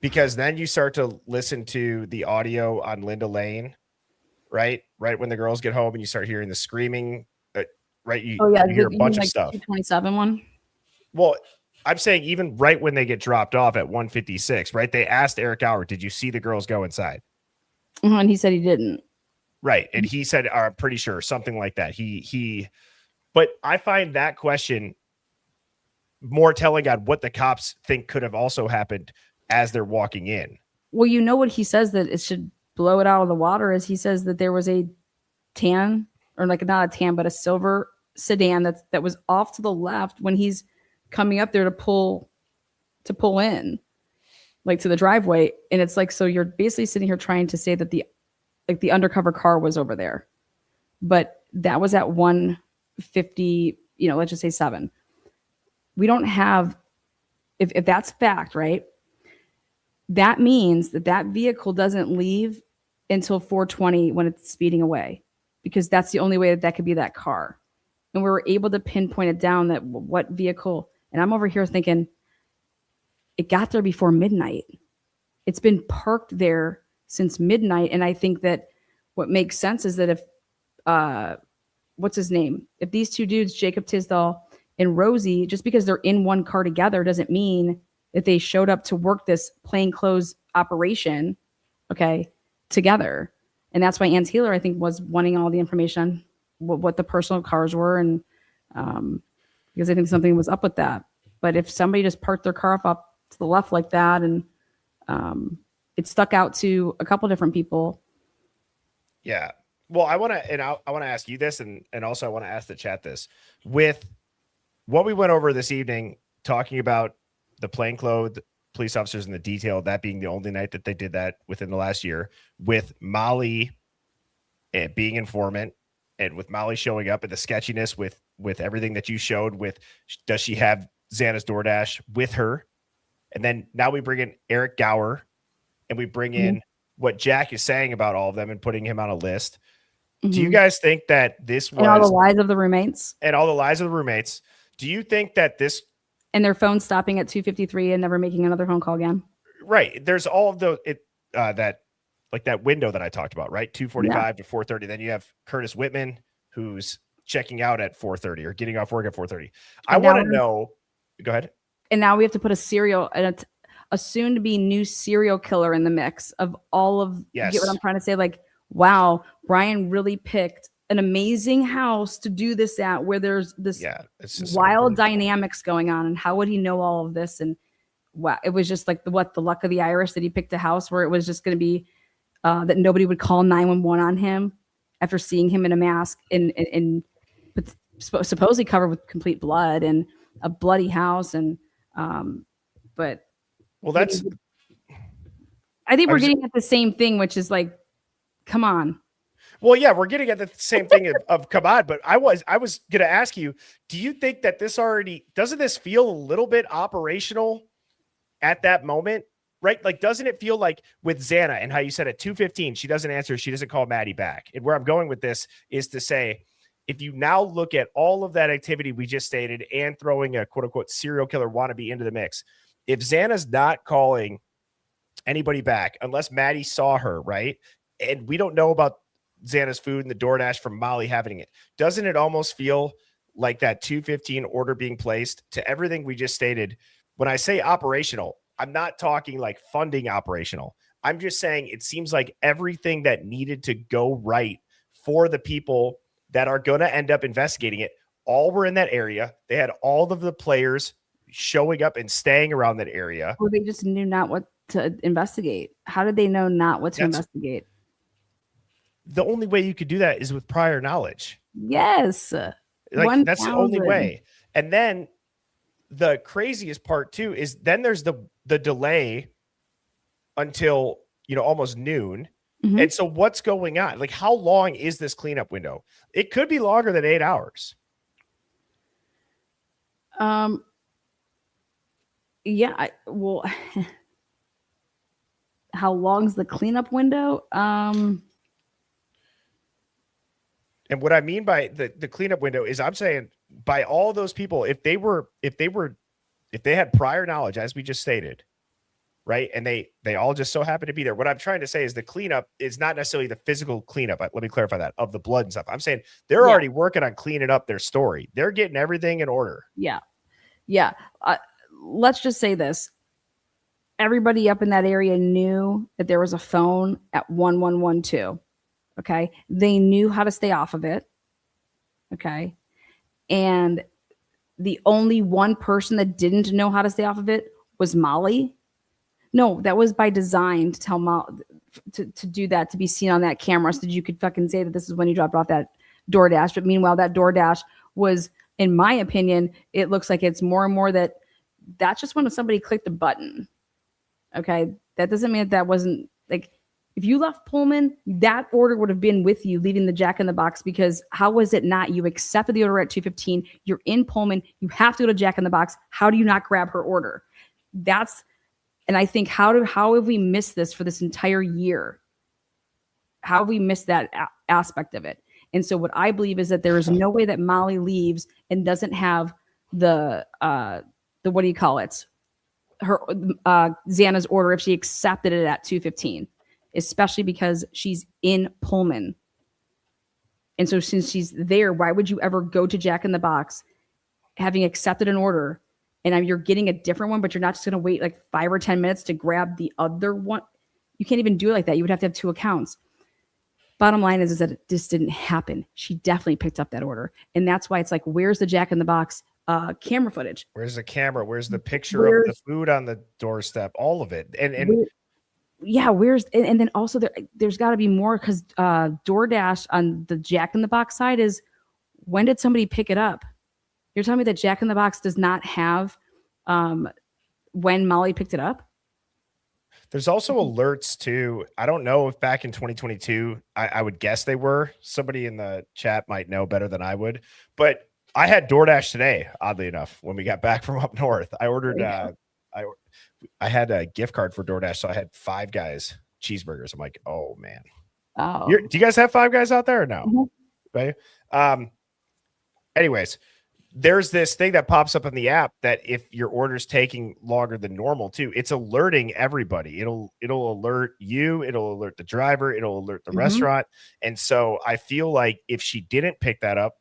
Because then you start to listen to the audio on Linda Lane, right? Right when the girls get home and you start hearing the screaming, right? You hear a bunch of stuff. 227 one? Well, I'm saying even right when they get dropped off at 156, right? They asked Eric Gower, did you see the girls go inside? And he said he didn't. Right. And he said, I'm pretty sure, something like that. But I find that question more telling on what the cops think could have also happened as they're walking in. Well, you know what he says that it should blow it out of the water is he says that there was a tan, or like not a tan, but a silver sedan that was off to the left when he's coming up there to pull in, like to the driveway. And it's like, so you're basically sitting here trying to say that the undercover car was over there, but that was at 150, let's just say 7. We don't have, if that's fact, right? That means that vehicle doesn't leave until 420 when it's speeding away, because that's the only way that could be that car. and we were able to pinpoint it down that what vehicle. And I'm over here thinking it got there before midnight. It's been parked there since midnight. And I think that what makes sense is that if, what's his name? If these two dudes, Jacob Tisdall and Rosie, just because they're in one car together doesn't mean that they showed up to work this plainclothes operation, okay, together. And that's why Ann Taylor, I think, was wanting all the information on what the personal cars were. And because I think something was up with that. But if somebody just parked their car up to the left like that, and it stuck out to a couple different people. Yeah. Well, I want to ask you this, and also I want to ask the chat this. With what we went over this evening, talking about the plainclothes police officers and the detail, that being the only night that they did that within the last year, with Molly being informant, and with Molly showing up, and the sketchiness with everything that you showed with, does she have Xana's DoorDash with her? And then now we bring in Eric Gower, and we bring in what Jack is saying about all of them and putting him on a list. Do you guys think that this was... And all the lies of the roommates. And all the lies of the roommates. Do you think that this... And their phone stopping at 2:53 and never making another phone call again? Right. There's all of those... that window that I talked about, right? 2:45 to 4:30. Then you have Curtis Whitman, who's checking out at 4:30 or getting off work at 4:30. I want to know... Go ahead. And now we have to put a soon-to-be new serial killer in the mix of all of... Yes. Get what I'm trying to say? Like, wow, Brian really picked an amazing house to do this at, where there's this wild dynamics going on. And how would he know all of this? And wow, it was just like the luck of the Irish that he picked a house where it was just going to be that nobody would call 911 on him after seeing him in a mask and supposedly covered with complete blood, and a bloody house. And but well, that's... I think we're getting at the same thing, which is like, come on. Well, yeah, we're getting at the same thing of come on, but I was going to ask you, do you think that doesn't this feel a little bit operational at that moment, right? Like, doesn't it feel like with Xana and how you said at 2:15, she doesn't answer, she doesn't call Maddie back. And where I'm going with this is to say, if you now look at all of that activity we just stated and throwing a quote unquote serial killer wannabe into the mix, if Xana's not calling anybody back, unless Maddie saw her, right? And we don't know about Xana's food and the DoorDash from Molly having it. Doesn't it almost feel like that 2:15 order being placed to everything we just stated? When I say operational, I'm not talking like funding operational. I'm just saying it seems like everything that needed to go right for the people that are going to end up investigating it, all were in that area. They had all of the players showing up and staying around that area. Well, they just knew not what to investigate. How did they know not what to investigate? The only way you could do that is with prior knowledge. Yes. Like 1,000. that's the only way. And then the craziest part too is then there's the delay until, almost noon. Mm-hmm. And so what's going on? Like, how long is this cleanup window? It could be longer than 8 hours. Yeah. Well, how long's the cleanup window? And what I mean by the cleanup window is I'm saying by all those people, if they had prior knowledge, as we just stated, right? And they all just so happen to be there. What I'm trying to say is the cleanup is not necessarily the physical cleanup. Let me clarify that, of the blood and stuff. I'm saying they're already working on cleaning up their story. They're getting everything in order. Yeah. Yeah. Let's just say this. Everybody up in that area knew that there was a phone at 1112. Okay. They knew how to stay off of it. Okay. And the only one person that didn't know how to stay off of it was Molly. No, that was by design to tell Molly to do that, to be seen on that camera so that you could fucking say that this is when you dropped off that DoorDash. But meanwhile, that DoorDash was, in my opinion, it looks like it's more and more that's just when somebody clicked a button. Okay. That doesn't mean that wasn't like, if you left Pullman, that order would have been with you leaving the Jack in the Box, because how was it not? You accepted the order at 2:15. You're in Pullman. You have to go to Jack in the Box. How do you not grab her order? And I think how have we missed this for this entire year? How have we missed that aspect of it? And so what I believe is that there is no way that Molly leaves and doesn't have the what do you call it? Her Xana's order if she accepted it at 2:15, especially because she's in Pullman. And so since she's there, why would you ever go to Jack in the Box having accepted an order and you're getting a different one, but you're not just going to wait like 5 or 10 minutes to grab the other one? You can't even do it like that. You would have to have 2 accounts. Bottom line is that it just didn't happen. She definitely picked up that order. And that's why it's like, where's the Jack in the Box camera footage? Where's the camera? Where's the picture of the food on the doorstep? All of it. And where's and then also there's got to be more, because DoorDash on the Jack in the Box side is, when did somebody pick it up? You're telling me that Jack in the Box does not have when Molly picked it up? There's also alerts too. I don't know if back in 2022, I would guess they were. Somebody in the chat might know better than I would. But I had DoorDash today, oddly enough, when we got back from up north. I ordered I had a gift card for DoorDash, so I had Five Guys cheeseburgers. I'm like, oh man. Oh. Do you guys have Five Guys out there or no? Mm-hmm. Right. Anyways, there's this thing that pops up in the app that if your order's taking longer than normal too, it's alerting everybody. It'll alert you, it'll alert the driver, it'll alert the restaurant. And so I feel like if she didn't pick that up,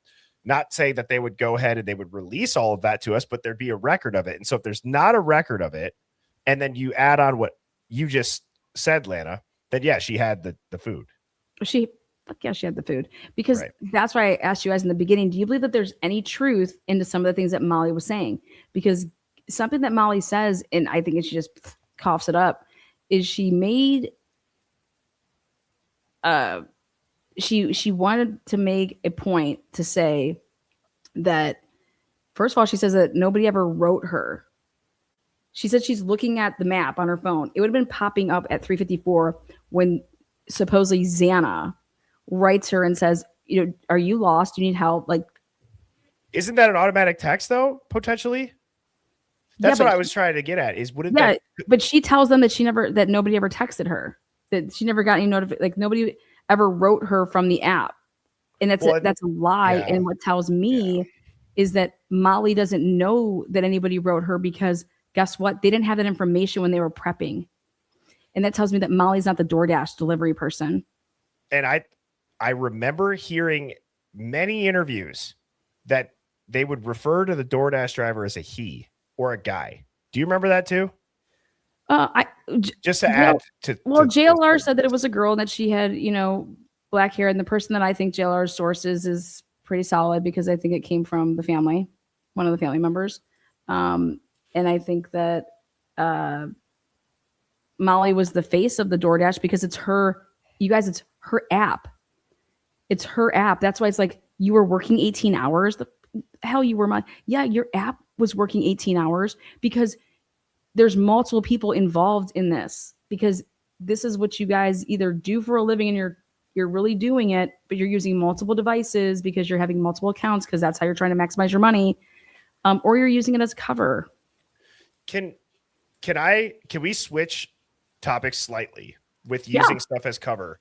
not say that they would go ahead and they would release all of that to us, but there'd be a record of it. And so if there's not a record of it, and then you add on what you just said, Lana, then yeah, she had the food. She had the food, because that's why I asked you guys in the beginning, do you believe that there's any truth into some of the things that Molly was saying? Because something that Molly says, and I think she just coughs it up, is she made she wanted to make a point to say that, first of all, she says that nobody ever wrote her. She said she's looking at the map on her phone. It would have been popping up at 3:54 when supposedly Xana writes her and says, are you lost? You need help? Like, isn't that an automatic text though? Potentially. That's what I was trying to get at. Is wouldn't that? But she tells them that nobody ever texted her, that she never got any notification. Like, nobody ever wrote her from the app, and that's a lie. Yeah. And what tells me is that Molly doesn't know that anybody wrote her, because guess what? They didn't have that information when they were prepping, and that tells me that Molly's not the DoorDash delivery person. And I remember hearing many interviews that they would refer to the DoorDash driver as a he or a guy. Do you remember that too? JLR said that it was a girl and that she had, black hair. And the person that I think JLR's sources is pretty solid, because I think it came from the family, one of the family members. And I think that Molly was the face of the DoorDash, because it's her, you guys, it's her app. It's her app. That's why it's like, you were working 18 hours. The hell you were your app was working 18 hours, because there's multiple people involved in this, because this is what you guys either do for a living and you're really doing it, but you're using multiple devices because you're having multiple accounts, because that's how you're trying to maximize your money, or you're using it as cover. Can we switch topics slightly with using stuff as cover?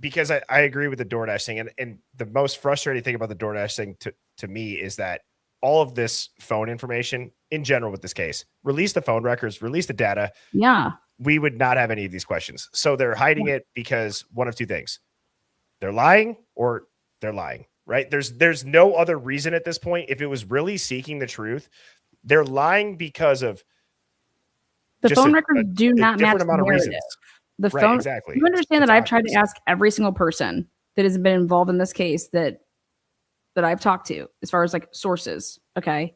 Because I agree with the DoorDash thing. And the most frustrating thing about the DoorDash thing to me is that all of this phone information in general with this case, release the phone records, release the data. Yeah. We would not have any of these questions. So they're hiding it because one of two things. They're lying or they're lying, right? There's no other reason at this point. If it was really seeking the truth, they're lying because of the phone records do not match the narrative. The phone, exactly. You understand that I've tried to ask every single person that has been involved in this case that I've talked to, as far as like sources, okay,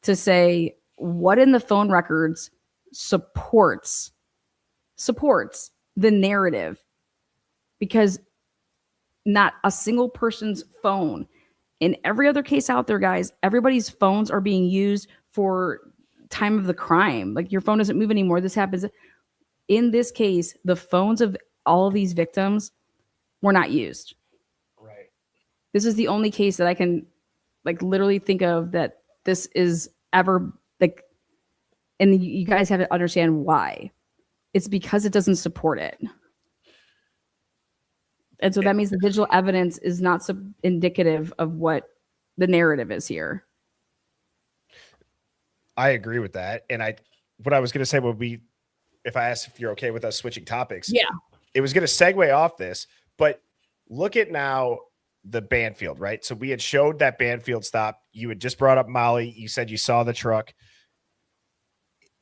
to say what in the phone records supports the narrative, because not a single person's phone. In every other case out there, guys, everybody's phones are being used for time of the crime. Like, your phone doesn't move anymore. This happens. In this case, the phones of all of these victims were not used. Right. This is the only case that I can literally think of that this is ever and you guys have to understand why. It's because it doesn't support it. And so that means the digital evidence is not so indicative of what the narrative is here. I agree with that. And what I was going to say would be, if I asked if you're okay with us switching topics, Yeah. it was going to segue off this, but look at now the Banfield, right? So we had showed that Banfield stop. You had just brought up Molly. You said you saw the truck.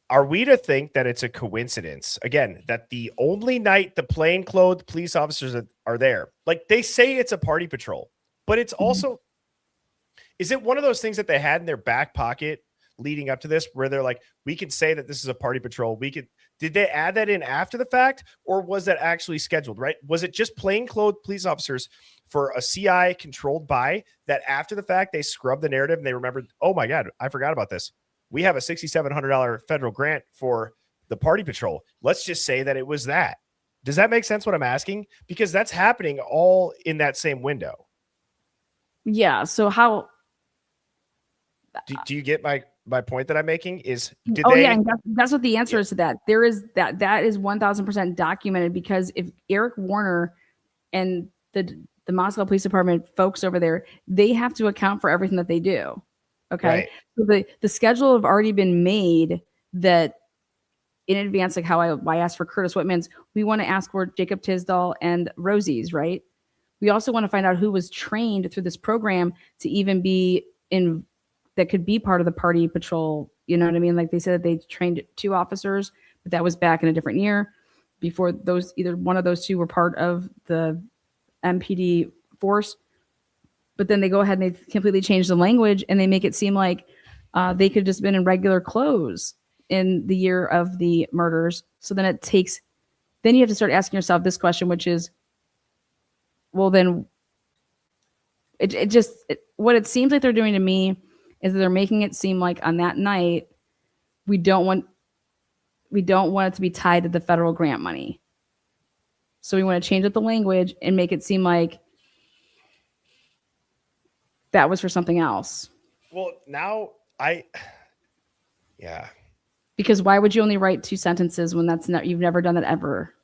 Are we to think that it's a coincidence, again, that the only night the plainclothes police officers are there, like they say it's a party patrol, but it's also, is it one of those things that they had in their back pocket leading up to this where they're like, we could say that this is a party patrol. Did they add that in after the fact, or was that actually scheduled, right? Was it just plainclothes police officers for a CI controlled by that after the fact, they scrubbed the narrative and they remembered, oh my God, I forgot about this. We have a $6,700 federal grant for the party patrol. Let's just say that it was that. Does that make sense what I'm asking? Because that's happening all in that same window. Yeah. So how do you get my point that I'm making is and that's what the answer is to that. There is that is 1000% documented, because if Eric Warner and the Moscow Police Department folks over there, they have to account for everything that they do. Okay. Right. So the schedule have already been made that in advance, like how I asked for Curtis Whitman's, we want to ask for Jacob Tisdall and Rosie's, right? We also want to find out who was trained through this program to even be in, that could be part of the party patrol. You know what I mean? Like they said that they trained 2 officers, but that was back in a different year before those, either one of those 2 were part of the MPD force. But then they go ahead and they completely change the language and they make it seem like they could have just been in regular clothes in the year of the murders. So then then you have to start asking yourself this question, which is, well, then what it seems like they're doing to me is that they're making it seem like on that night, we don't want it to be tied to the federal grant money. So we want to change up the language and make it seem like that was for something else. Well, now yeah. Because why would you only write 2 sentences when you've never done that ever?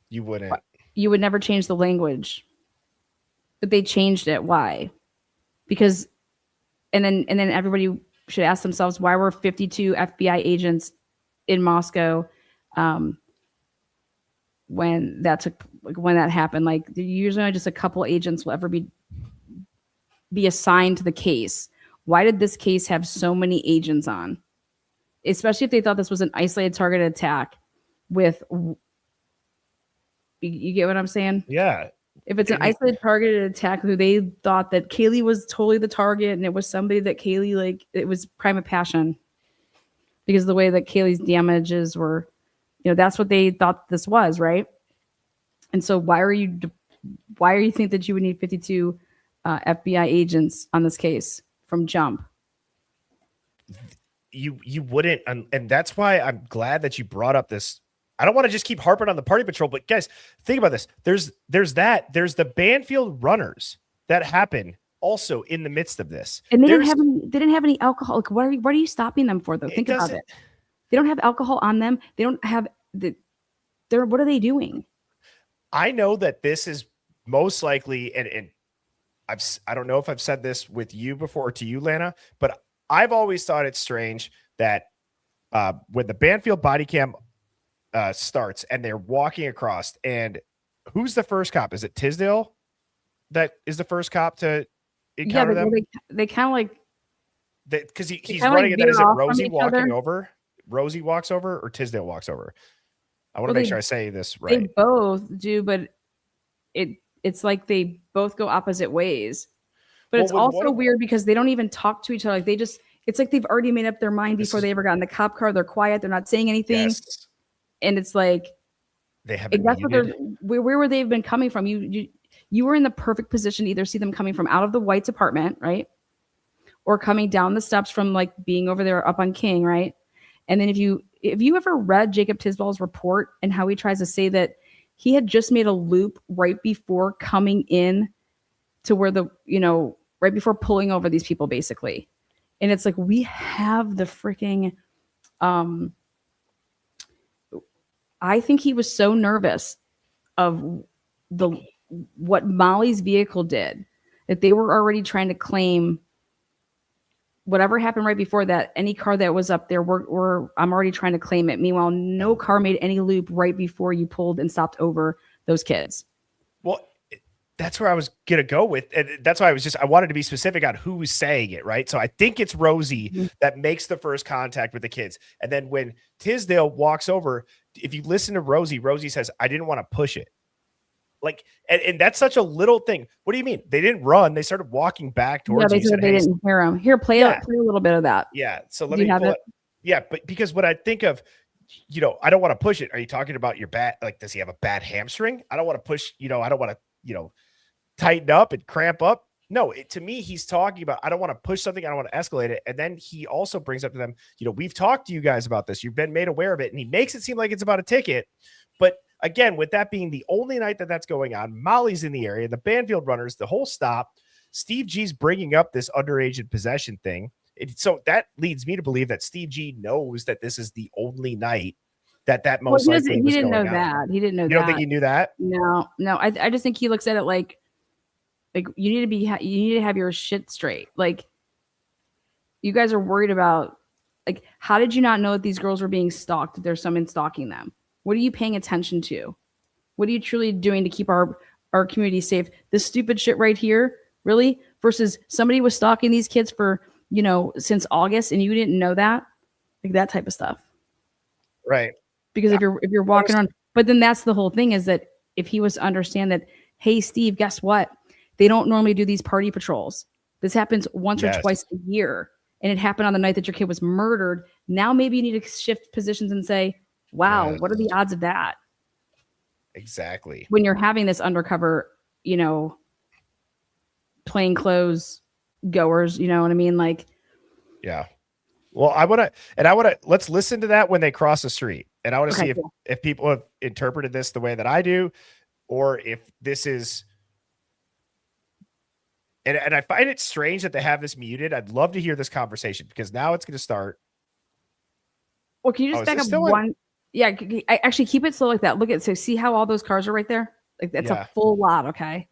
You wouldn't. You would never change the language. But they changed it. Why? Because and then everybody should ask themselves, why were 52 FBI agents in Moscow when that happened? Like usually only just a couple agents will ever be assigned to the case. Why did this case have so many agents on? Especially if they thought this was an isolated targeted attack with, you get what I'm saying? Yeah. If it's an isolated targeted attack who they thought that Kaylee was totally the target and it was somebody that Kaylee, like, it was crime of passion because of the way that Kaylee's damages were, that's what they thought this was, right? And so why are you think that you would need 52 FBI agents on this case from jump? You wouldn't, and that's why I'm glad that you brought up this. I don't want to just keep harping on the party patrol, but guys, think about this. There's the Banfield runners that happen also in the midst of this, and they didn't have any alcohol. Like, what are you stopping them for though? Think about it. They don't have alcohol on them. They don't have what are they doing? I know that this is most likely, and I don't know if I've said this with you before or to you, Lana, but I've always thought it's strange that when the Banfield body cam starts and they're walking across, and who's the first cop? Is it Tisdale that is the first cop to encounter them? They kind of like, because he's running, and then is it Rosie walking over? Rosie walks over or Tisdale walks over? I want to make sure I say this right. They both do, but it's like they both go opposite ways. But it's also weird because they don't even talk to each other. Like it's like they've already made up their mind before they ever got in the cop car. They're quiet. They're not saying anything. Yes. And it's like, they haven't. That's what where would they have been coming from? You were in the perfect position to either see them coming from out of the White's apartment, right? Or coming down the steps from like being over there up on King, right? And then if you ever read Jacob Tisdall's report and how he tries to say that he had just made a loop right before coming in to where right before pulling over these people, basically. And it's like, we have the freaking, I think he was so nervous of what Molly's vehicle did, that they were already trying to claim whatever happened right before that. Any car that was up there, I'm already trying to claim it. Meanwhile, no car made any loop right before you pulled and stopped over those kids. Well, that's where I was going to go with. And that's why I wanted to be specific on who was saying it, right? So I think it's Rosie that makes the first contact with the kids. And then when Tisdale walks over, if you listen to Rosie, Rosie says, I didn't want to push it. Like, and that's such a little thing. What do you mean? They didn't run. They started walking back towards you. They didn't hear him. Here, play a little bit of that. Yeah. So let me have it. Yeah. But because when I think of, I don't want to push it. Are you talking about your bat? Like, does he have a bad hamstring? I don't want to push, I don't want to, tighten up and cramp up. No, to me, he's talking about, I don't want to push something. I don't want to escalate it. And then he also brings up to them, we've talked to you guys about this. You've been made aware of it. And he makes it seem like it's about a ticket. But again, with that being the only night that's going on, Molly's in the area, the Banfield runners, the whole stop, Steve G's bringing up this underage in possession thing. So that leads me to believe that Steve G knows that this is the only night that most likely he was didn't know going that. on. He didn't know that. You don't think he knew that? No. I just think he looks at it like you need to have your shit straight. Like, you guys are worried about, like, how did you not know that these girls were being stalked? That there's someone stalking them. What are you paying attention to? What are you truly doing to keep our community safe? This stupid shit right here, really? Versus somebody was stalking these kids for, since August and you didn't know that? Like, that type of stuff. Right. Because if you're walking around, but then that's the whole thing, is that if he was to understand that, hey, Steve, guess what? They don't normally do these party patrols. This happens once or twice a year. And it happened on the night that your kid was murdered. Now maybe you need to shift positions and say, wow, what are the odds of that? Exactly. When you're having this undercover, plain clothes goers, you know what I mean? Like, yeah. Well, I want to, let's listen to that when they cross the street. And I want to see if people have interpreted this the way that I do, or if this is, and I find it strange that they have this muted. I'd love to hear this conversation because now it's going to start. Well, can you just back up one? Yeah, I actually keep it slow like that. So see how all those cars are right there? Like, that's a full lot, okay?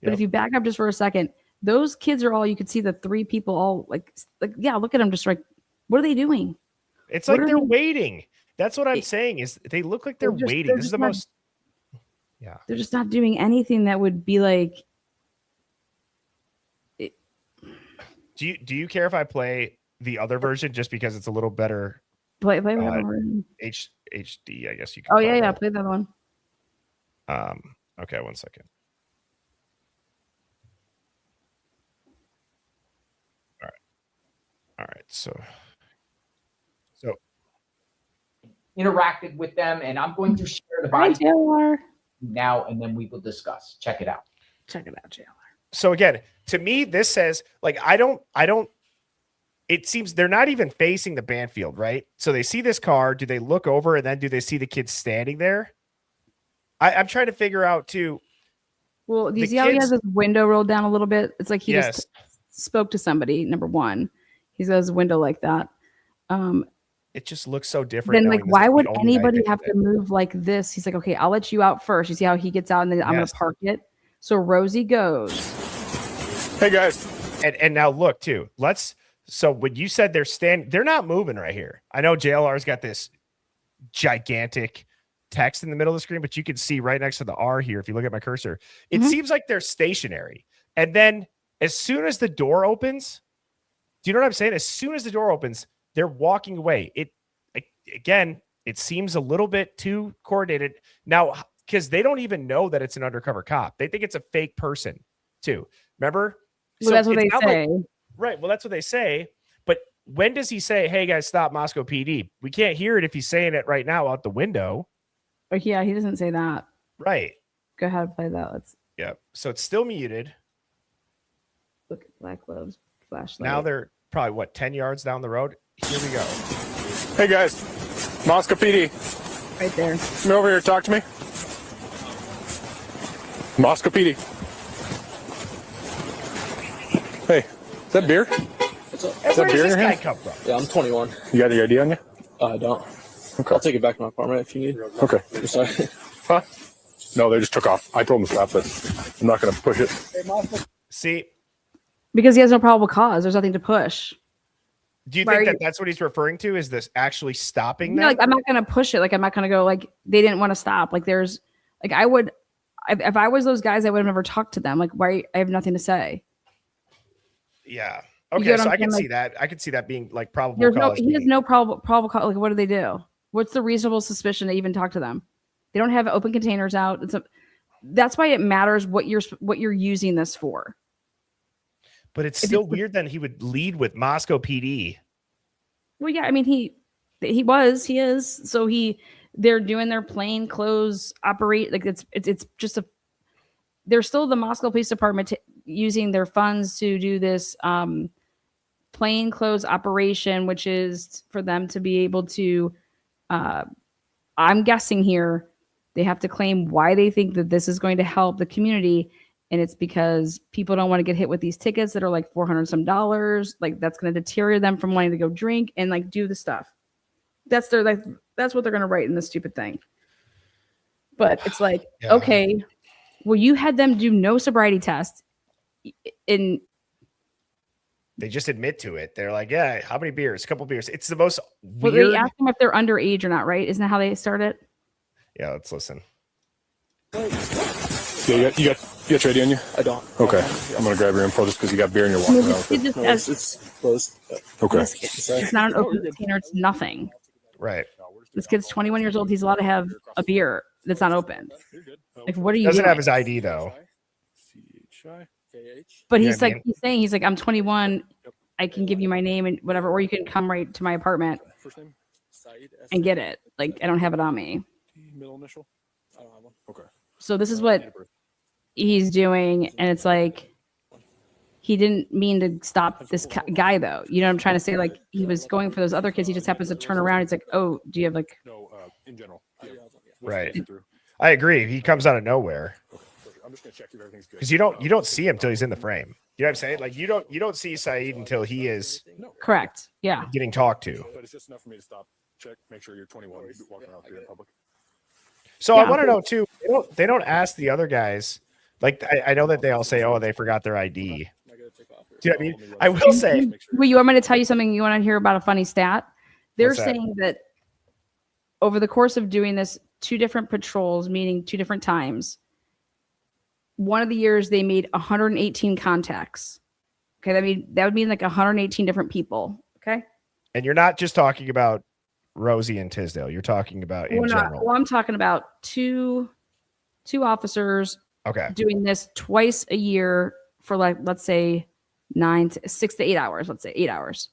But if you back up just for a second, those kids are all, you could see the three people all like, look at them just like, what are they doing? It's like they're waiting. That's what I'm saying, is they look like they're waiting. This is the most. Yeah. They're just not doing anything that would be like. Do you care if I play the other version just because it's a little better? Play whatever version. HD, I guess you can. Oh yeah, play that one. Okay, 1 second. All right. So interacted with them, and I'm going to share the body now, and then we will discuss. Check it out. JLR. So again, to me, this says, like, I don't, it seems they're not even facing the Banfield, right? So they see this car. Do they look over, and then do they see the kids standing there? I'm trying to figure out too. Well, do you see how he has his window rolled down a little bit? It's like he just spoke to somebody. Number one, he's got his window like that. It just looks so different. Then, like, why would anybody have to move like this? He's like, okay, I'll let you out first. You see how he gets out, and then I'm going to park it. So Rosie goes. Hey guys, and now look too. So when you said they're not moving right here. I know JLR's got this gigantic text in the middle of the screen, but you can see right next to the R here, if you look at my cursor, it seems like they're stationary. And then as soon as the door opens, do you know what I'm saying? As soon as the door opens, they're walking away. It seems a little bit too coordinated now, because they don't even know that it's an undercover cop. They think it's a fake person too. Remember? Well, that's what they say. Right. Well, that's what they say. But when does he say, hey guys, stop, Moscow PD? We can't hear it if he's saying it right now out the window. Oh yeah, he doesn't say that. Right. Go ahead and play that. Yeah. So it's still muted. Look at black gloves, flashlight. Now they're probably 10 yards down the road. Here we go. Hey guys, Moscow PD. Right there. Come over here, talk to me. Moscow PD. Hey, is that beer? Is that beer in your hand? Come from? Yeah, I'm 21. You got any ID on you? I don't. Okay. I'll take it back to my apartment if you need. Okay. Sorry. Huh? No, they just took off. I told them to stop it. I'm not going to push it. See, Because he has no probable cause. There's nothing to push. do you Why think are that you- that's what he's referring to? Is this actually stopping Yeah, them? like I'm not gonna push it. Like I'm not gonna go. Like they didn't want to stop. Like there's, like I would, if I was those guys, I would have never talked to them. Like why? I have nothing to say. Yeah. You Okay, get what so I'm I can saying? see that. I can see that being like probable There's no. cause. He has being- no probable cause. Like what do they do? What's the reasonable suspicion to even talk to them? They don't have open containers out. That's why it matters what you're using this for. But it's If still it's- weird that he would lead with Moscow PD. Well, yeah, I mean he is. So they're doing their plain clothes operate like it's just a. They're still the Moscow Police Department using their funds to do this plain clothes operation, which is for them to be able to. I'm guessing here they have to claim why they think that this is going to help the community. And it's because people don't want to get hit with these tickets that are like $400 some dollars. Like that's going to deter them from wanting to go drink and like do the stuff. That's what they're going to write in this stupid thing. But it's like, Yeah. okay, well, you had them do no sobriety test in. They just admit to it. They're like, yeah, how many beers? A couple beers. It's the most Well, weird. they ask them if they're underage or not, right? Isn't that how they start it? Yeah, let's listen. Yeah, you got your ID on you? I don't. Okay. I'm going to grab your info just because you got beer and you're walking around with It it. just No, has- it's closed. Okay. it's not an open container. It's nothing. Right. This kid's 21 years old. He's allowed to have a beer that's not opened. Like, what are you Doesn't doing? have his ID though. But You know he's what I like, mean? he's saying, he's like, I'm 21. I can give you my name and whatever, or you can come right to my apartment First name? Saeed. and get it. Like, I don't have it on me. Middle initial? I don't have one. Okay. So this is what he's doing. And it's like, he didn't mean to stop this guy though. You know what I'm trying to say? Like he was going for those other kids. He just happens to turn around. He's like, oh, do you have like, No, in general. I do have one, yeah. Right. I agree. He comes out of nowhere I'm just going to check if everything's good. because you don't see him until he's in the frame. You know what I'm saying? Like you don't see Saeed until he is correct. Yeah. getting talked to. But it's just enough for me to stop, check, make sure you're 21. Walking around here in public. So Yeah. I want to know too. They don't ask the other guys. Like I know that they all say, oh, they forgot their ID. I gotta take off here. Do you know what I mean? I will say, Well, you want me to tell you something? You want to hear about a funny stat? They're What's that? saying that over the course of doing this, 2 different patrols, meaning 2 different times, one of the years they made 118 contacts. Okay, that would mean like 118 different people. Okay, and you're not just talking about Rosie and Tisdale. You're talking about in general. Well, I'm talking about two officers Okay. doing this twice a year for like, let's say 6 to 8 hours. Let's say 8 hours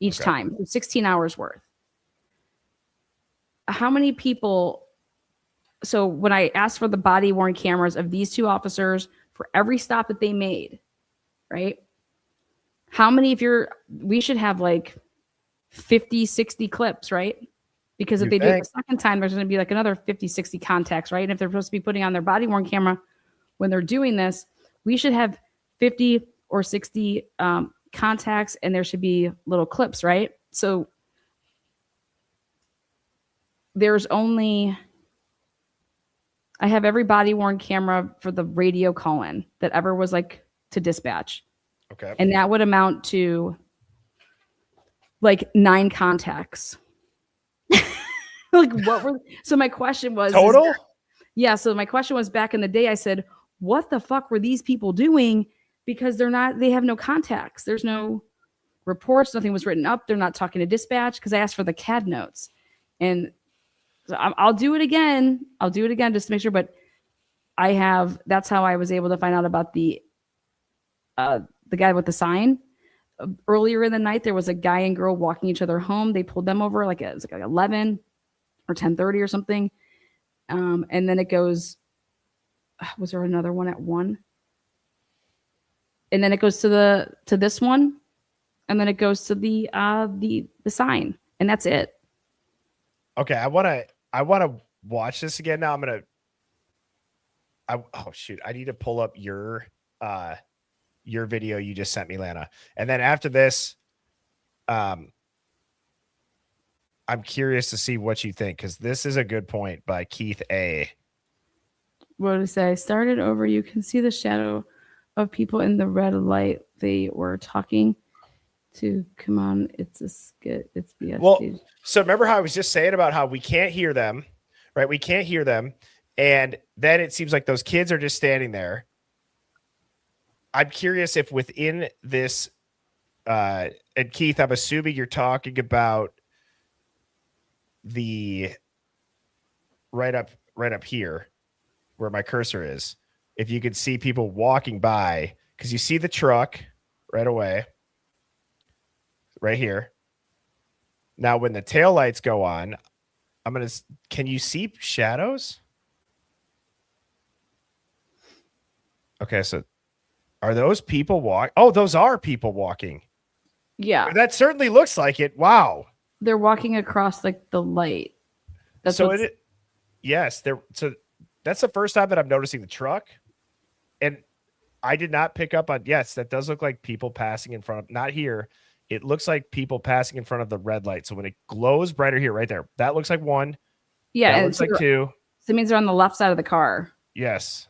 each Okay. time, so 16 hours worth. How many people? So when I asked for the body worn cameras of these 2 officers for every stop that they made, right? How many we should have like 50, 60 clips, right? Because if You they do it think? the second time, there's going to be like another 50, 60 contacts, right? And if they're supposed to be putting on their body worn camera when they're doing this, we should have 50 or 60 contacts and there should be little clips, right? So there's only, I have every body worn camera for the radio call in that ever was like to dispatch. Okay. And that would amount to like 9 contacts. Like what were, so my question was Total? yeah. So my question was back in the day, I said, what the fuck were these people doing? Because they have no contacts. There's no reports. Nothing was written up. They're not talking to dispatch because I asked for the CAD notes and so I'll do it again. I'll do it again just to make sure. But that's how I was able to find out about the guy with the sign. Earlier in the night, there was a guy and girl walking each other home. They pulled them over it was like 11 or 10:30 or something. And then it goes, was there another one at 1? And then it goes to this one. And then it goes to the sign. And that's it. Okay. I want to watch this again. Now oh shoot. I need to pull up your video you just sent me, Lana. And then after this, I'm curious to see what you think because this is a good point by Keith A. What did it say? Started over. You can see the shadow of people in the red light. They were talking to. Come on, it's a skit. It's BS. Well, so remember how I was just saying about how we can't hear them, right? We can't hear them. And then it seems like those kids are just standing there. I'm curious if within this, and Keith, I'm assuming you're talking about the right up here where my cursor is. If you could see people walking by, because you see the truck right away, right here. Now, when the taillights go on, can you see shadows? Okay, so are those people walking? Oh, those are people walking. Yeah. That certainly looks like it. Wow. They're walking across like the light. That's so so that's the first time that I'm noticing the truck. And I did not pick up on, yes, that does look like people passing in front of, not here. It looks like people passing in front of the red light. So when it glows brighter here, right there, that looks like one. Yeah. That looks like two. So it means they're on the left side of the car. Yes.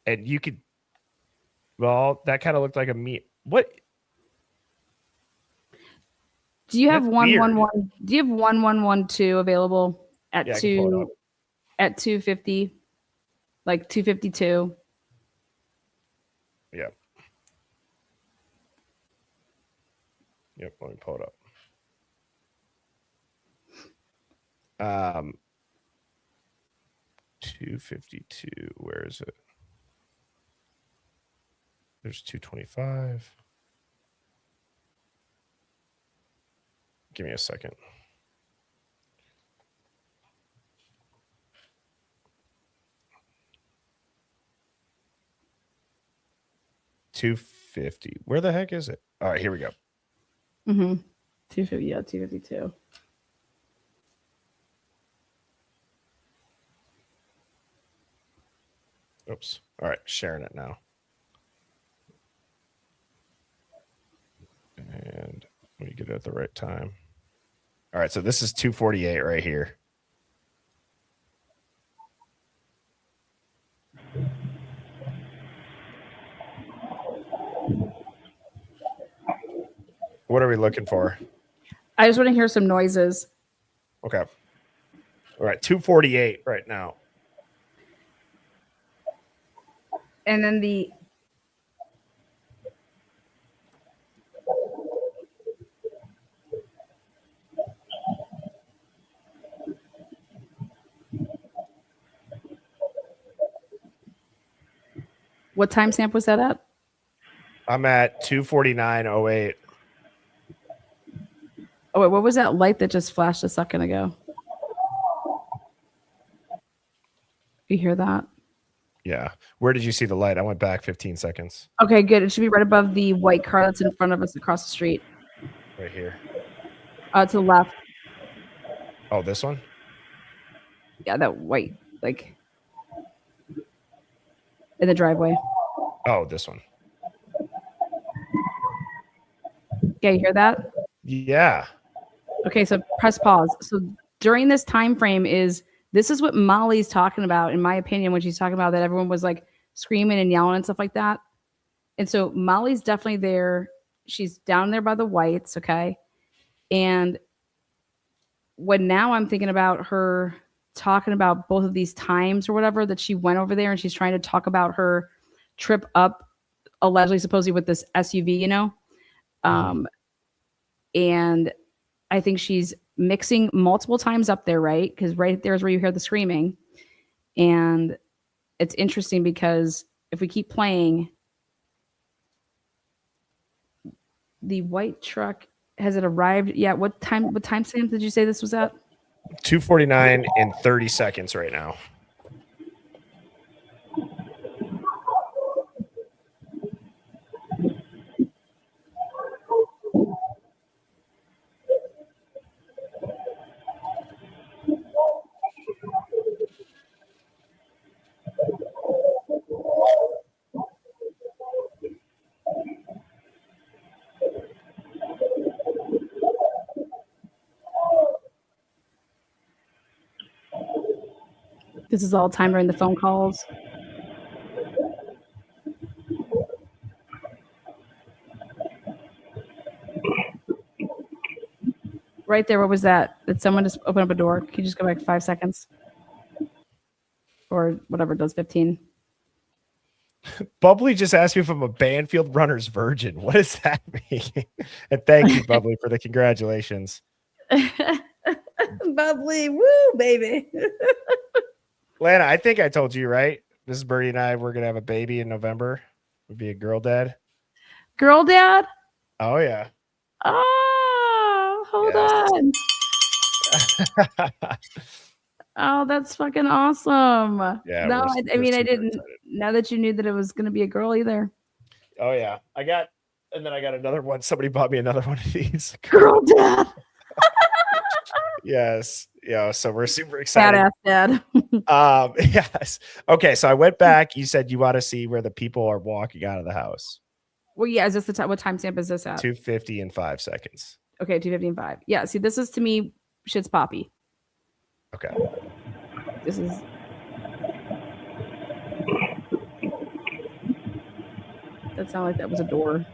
And you could, well, that kind of looked like a me. What? Do you have That's 111? Do you have 1112 available at Yeah, I can pull it up. at 250, like 252? Yep. Yep. Let me pull it up. 252. Where is it? There's 225. Give me a second. $250. Where the heck is it? All right, here we go. 250. Yeah, 252. Oops. All right, sharing it now. And let me get it at the right time. All right, so this is 248 right here. What are we looking for? I just want to hear some noises. Okay. All right, 248 right now. And then the what timestamp was that at? I'm at 249.08. Oh, wait, what was that light that just flashed a second ago? You hear that? Yeah. Where did you see the light? I went back 15 seconds. Okay, good. It should be right above the white car that's in front of us across the street. Right here. To the left. Oh, this one? Yeah, that white, like in the driveway. Oh, this one. Yeah, you hear that? Yeah. Okay, so press pause. So during this time frame this is what Molly's talking about, in my opinion, when she's talking about that everyone was like screaming and yelling and stuff like that. And so Molly's definitely there. She's down there by the whites, okay? And when now I'm thinking about her talking about both of these times or whatever that she went over there and she's trying to talk about her trip up, allegedly, supposedly with this SUV, and I think she's mixing multiple times up there, right? Because right there is where you hear the screaming. And it's interesting because if we keep playing, the white truck, has it arrived yet? What timestamp did you say this was at? 249 and 30 seconds right now. This is all time during the phone calls. Right there, what was that? Did someone just open up a door? Can you just go back 5 seconds? Or whatever it does, 15. Bubbly just asked me if I'm a Banfield Runners virgin. What does that mean? And thank you, Bubbly, for the congratulations. Bubbly, woo, baby. Lana, I think I told you, right? Mrs. Birdie and I, we're going to have a baby in November. We'll be a girl dad. Girl dad? Oh, yeah. Oh, hold on. Oh, that's fucking awesome. Yeah. No, I mean, I didn't excited. know that you knew that it was going to be a girl either. Oh, yeah. And then I got another one. Somebody bought me another one of these. Girl dad. Yes. Yeah. So we're super excited. Badass dad. Yes. Okay. So I went back. You said you want to see where the people are walking out of the house. Well, yeah. Is this the time? What timestamp is this at? 2:50 and 5 seconds. Okay, 2:50 and 5. Yeah. See, this is to me shit's poppy. Okay. This is. That sounded like that was a door.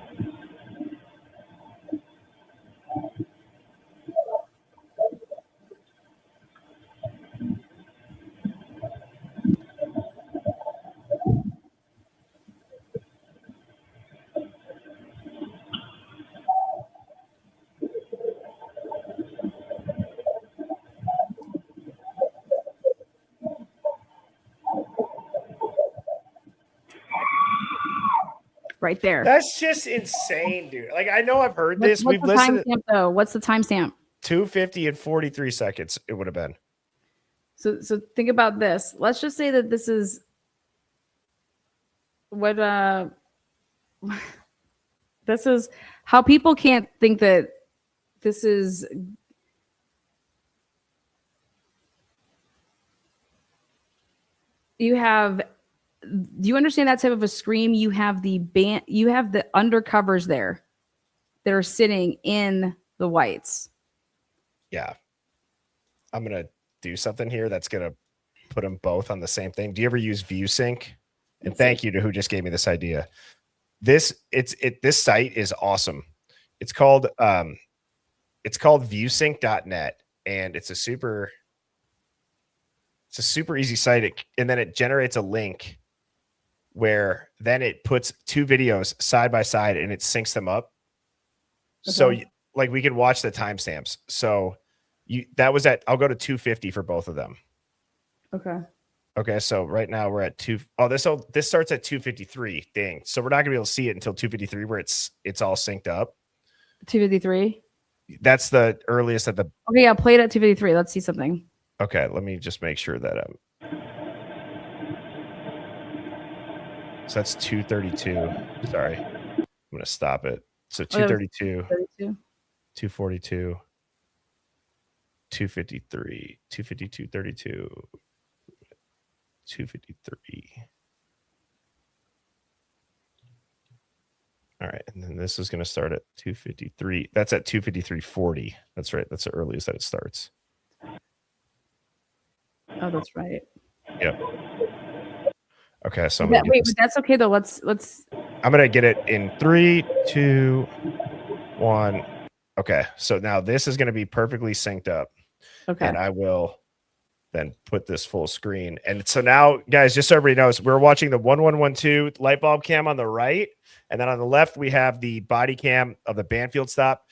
Right there. That's just insane, dude. Like, I know I've heard this. What's We've the listened. timestamp though? What's the timestamp? 2:50 and 43 seconds. It would have been. So think about this. Let's just say that this is what this is how people can't think that this is you have. Do you understand that type of a scream? You have the band, you have the undercovers there that are sitting in the whites. Yeah. I'm going to do something here that's going to put them both on the same thing. Do you ever use ViewSync? And thank you to who just gave me this idea. This site is awesome. It's called viewsync.net, and it's a super easy site. And then it generates a link where then it puts two videos side by side and it syncs them up. Okay. So like we could watch the timestamps. So I'll go to 2:50 for both of them. Okay. So right now we're at this starts at 2:53. Dang. So we're not gonna be able to see it until 2:53 where it's all synced up. 2:53. That's the earliest at the. Okay. Yeah. Play it at 2:53. Let's see something. Okay. Let me just make sure that so that's 2:32. Sorry. I'm going to stop it. So 2:32, 2:42, 2:53, 2:52, 32, 2:53. All right. And then this is going to start at 2:53. That's at 2:53:40. That's right. That's the earliest that it starts. Oh, that's right. Yep. Okay, so but that's okay though. Let's. I'm gonna get it in 3, 2, 1. Okay, so now this is gonna be perfectly synced up. Okay. And I will then put this full screen. And so now, guys, just so everybody knows, we're watching the 1112 light bulb cam on the right, and then on the left we have the body cam of the Banfield stop.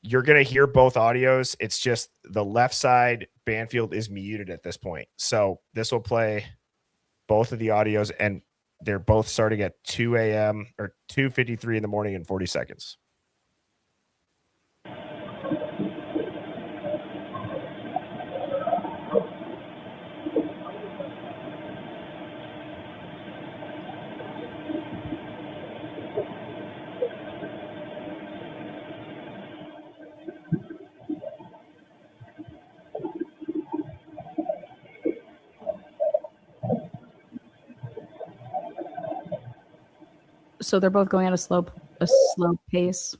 You're gonna hear both audios. It's just the left side Banfield is muted at this point. So this will play both of the audios, and they're both starting at 2 a.m. or 2:53 in the morning in 40 seconds. So they're both going at a slow pace.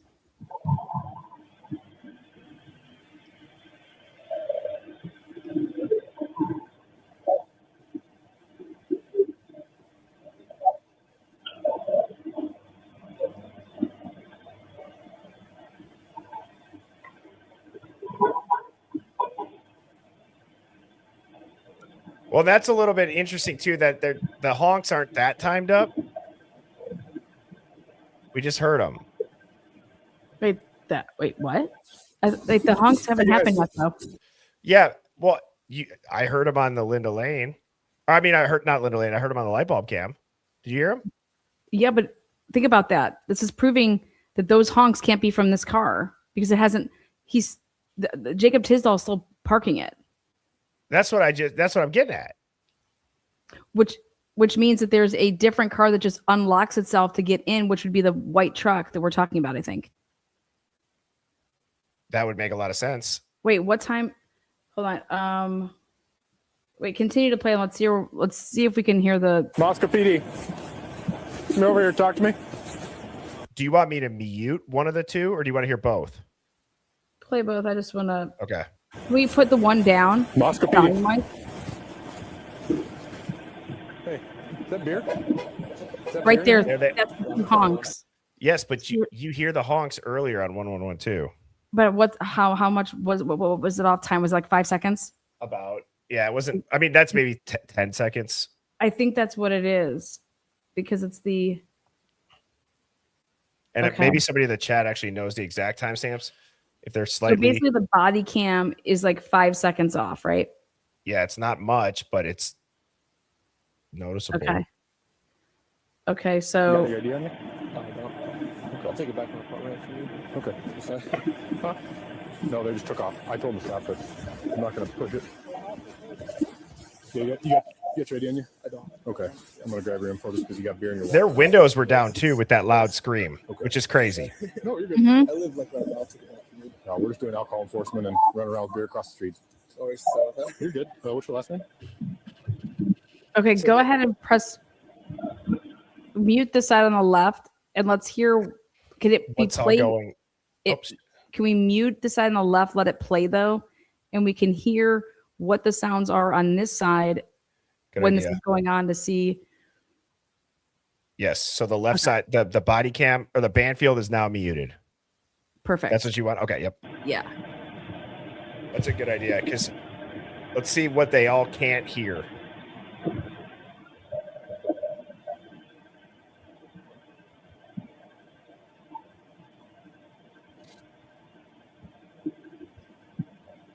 Well, that's a little bit interesting too. That the honks aren't that timed up. We just heard them. Wait, what? Like the honks haven't happened yet, though. Yeah. Well, I heard them on the Linda Lane. I mean, I heard not Linda Lane. I heard them on the light bulb cam. Did you hear them? Yeah, but think about that. This is proving that those honks can't be from this car because it hasn't. Jacob Tisdall's still parking it. That's what I'm getting at. Which means that there's a different car that just unlocks itself to get in, which would be the white truck that we're talking about, I think. That would make a lot of sense. Wait, what time? Hold on. Wait, continue to play and let's see if we can hear the Moscow PD. Come over here, talk to me. Do you want me to mute one of the two, or do you want to hear both? play both. I just want to. Okay. Can we put the one down? Moscow Down, PD. Mike? Hey, is that beer? Is that Right beer? there. That's the honks. Yes, but you hear the honks earlier on 1112. But how much what was it off time? Was it like 5 seconds? About, yeah, it wasn't. I mean, that's maybe 10 seconds. I think that's what it is, because it's the. And Okay. maybe somebody in the chat actually knows the exact timestamps. If they're So slightly, basically, the body cam is like 5 seconds off, right? yeah, it's not much, but it's noticeable. Okay. Okay, You so got the idea on you? Oh, no. I'll take it back when I put right for you. Okay. Sorry. Huh? No, they just took off. I told them to stop it. I'm not going to push it. Yeah, you got your idea on you? I don't. Okay. I'm going to grab your info just because you got beer in your Their wallet. windows were down too with that loud scream, Okay. which is crazy. No, you're good. Mhm. I live like right now. I'll take it back from you. No, we're just doing alcohol enforcement and running around with beer across the street. Always so. You're good. What's your last name? okay, go ahead and press mute the side on the left, and let's hear. Can it be What's all played? going? It- Oops. Can we mute the side on the left? Let it play though, and we can hear what the sounds are on this side Good when idea. this is going on to see. Yes. So the left side, the body cam or the band field is now muted. Perfect. That's what you want. Okay. Yep. Yeah. That's a good idea. Because let's see what they all can't hear.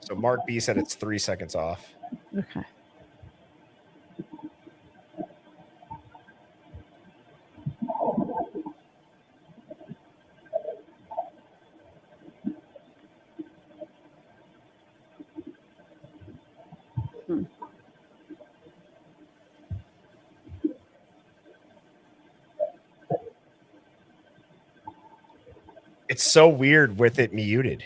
So Mark B said it's 3 seconds off. Okay. It's so weird with it muted.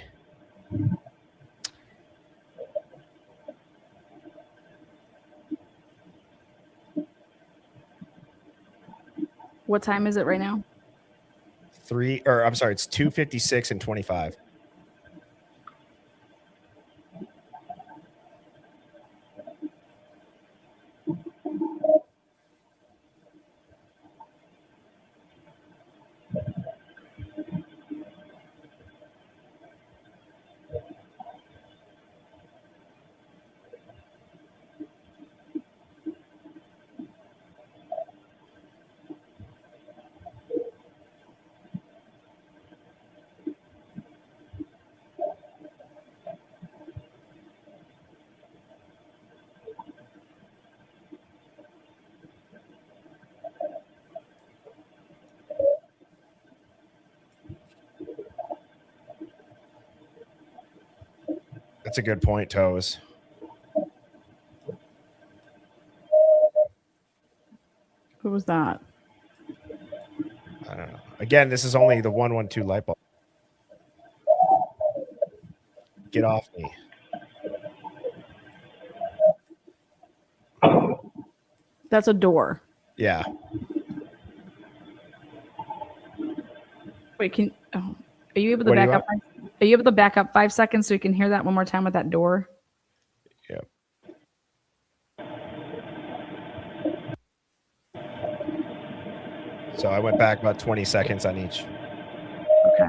What time is it right now? It's 2:56 and 25. That's a good point, Toes. What was that? I don't know. Again, this is only the 112 light bulb. Get off me. That's a door. Yeah. Wait, are you able to What do you back up? Are you able to back up 5 seconds so we can hear that one more time with that door? Yeah. So I went back about 20 seconds on each. Okay.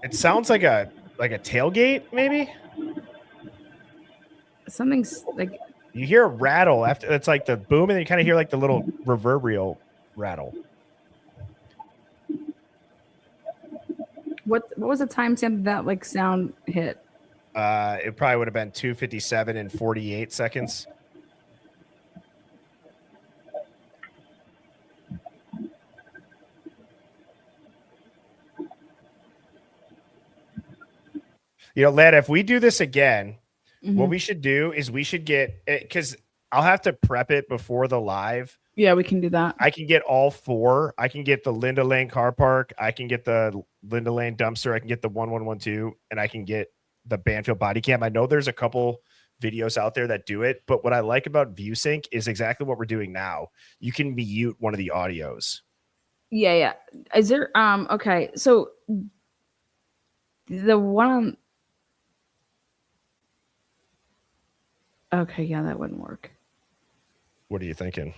It sounds like a tailgate, maybe. Something's like You hear a rattle after it's like the boom, and then you kind of hear like the little reverberal rattle. what was the timestamp that like sound hit? It probably would have been 2:57 and 48 seconds. You know, Lana, if we do this again, what we should do is we should get it, because I'll have to prep it before the live. Yeah, we can do that. I can get all four. I can get the Linda Lane car park. I can get the Linda Lane dumpster. I can get the 1112, and I can get the Banfield body cam. I know there's a couple videos out there that do it, but what I like about ViewSync is exactly what we're doing now. You can mute one of the audios. Yeah. Is there okay, so the one on okay, yeah, that wouldn't work. What are you thinking?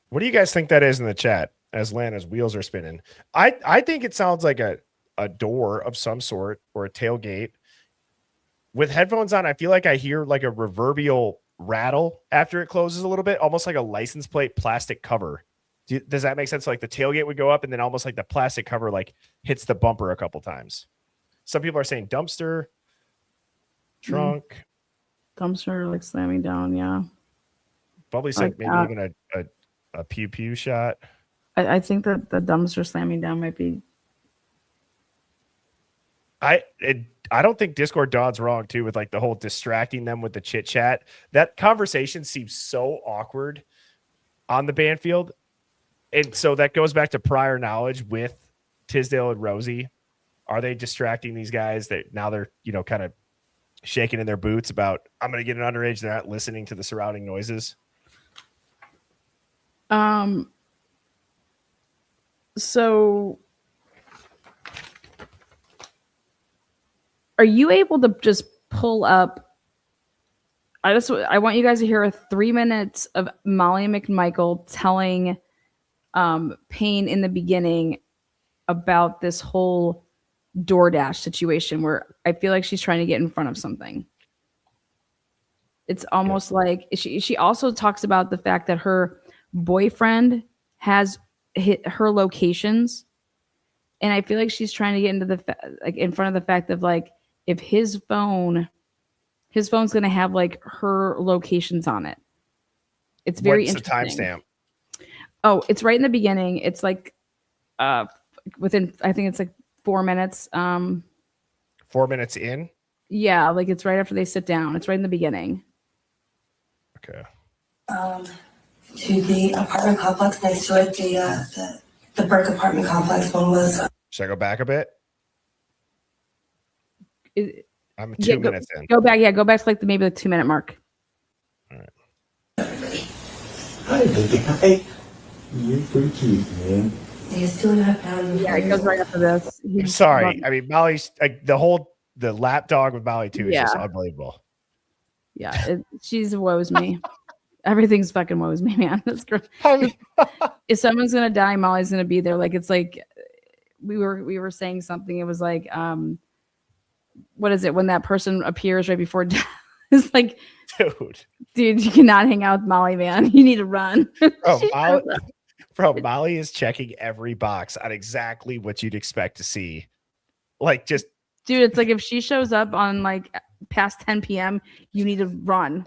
What do you guys think that is in the chat as Lana's wheels are spinning? I think it sounds like a door of some sort or a tailgate. With headphones on, I feel like I hear like a reverberal rattle after it closes a little bit, almost like a license plate plastic cover. Does that make sense? Like the tailgate would go up and then almost like the plastic cover like hits the bumper a couple times. Some people are saying dumpster, trunk. Dumpster like slamming down, yeah. Probably said maybe even a pew pew shot. I think that the dumpster slamming down might be. I don't think Discord Don's wrong too with like the whole distracting them with the chit chat. That conversation seems so awkward on the Banfield. And so that goes back to prior knowledge with Tisdale and Rosie. Are they distracting these guys that now they're, kind of shaking in their boots about, I'm going to get an underage. They're not listening to the surrounding noises. So are you able to just pull up? I want you guys to hear 3 minutes of Molly McMichael telling Payne in the beginning about this whole DoorDash situation where I feel like she's trying to get in front of something. It's almost like she also talks about the fact that her boyfriend has hit her locations, and I feel like she's trying to get into in front of the fact of like if his phone's going to have like her locations on it. It's very interesting. What's the timestamp? Oh, it's right in the beginning. It's like within, I think it's like 4 minutes. 4 minutes in? Yeah, like it's right after they sit down. It's right in the beginning. Okay. To the apartment complex next to it, the Burke apartment complex one was. Should I go back a bit? I'm 2 minutes in. Go back, go back to like maybe the 2 minute mark. All right. Hi, baby. Hi. You're pretty cute, man. He's 2.5 pounds. Yeah, it goes right after this. I'm sorry. I mean, Molly's like the lap dog with Molly too is just unbelievable. Yeah, she's woes me. Everything's fucking woes me, man. That's great. If someone's gonna die, Molly's gonna be there. Like it's like we were saying something. It was like what is it when that person appears right before death? It's like, dude, you cannot hang out with Molly, man. You need to run. Molly is checking every box on exactly what you'd expect to see. Like just, dude, it's like if she shows up on like past 10 p.m., you need to run.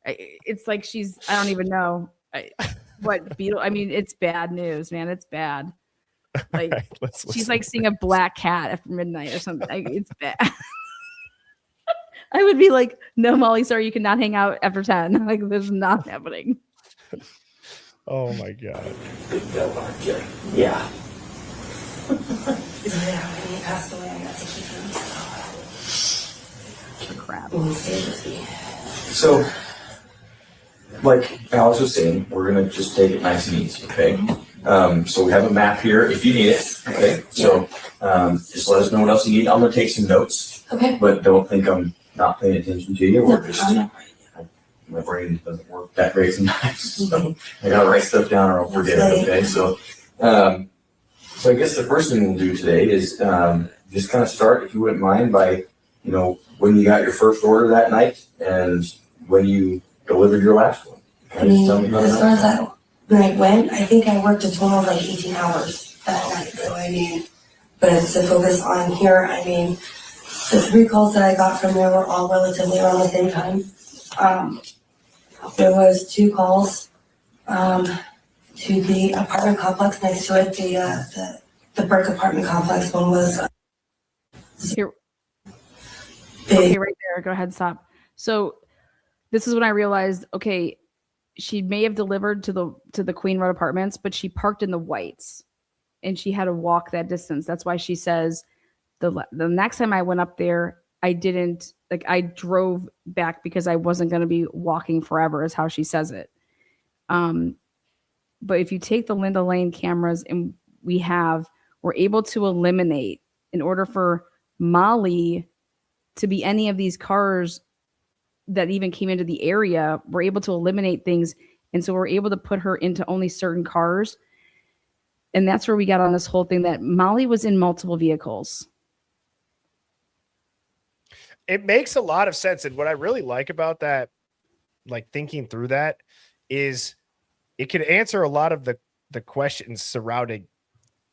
It's like I don't even know what beetle. I mean, it's bad news, man. It's bad. Like right, she's like seeing a black cat after midnight or something. It's bad. I would be like, no, Molly, sorry, you cannot hang out after 10. Like this is not happening. Oh my god. Big dog, aren't you? Yeah. Yeah, when he passed away, I got to keep him. Crap. So, like Alex was saying, we're gonna just take it nice and easy, okay? So we have a map here if you need it, okay? So just let us know what else you need. I'm gonna take some notes. Okay. But don't think I'm not paying attention to you. We're just my brain doesn't work that great sometimes. So I gotta write stuff down or I'll forget it. Okay, so I guess the first thing we'll do today is just kind of start, if you wouldn't mind, by when you got your first order that night and when you delivered your last one. I mean, as far as that night went, I think I worked a total of like 18 hours that night. So I mean, but to focus on here, I mean, the 3 calls that I got from there were all relatively around the same time. There was 2 calls to the apartment complex next to it, the Burke apartment complex. One was here. Okay, right there. Go ahead, stop. So this is when I realized, okay, she may have delivered to the Queen Road apartments, but she parked in the whites and she had to walk that distance. That's why she says the next time I went up there, I didn't, like, I drove back because I wasn't going to be walking forever, is how she says it. But if you take the Linda Lane cameras and we're able to eliminate, in order for Molly to be any of these cars that even came into the area, we're able to eliminate things. And so we're able to put her into only certain cars. And that's where we got on this whole thing that Molly was in multiple vehicles. It makes a lot of sense. And what I really like about that, like thinking through that, is it could answer a lot of the questions surrounding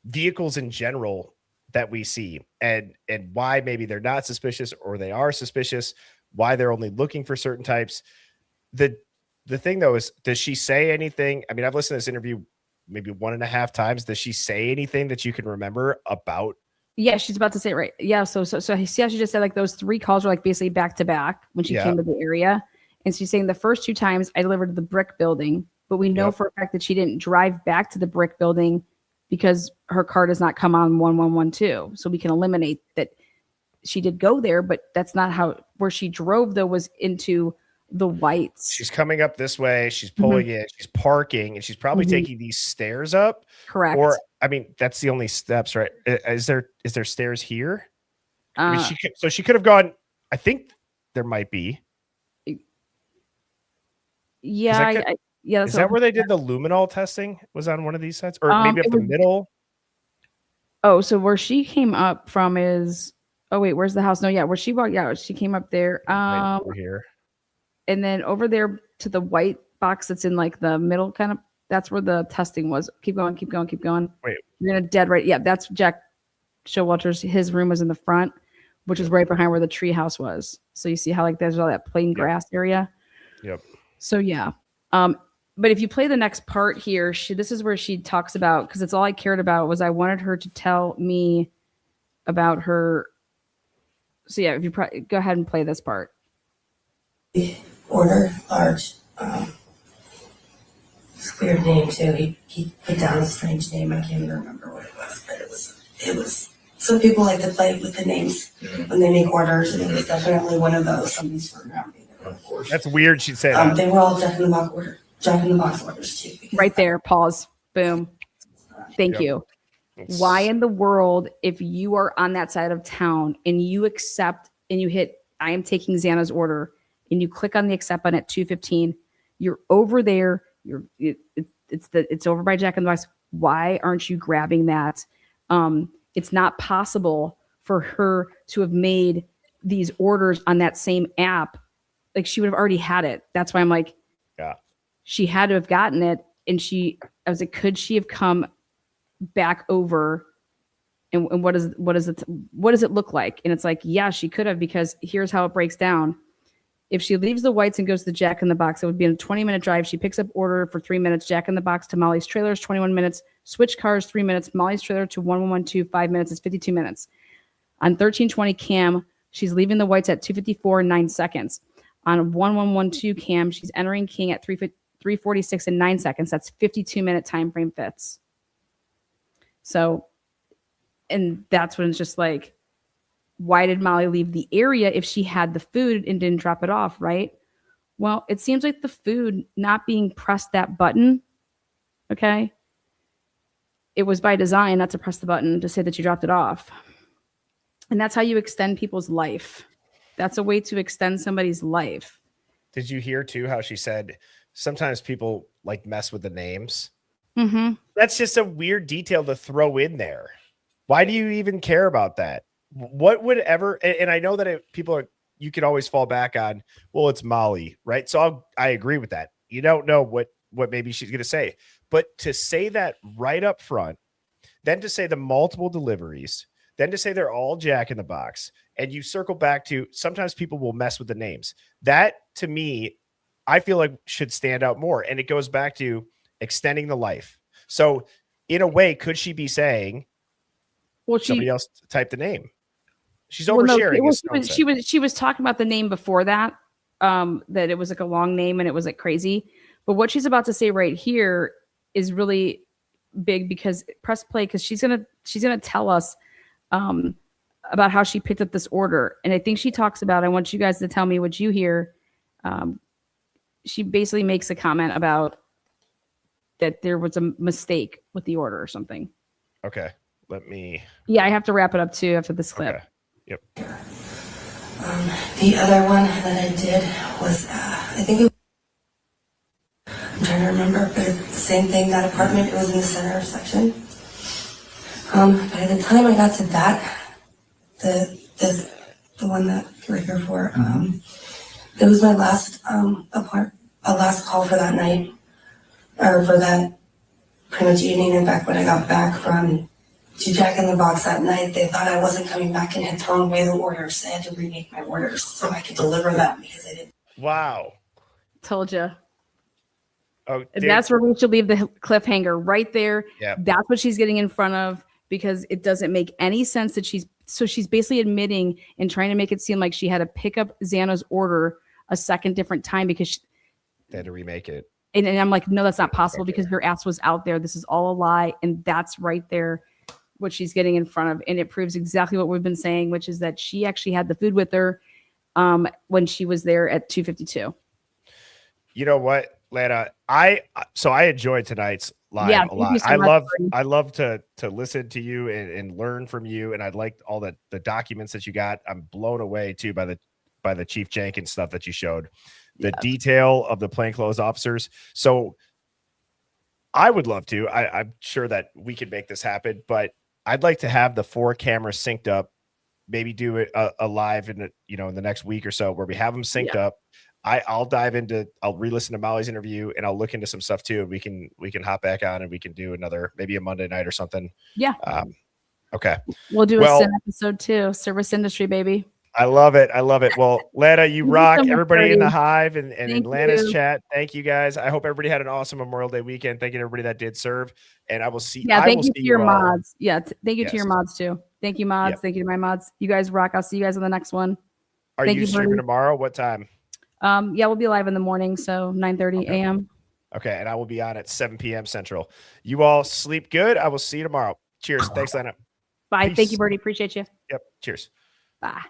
vehicles in general that we see, and why maybe they're not suspicious or they are suspicious, why they're only looking for certain types. The thing though is, does she say anything? I mean, I've listened to this interview maybe 1.5 times. Does she say anything that you can remember about? Yeah, she's about to say it right. Yeah, so yeah, she just said like those 3 calls were like basically back to back when she came to the area. And she's saying the first 2 times I delivered to the brick building, but we know for a fact that she didn't drive back to the brick building because her car does not come on 1112. So we can eliminate that she did go there, but that's not where she drove though, was into the whites. She's coming up this way. She's pulling in, she's parking, and she's probably taking these stairs up. Correct. Or, I mean, that's the only steps, right? Is there stairs here? I mean, she could have gone, I think there might be. Yeah. Yeah. Is that where they did the luminol testing? Was on one of these sites, or maybe up the middle? Oh, so where she came up from is, oh wait, where's the house? No, yeah, where she walked out, she came up there. Right over here. And then over there to the white box that's in like the middle, kind of, that's where the testing was. Keep going. Wait, you're gonna dead right. Yeah, that's Jack Showalter's. His room was in the front, which is right behind where the tree house was. So you see how like there's all that plain grass area. Yep. So yeah. But if you play the next part here, this is where she talks about, because it's all I cared about was I wanted her to tell me about her. So yeah, if you go ahead and play this part. Order large. It's a weird name too. He put down a strange name. I can't even remember what it was, but it was. Some people like to play with the names when they make orders, and it was definitely one of those. Somebody's around me. Of course. That's weird. She'd say that. They were all Jack in the Box orders too. Right there. Pause. Boom. Thank you. Why in the world, if you are on that side of town and you accept and you hit, I am taking Xana's order, and you click on the accept button at 2:15, you're over there. It's over by Jack in the Box. Why aren't you grabbing that? It's not possible for her to have made these orders on that same app. Like, she would have already had it. That's why I'm like, yeah, she had to have gotten it. And I was like, could she have come back over? And what does it look like? And it's like, yeah, she could have, because here's how it breaks down. If she leaves the whites and goes to the Jack in the Box, it would be a 20-minute drive. She picks up order for 3 minutes. Jack in the Box to Molly's trailer is 21 minutes. Switch cars, 3 minutes. Molly's trailer to 1112, 5 minutes. It's 52 minutes. On 1320 cam, she's leaving the whites at 2:54 and 9 seconds. On 1112 cam, she's entering King at 3:46 and 9 seconds. That's 52-minute time frame fits. So, and that's when it's just like, why did Molly leave the area if she had the food and didn't drop it off, right? Well, it seems like the food not being pressed that button, okay? It was by design not to press the button to say that you dropped it off. And that's how you extend people's life. That's a way to extend somebody's life. Did you hear too how she said sometimes people like mess with the names? Mm-hmm. That's just a weird detail to throw in there. Why do you even care about that? What would ever? And I know that you could always fall back on, well, it's Molly, right? So I agree with that. You don't know what maybe she's going to say, but to say that right up front, then to say the multiple deliveries, then to say they're all Jack in the Box, and you circle back to sometimes people will mess with the names. That to me, I feel like should stand out more. And it goes back to extending the life. So in a way, could she be saying, well, somebody else type the name? She's well, no, oversharing. she was talking about the name before that, that it was like a long name and it was like crazy. But what she's about to say right here is really big because press play, because she's gonna tell us about how she picked up this order. And I think she talks about, I want you guys to tell me what you hear. She basically makes a comment about that there was a mistake with the order or something. Okay. Let me. Yeah, I have to wrap it up too after this clip. Okay. Yep. The other one that I did was, I think I'm trying to remember, but it's the same thing, that apartment, it was in the center section. By the time I got to that, the one that we're here for, it was my last, last call for that night, or for that pretty much evening. In fact, when I got back from to Jack in the Box that night, they thought I wasn't coming back and had thrown away the orders. So I had to remake my orders so I could deliver them because I didn't. Wow. Told you. Oh, that's where we should leave the cliffhanger right there. Yeah. That's what she's getting in front of, because it doesn't make any sense that she's basically admitting and trying to make it seem like she had to pick up Xana's order a second different time because they had to remake it. And I'm like, no, that's not possible because your ass was out there. This is all a lie. And that's right there what she's getting in front of. And it proves exactly what we've been saying, which is that she actually had the food with her when she was there at 2:52. You know what, Lana? I enjoyed tonight's live a lot. I love to listen to you and learn from you. And I liked all the documents that you got. I'm blown away too by the Chief Jenkins stuff that you showed. The detail of the plainclothes officers. So I would love to. I'm sure that we could make this happen, but I'd like to have the 4 cameras synced up. Maybe do it a live in the next week or so where we have them synced up. I'll re-listen to Molly's interview and I'll look into some stuff too. We can hop back on and we can do maybe a Monday night or something. Yeah. Okay. We'll do a SIN episode too. Service industry, baby. I love it. Well, Lana, you rock. Everybody in the Hive and in Lana's chat. Thank you guys. I hope everybody had an awesome Memorial Day weekend. Thank you to everybody that did serve. And I will see. Yeah. Thank you to your mods. Yeah. Thank you to your mods too. Thank you, mods. Yep. Thank you to my mods. You guys rock. I'll see you guys on the next one. Are you streaming tomorrow? What time? Yeah, we'll be live in the morning. So 9:30 a.m. Okay. And I will be on at 7 p.m. Central. You all sleep good. I will see you tomorrow. Cheers. Thanks, Lana. Bye. Peace. Thank you, Birdie. Appreciate you. Yep. Cheers. Bye.